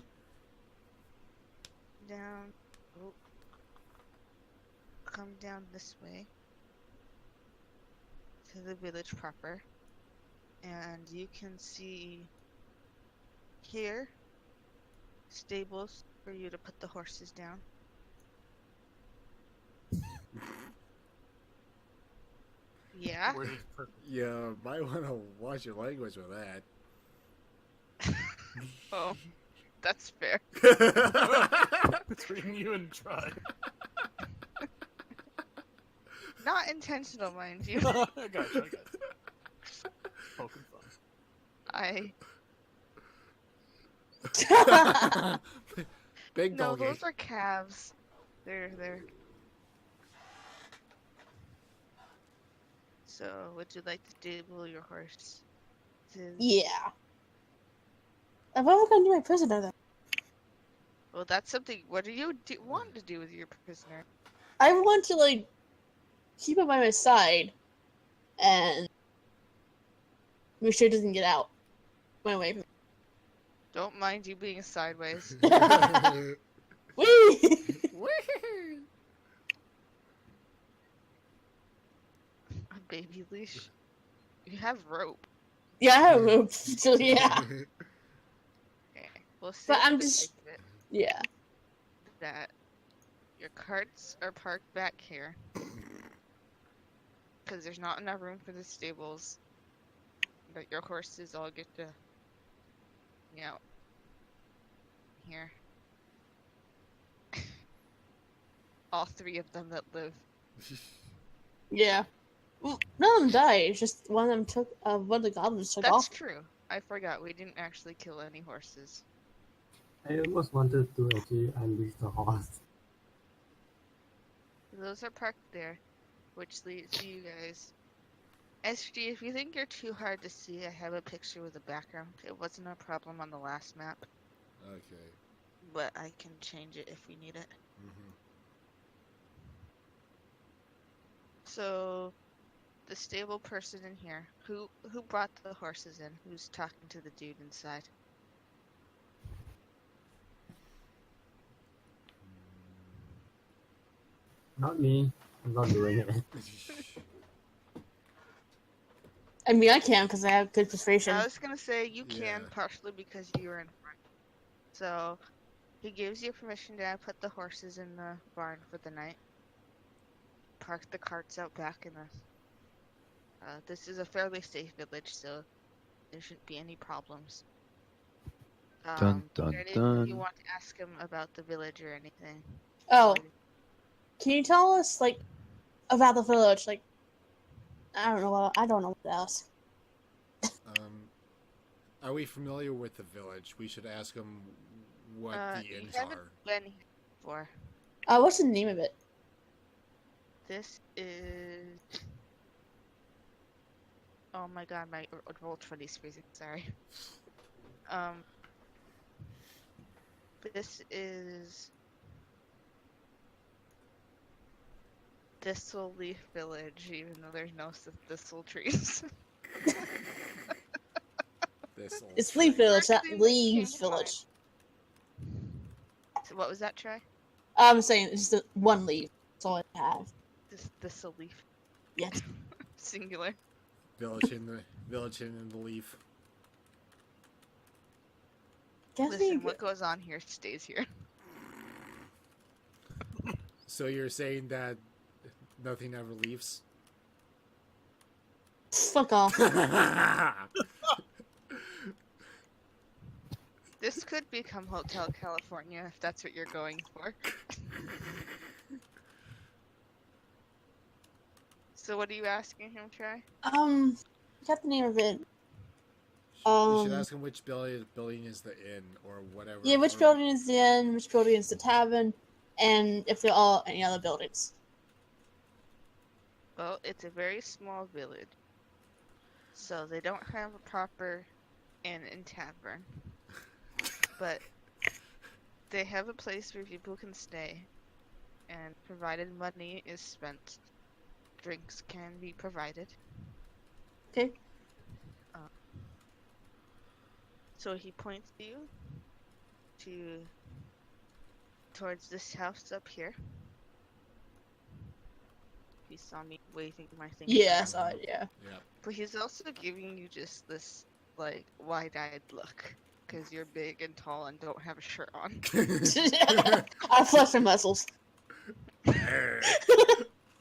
down. Oh. Come down this way to the village proper, and you can see here stables for you to put the horses down. Yeah. Where did per- Yeah, might want to watch your language with that. Oh, that's fair. between you and Try? Not intentional, mind you. I got you. Poking fun. Big No, doggy. those are calves. They're. So, would you like to stable your horse? Yeah. What am I gonna do my prisoner then? Well, that's something. What do you want to do with your prisoner? I want to like keep him by my side and make sure he doesn't get out. My way. Don't mind you being sideways. Whee! A baby leash. You have rope. Yeah, I have a rope. So yeah, Okay. We'll say But I'm for the just- sake of it yeah. that your carts are parked back here because there's not enough room for the stables. But your horses all get to, here. All three of them that live. Yeah. Well, none of them died. It's just one of them took. One of the goblins took That's off. true. I forgot we didn't actually kill any horses. I almost wanted to actually unleash the horse. Those are parked there, which leads to you guys. SG, if you think you're too hard to see, I have a picture with a background. It wasn't a problem on the last map, Okay. but I can change it if we need it. Mm-hmm. So, the stable person in here, who brought the horses in? Who's talking to the dude inside? Not me. I'm not doing it. I mean, I can because I have good persuasion. I was gonna say you can Yeah. partially because you were in front. So, he gives you permission to put the horses in the barn for the night. Park the carts out back in the. This is a fairly safe village, so there shouldn't be any problems. Dun, Is dun, there anything you dun. want to ask him about the village or anything? Oh, can you tell us like about the village? Like, I don't know. I don't know what else. Are we familiar with the village? We should ask them what the You inns haven't are. been here before. What's the name of it? This is. Oh my god, my Roll20's freezing. Sorry. This is Thistle Leaf Village, even though there's no thistle trees. This It's Leaf Village, not Actually, we Leaves can't Village. So what was that, Try? I'm saying it's just one leaf. That's all I have. Thistle Leaf. Yes. Singular. village in the leaf. Listen, what goes on here stays here. So you're saying that nothing ever leaves? Fuck off. This could become Hotel California if that's what you're going for. So what are you asking him, Trey? I got the name of it. You should ask him which building is the inn or whatever. Yeah, which building is the inn, which building is the tavern, and if they're all any other buildings. Well, it's a very small village, so they don't have a proper inn and tavern. But they have a place where people can stay, and provided money is spent, drinks can be provided. Okay. So he points you towards this house up here. He saw me waving my thing. Yeah, I saw it, yeah. Yeah. But he's also giving you just this, like, wide-eyed look. Because you're big and tall and don't have a shirt on. I flesh and muscles.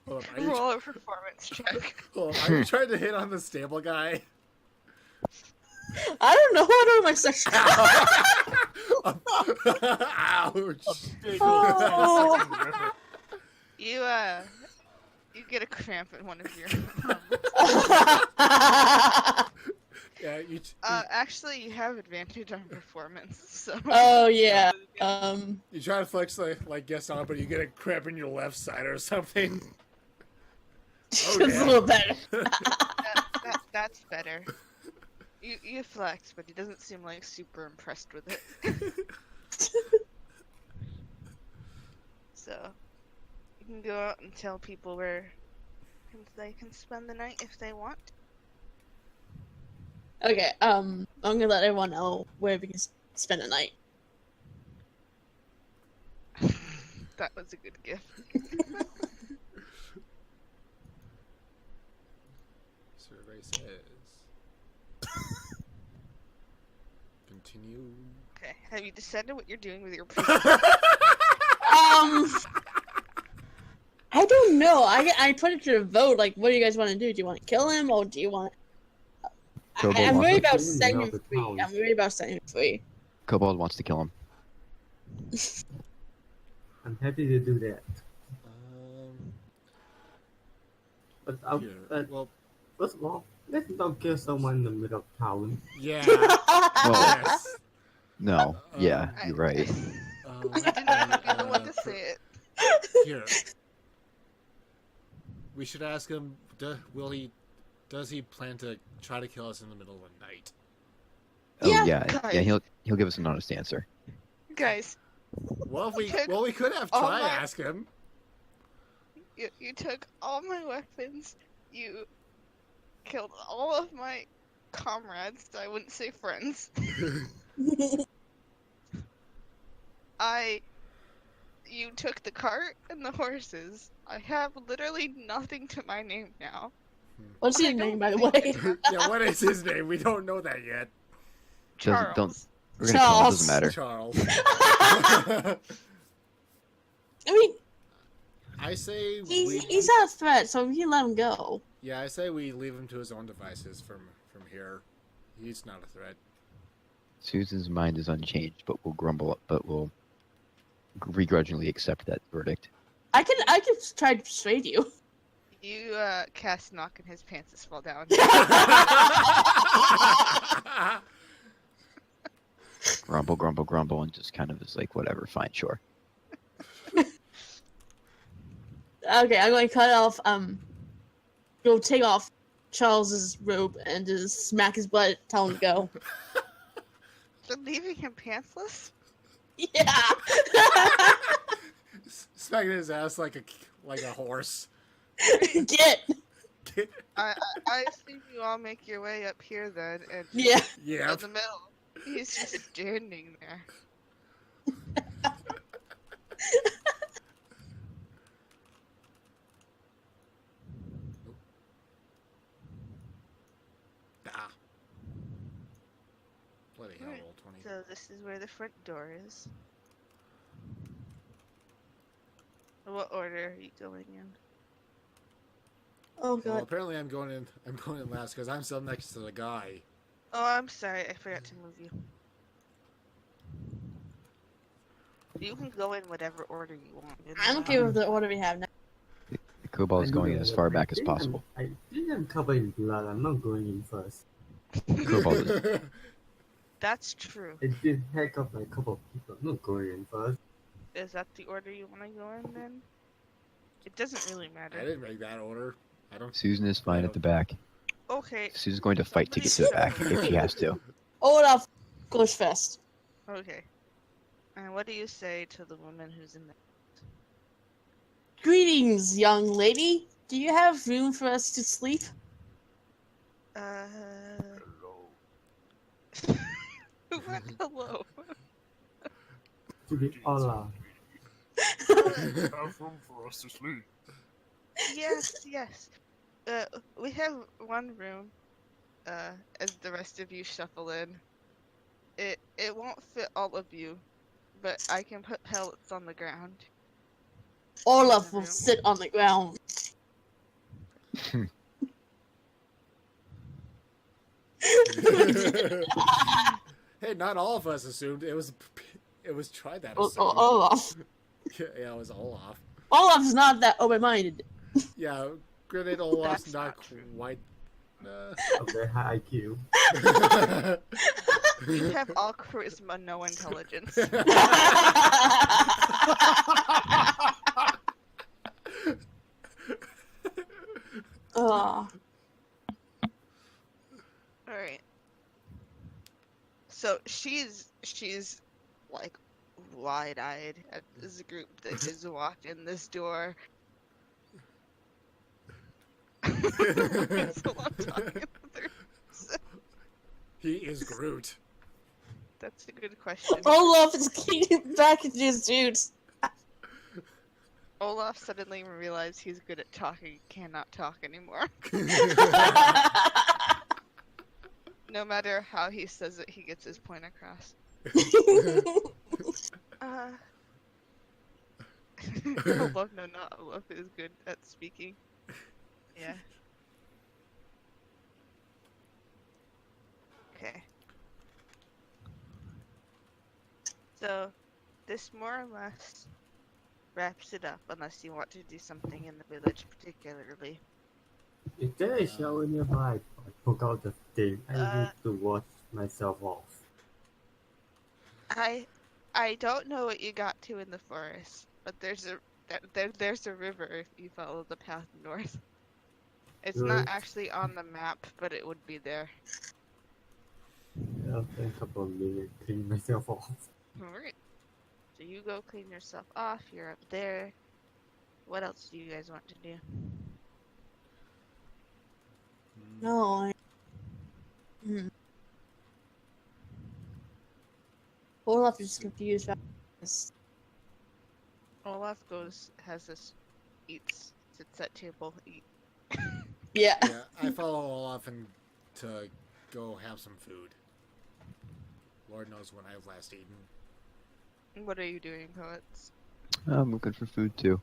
Hold on, Roll a performance check. Hold on, are you trying to hit on the stable guy? I don't know. I don't know my section. Ouch! A big Oh. old river. You get a cramp in one of your Yeah, actually, you have advantage on performance, so... Oh, yeah. you try to flex like guess on, but you get a cramp in your left side or something. It's a little better. That's better. You flex, but he doesn't seem like super impressed with it. So, you can go out and tell people where they can spend the night if they want. Okay, I'm gonna let everyone know where we can spend the night. That was a good gift. Survey says. Continue. Okay, have you decided what you're doing with your I don't know. I put it to a vote. Like, what do you guys want to do? Do you want to kill him, or do you want? I'm worried about setting him free. I'm worried about setting him free. Kobold wants to kill him. I'm happy to do that. But, Well, first of all, let's not kill someone in the middle of town. yeah. Well, Yes. no. Yeah, you're right. I didn't know what to say it. Here. We should ask him. Does he plan to try to kill us in the middle of the night? Oh Yeah. yeah. He'll give us an honest answer. Guys, Well, we could have Oh tried my- ask him. you took all my weapons. You killed all of my comrades. I wouldn't say friends. You took the cart and the horses. I have literally nothing to my name now. What's his I name, don't by the think way? Yeah, what is his name? We don't know that yet. Don't. Charles. We're gonna kill him. Doesn't Charles. matter. Charles. I mean, I say he's not a threat, so we can let him go. Yeah, I say we leave him to his own devices from here. He's not a threat. Susan's mind is unchanged, but will begrudgingly accept that verdict. I can try to persuade you. You cast knock and his pants just fall down. Grumble, grumble, grumble, and just kind of is like, whatever, fine, sure. Okay, I'm going to cut off. Go take off Charles's robe and just smack his butt. Tell him to go. You're leaving him pantsless? Yeah. Smacking his ass like a horse. Get. I assume you all make your way up here then, and Yeah. Yeah. in the middle, he's just standing there. Bloody hell, Alright, roll 20. So this is where the front door is. What order are you going in? Oh Well, god. apparently I'm going in last because I'm still next to the guy. Oh, I'm sorry, I forgot to move you. You can go in whatever order you want. I'm okay with the order we have now. The kobold is going in as far back as possible. I think I'm covered in blood. I'm not going in first. Kobold is. That's true. It did heck up like a couple of people. I'm not going in first. Is that the order you want to go in then? It doesn't really I matter. didn't make that order. I don't. Susan is fine at the back. Okay. Susan's going to fight to get to the back if she has to. Olaf goes first. Okay. And what do you say to the woman who's in there? Greetings, young lady. Do you have room for us to sleep? What? Hello. To be Allah. Have room for us to sleep. Yes. We have one room. As the rest of you shuffle in. It won't fit all of you, but I can put pellets on the ground. Olaf will sit on the ground. Hey, not all of us assumed it was tried that. Olaf. Yeah, it was Olaf. Olaf's not that open-minded. Yeah, granted, Olaf's That's not not true. quite. Of their high IQ. You have all charisma, no intelligence. Oh. Alright. So she's like wide-eyed at this group that has walked in this door. So I'm talking through. He is Groot. That's a good question. Olaf is getting back into his dudes. Olaf suddenly realized he's good at talking, cannot talk anymore. No matter how he says it, he gets his point across. Olaf, no, not Olaf is good at speaking. Yeah. Okay. So, this more or less wraps it up, unless you want to do something in the village particularly. Is there a shower nearby? I forgot the thing. I need to wash myself off. I don't know what you got to in the forest, but there's a river if you follow the path north. It's Right. not actually on the map, but it would be there. I'll take a couple of minutes to clean myself off. Alright. So you go clean yourself off, you're up there. What else do you guys want to do? No. Olaf is confused about this. Olaf has this, sits at table, eat. Yeah. Yeah, I follow Olaf and to go have some food. Lord knows when I've last eaten. What are you doing, poets? I'm looking for food too.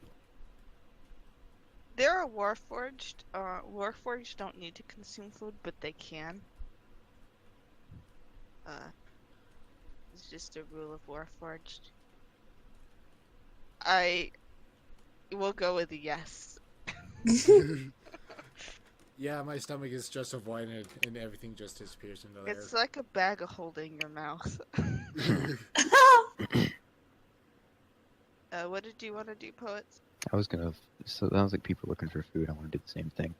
There are Warforged. Warforged don't need to consume food, but they can. It's just a rule of Warforged. I will go with a yes. Yeah, my stomach is just avoiding it, and everything just disappears into there. It's like a bag of holding your mouth. What did you want to do, poets? I was gonna. So it sounds like people are looking for food. I want to do the same thing.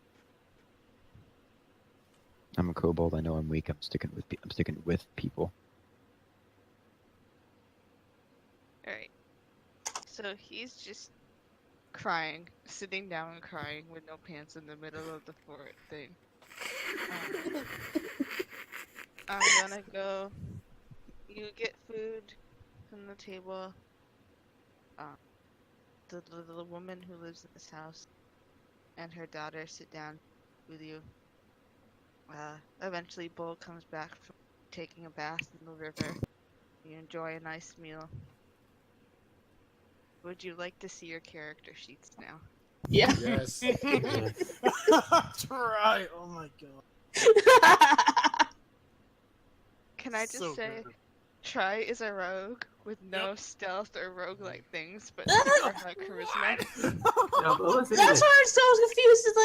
I'm a kobold. I know I'm weak. I'm sticking with people. Alright. So he's just crying, sitting down and crying with no pants in the middle of the fort thing. I'm gonna go. You get food from the table. The woman who lives in this house and her daughter sit down with you. Eventually, Bull comes back from taking a bath in the river. You enjoy a nice meal. Would you like to see your character sheets now? Yeah. Yes. Yes. That's right. Oh my god. Can I just So say, good. Try is a rogue with no Yep. stealth or roguelike things, but super high charisma. Yeah, but what's That's it? why I'm so confused. It's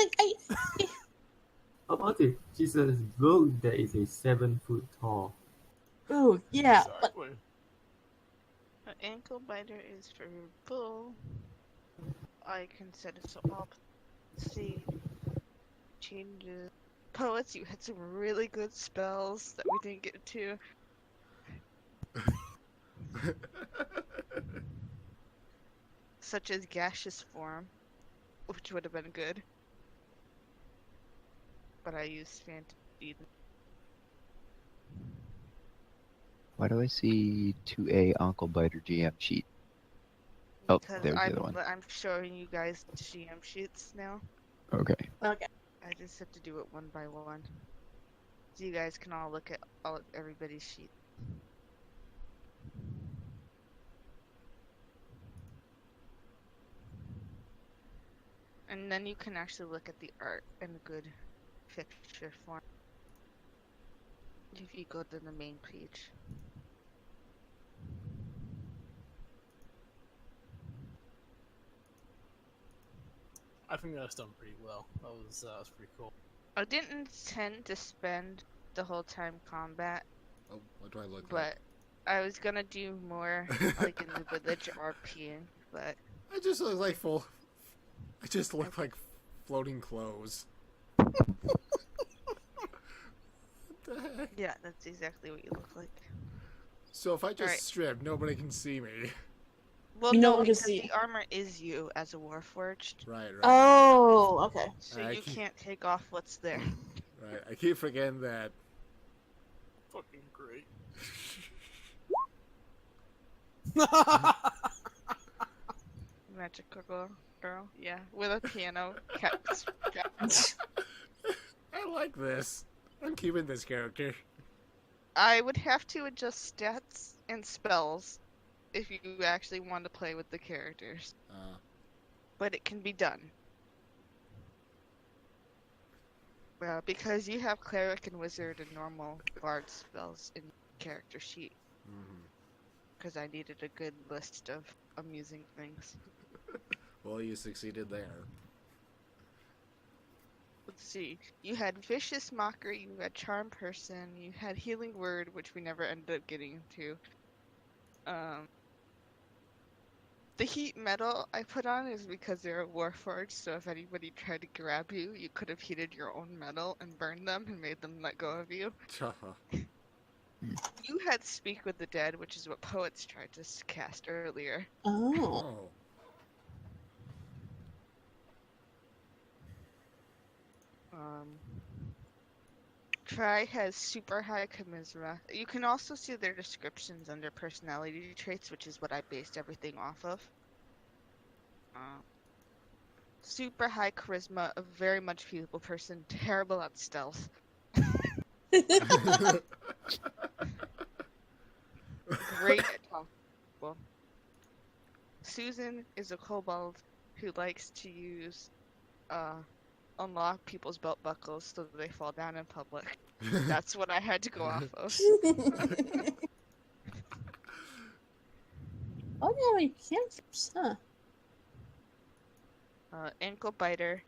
like How about it? She's a rogue that is a 7 foot tall. oh yeah, but Exactly. An ankle biter is for bull. I can set it so up. See. Changes. Poets, you had some really good spells that we didn't get to. Such as gaseous form, which would have been good. But I used fantasy. Why do I see 2A Uncle Biter GM sheet? Oh, Because there's the other one. I'm showing you guys the GM sheets now. Okay. okay. I just have to do it one by one. So you guys can all look at everybody's sheet. And then you can actually look at the art in a good picture form. If you go to the main page. I think that's done pretty well. That was pretty cool. I didn't intend to spend the whole time combat, Oh, what do I look but I was gonna do more like in the village RPing, but like? I just look like full. I just look like floating clothes. What the heck? yeah, that's exactly what you look like. So if I just Alright. strip, nobody can see me. Well, You no, know what I because see. the armor is you as a warforged, Right, right. Oh, okay. so I you keep- can't take off what's there. Right. I keep forgetting that. Fucking great. Magical girl, yeah, with a piano kept. I like this. I'm keeping this character. I would have to adjust stats and spells if you actually want to play with the characters, but it can be done. Well, because you have cleric and wizard and normal bard spells in character sheet, because I needed a good list of amusing things. Well, you succeeded there. Let's see. You had vicious mockery, you had charm person, you had healing word, which we never ended up getting to. The heat metal I put on is because they're a warforged, so if anybody tried to grab you, you could have heated your own metal and burned them and made them let go of you. You had speak with the dead, which is what poets tried to cast earlier. Oh. Oh. Try has super high charisma. You can also see their descriptions under personality traits, which is what I based everything off of. Super high charisma, a very much people person, terrible at stealth. Great at talking to people. Susan is a kobold who likes to use unlock people's belt buckles so that they fall down in public. That's what I had to go off of. Oh yeah, we can't. Huh. Ankle biter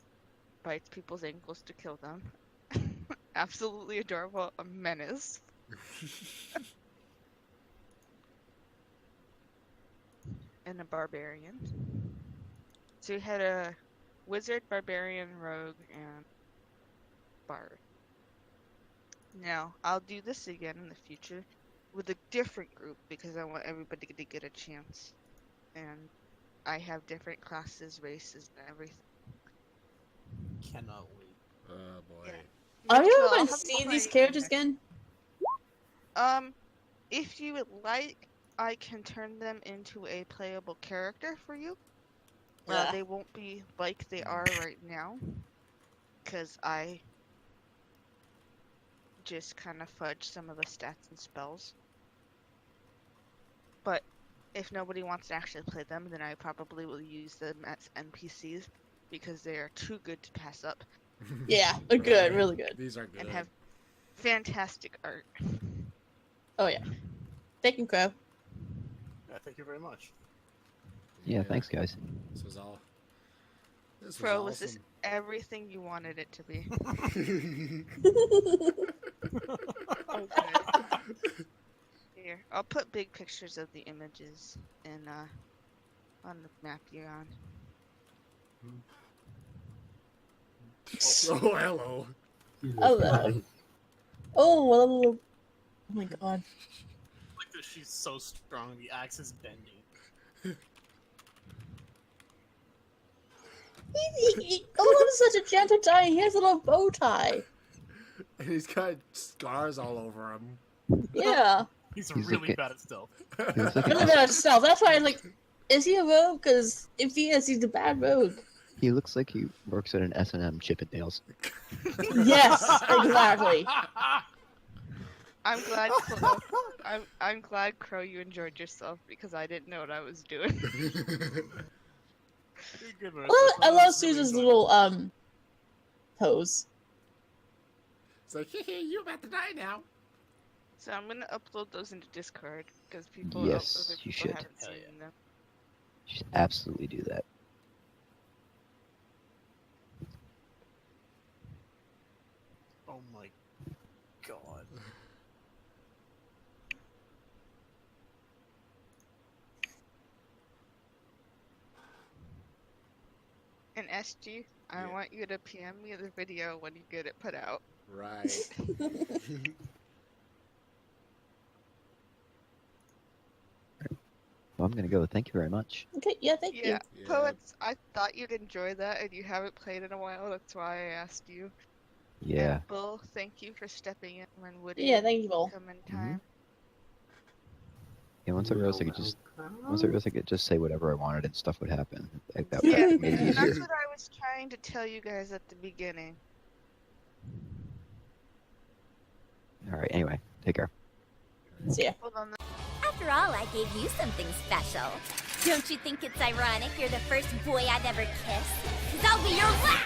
bites people's ankles to kill them. Absolutely adorable, a menace. And a barbarian. So we had a wizard, barbarian, rogue, and bard. Now, I'll do this again in the future with a different group because I want everybody to get a chance. And I have different classes, races, and everything. Cannot wait. Oh boy. Are you So ever I'll going to have see to these play characters next- again? If you would like, I can turn them into a playable character for you. Yeah. They won't be like they are right now, because I just kind of fudge some of the stats and spells. But if nobody wants to actually play them, then I probably will use them as NPCs because they are too good to pass up Yeah, they're good, really good. These are good. and have fantastic art. Oh yeah. Thank you, Crow. Yeah, thank you very much. Yeah, thanks, guys. This was all. This Bro, was was this awesome. everything you wanted it to be? Oh, Here, I'll put big pictures of the images in on the map you're on. Oh, hello. Jesus Hello. Christ. oh my god. Like that she's so strong, the axe is bending. Golem is such a gentle tie. He has a little bow tie. And he's got scars all over him. Yeah. He's He's really looking- bad at stealth. He looks like, Really bad at stealth. That's why I'm like, is he a rogue? Because if he is, he's a bad rogue. he looks like he works at an S&M Chippendales. Yes, exactly. I'm glad, Crow, I'm glad, Crow, you enjoyed yourself because I didn't know what I was doing. You're good, Marissa. I love really Susan's enjoyed little pose. It's like, hey, you're about to die now. So I'm gonna upload those into Discord because people, Yes, other you people should. haven't Hell seen yeah. them. You should absolutely do that. Oh my god. And SG, I Yeah. want you to PM me the video when you get it put out. Right. Well, I'm gonna go. Thank you very much. Okay, yeah, thank Yeah, Yeah. Poets, I thought you'd enjoy that, and you haven't played in a while. That's why I asked you. Yeah. And Bull, thank you for stepping in when Woody you. Yeah, thank you, Bull. come in time. Yeah. Once I realized I could just say whatever I wanted and stuff would happen. That Yeah, made it and that's easier. what I was trying to tell you guys at the beginning. All right. Anyway, take care. See ya. Hold on. After all, I gave you something special. Don't you think it's ironic you're the first boy I've ever kissed? 'Cause I'll be your last!